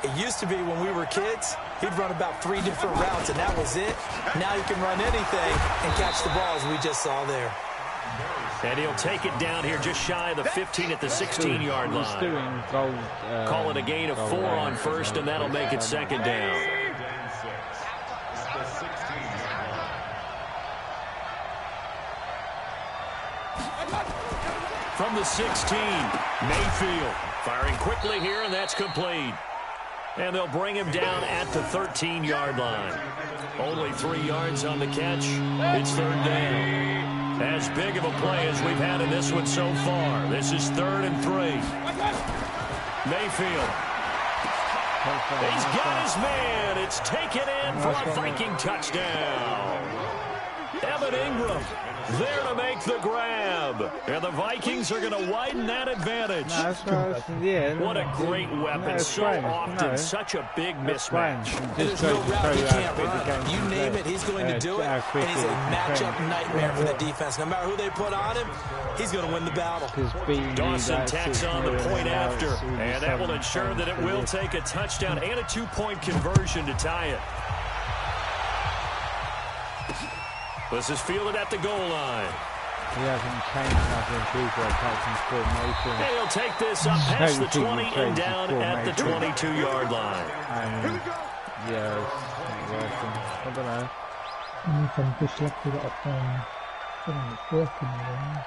it used to be when we were kids, he'd run about 3 different routes, and that was it. Now you can run anything and catch the ball, as we just saw there. And he'll take it down here just shy of the 15 at the 16-yard line. Call it a gain of 4 on first, and that'll make it second down. From the 16, Mayfield firing quickly here, and that's complete. And they'll bring him down at the 13-yard line. Only 3 yards on the catch. It's third down. As big of a play as we've had in this one so far. This is 3rd and 3. Mayfield. He's got his man. It's taken in for a Viking touchdown. Evan Ingram there to make the grab. And the Vikings are going to widen that advantage. What a great weapon. So often, such a big mismatch. There's no route he can't run. You name it, he's going to do it. And he's a matchup nightmare for the defense. No matter who they put on him, he's going to win the battle. Dawson tacks on the point after. And that will ensure that it will take a touchdown and a 2-point conversion to tie it. This is fielded at the goal line. He hasn't changed nothing people apart from formation. And he'll take this up past the 20 and down at the 22-yard line. Yeah, it's working. I don't know. Anything just left to get it's working now.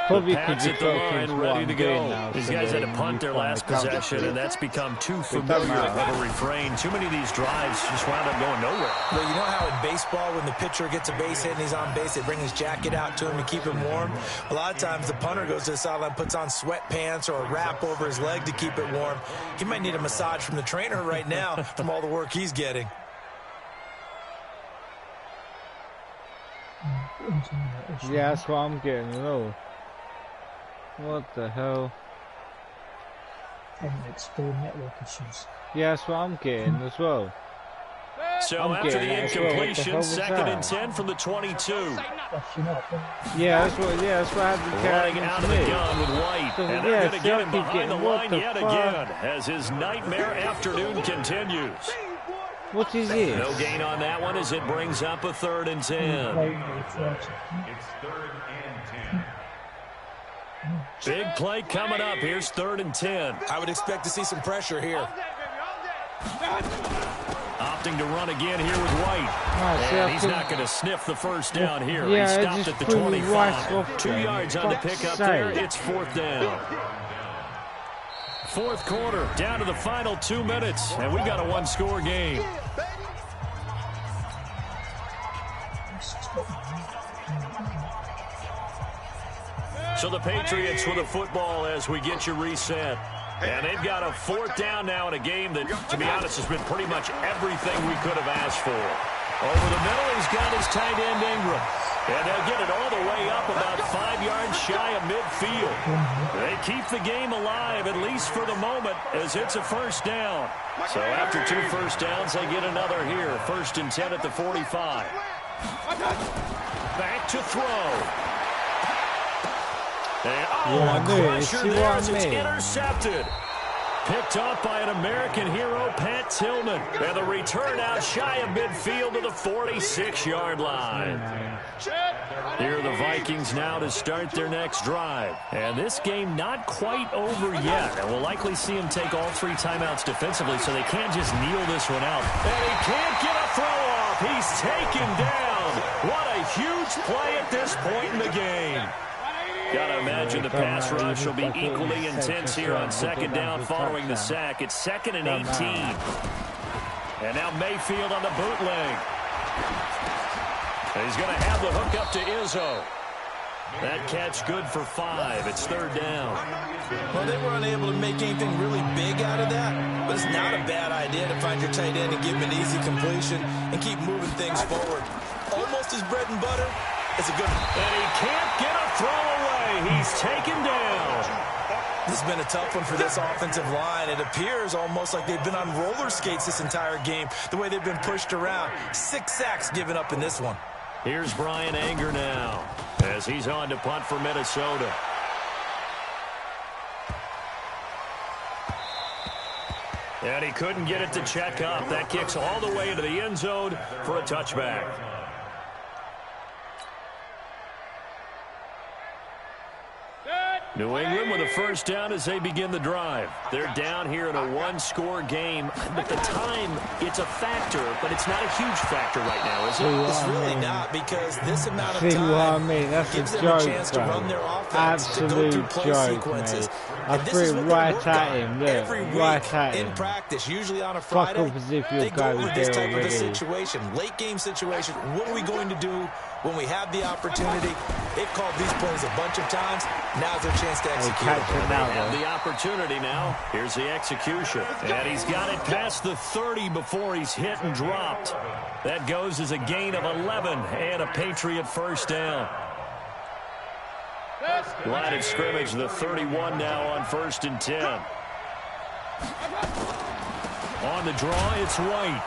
The Pats at the line, ready to go. These guys had to punt their last possession, and that's become too familiar of a refrain. Too many of these drives just wound up going nowhere. Well, you know how in baseball, when the pitcher gets a base hit and he's on base, they bring his jacket out to him to keep him warm? A lot of times the punter goes to the sideline, puts on sweatpants or a wrap over his leg to keep it warm. He might need a massage from the trainer right now from all the work he's getting. Yeah, that's what I'm getting, you know. What the hell? And it's the network issues. Yeah, that's what I'm getting as well. So after the incompletion, 2nd and 10 from the 22. Yeah, that's what happened. Running out of the gun with White. And they're going to get him behind the line yet again as his nightmare afternoon continues. What is it? No gain on that one as it brings up a 3rd and 10. It's 3rd and 10. Big play coming up. Here's 3rd and 10. I would expect to see some pressure here. Opting to run again here with White. And he's not going to sniff the first down here. Yeah, he stopped at the 25. 2 yards on the pickup there. It's 4th down. 4th quarter, down to the final 2 minutes. And we got a 1-score game. So the Patriots with the football as we get you reset. And they've got a 4th down now in a game that, to be honest, has been pretty much everything we could have asked for. Over the middle, he's got his tight end Ingram. And they'll get it all the way up about 5 yards shy of midfield. They keep the game alive, at least for the moment, as it's a 1st down. So after 2 first downs, they get another here. 1st and 10 at the 45. Back to throw. And, pressure there as it's intercepted. Picked off by an American hero, Pat Tillman. And the return out shy of midfield to the 46-yard line. Here are the Vikings now to start their next drive. And this game not quite over yet. And we'll likely see him take all 3 timeouts defensively, so they can't just kneel this one out. And he can't get a throw off. He's taken down. What a huge play at this point in the game. Got to imagine the pass rush will be equally intense here on 2nd down following the sack. It's 2nd and 18. And now Mayfield on the bootleg. He's going to have the hook up to Izzo. That catch good for 5. It's 3rd down. Well, they were unable to make anything really big out of that, but it's not a bad idea to find your tight end and give him an easy completion and keep moving things forward. Almost his bread and butter. It's a good one. And he can't get a throw away. He's taken down. This has been a tough one for this offensive line. It appears almost like they've been on roller skates this entire game, the way they've been pushed around. 6 sacks given up in this one. Here's Brian Anger now. as he's on to punt for Minnesota. And he couldn't get it to check up. That kicks all the way into the end zone for a touchback. New England with a first down as they begin the drive. They're down here in a one-score game. But the time, it's a factor, but it's not a huge factor right now, is it? It's really not, because this amount of time gives them a chance to run their offense, to go through play sequences. I threw it right at him, look, every week right at him. in practice, usually on a Friday, they go over this type of a situation, late game situation. What are we going to do when we have the opportunity? They've called these plays a bunch of times. Now's their chance to execute. They have the opportunity now. Here's the execution. And he's got it past the 30 before he's hit and dropped. That goes as a gain of 11 and a Patriot first down. Line of scrimmage, the 31 now on 1st and 10. On the draw, it's White.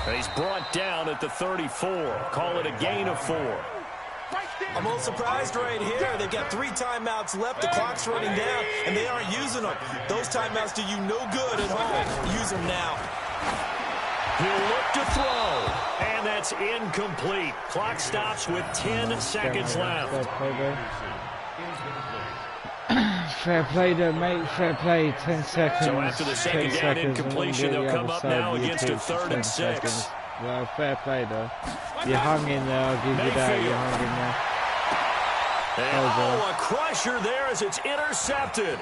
And he's brought down at the 34. Call it a gain of 4. I'm a little surprised right here. They've got 3 timeouts left. The clock's running down, and they aren't using them. Those timeouts do you no good at home. Use them now. He'll look to throw, and that's incomplete. Clock stops with 10 seconds left. Fair play there, mate. Fair play. 10 seconds. So after the second down incompletion, they'll come up now against a 3rd and 6. Well, fair play though. You hung in there, I'll give you that. You hung in there. Oh, a crusher there as it's intercepted.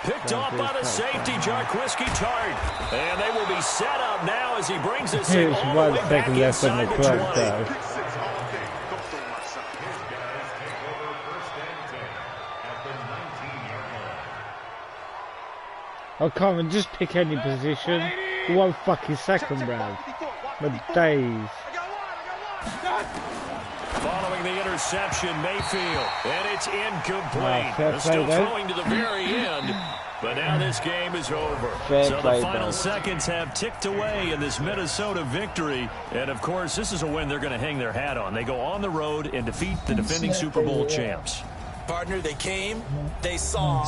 Picked off by the safety, Jarquiski Tart. And they will be set up now as he brings this in all the way back inside the 20. Oh, come on, just pick any position. 1 fucking second, bro. My days. Following the interception, Mayfield, and it's incomplete. Still throwing to the very end, but now this game is over. So the final seconds have ticked away in this Minnesota victory, and of course, this is a win they're going to hang their hat on. They go on the road and defeat the defending Super Bowl champs. Partner, they came, they saw,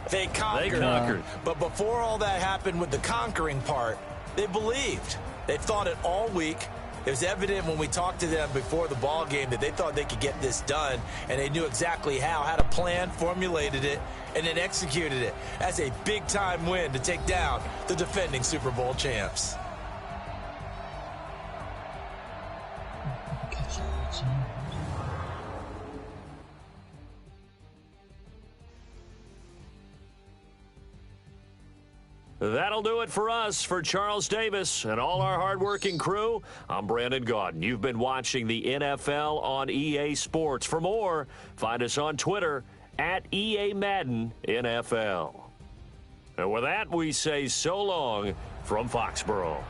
they conquered. But before all that happened with the conquering part, they believed. They thought it all week. It was evident when we talked to them before the ball game that they thought they could get this done, and they knew exactly how, had a plan, formulated it, and then executed it. That's a big-time win to take down the defending Super Bowl champs. That'll do it for us. For Charles Davis and all our hardworking crew, I'm Brandon Gaudin. You've been watching the NFL on EA Sports. For more, find us on Twitter at EA Madden NFL. And with that, we say so long from Foxborough.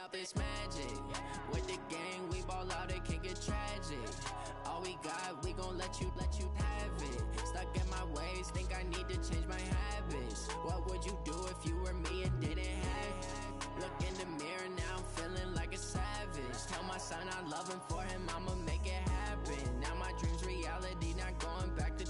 Up this magic with the gang, we ball out, it can get tragic. All we got, we gon' let you have it. Stuck in my ways, think I need to change my habits. What would you do if you were me and didn't have it? Look in the mirror, now I'm feeling like a savage. Tell my son I love him, for him I'ma make it happen. Now my dreams reality, not going back to.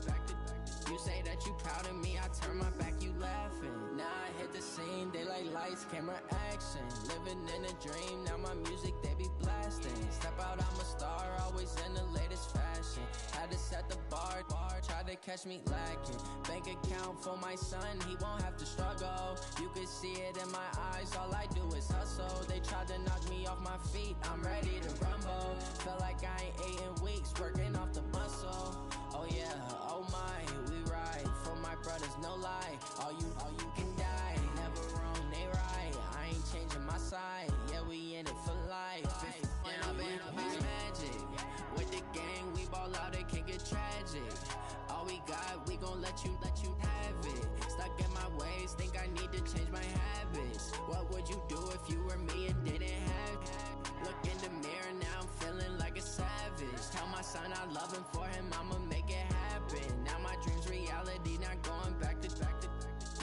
You say that you proud of me, I turn my back, you laughing. Now I hit the scene, daylight lights, camera action. Living in a dream, now my music they be blasting. Step out, I'm a star, always in the latest fashion. Had to set the bar, try to catch me lacking. Bank account for my son, he won't have to struggle. You can see it in my eyes, all I do is hustle. They tried to knock me off my feet, I'm ready to rumble. Felt like I ain't ate in weeks, working off the muscle. Oh yeah, oh my, we ride for my brothers, no lie. All you can die, never wrong, they right. I ain't changing my side, yeah, we in it for life. Up it's magic. With the gang, we ball out, it can get tragic. All we got, we gon' let you have it. Stuck in my ways, think I need to change my habits. What would you do loving for him, I'ma make it happen. Now my dream's reality, not going back to.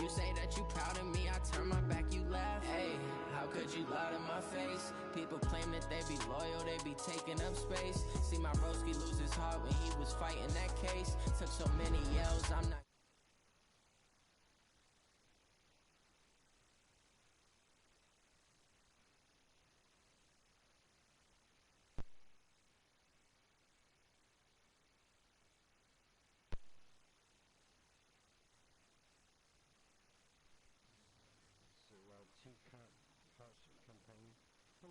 You say that you proud of me, I turn my back, you laugh. Hey, how could you lie to my face? People claim that they be loyal, they be taking up space. See my broski lose his heart when he was fighting that case. Took so many yells, I'm not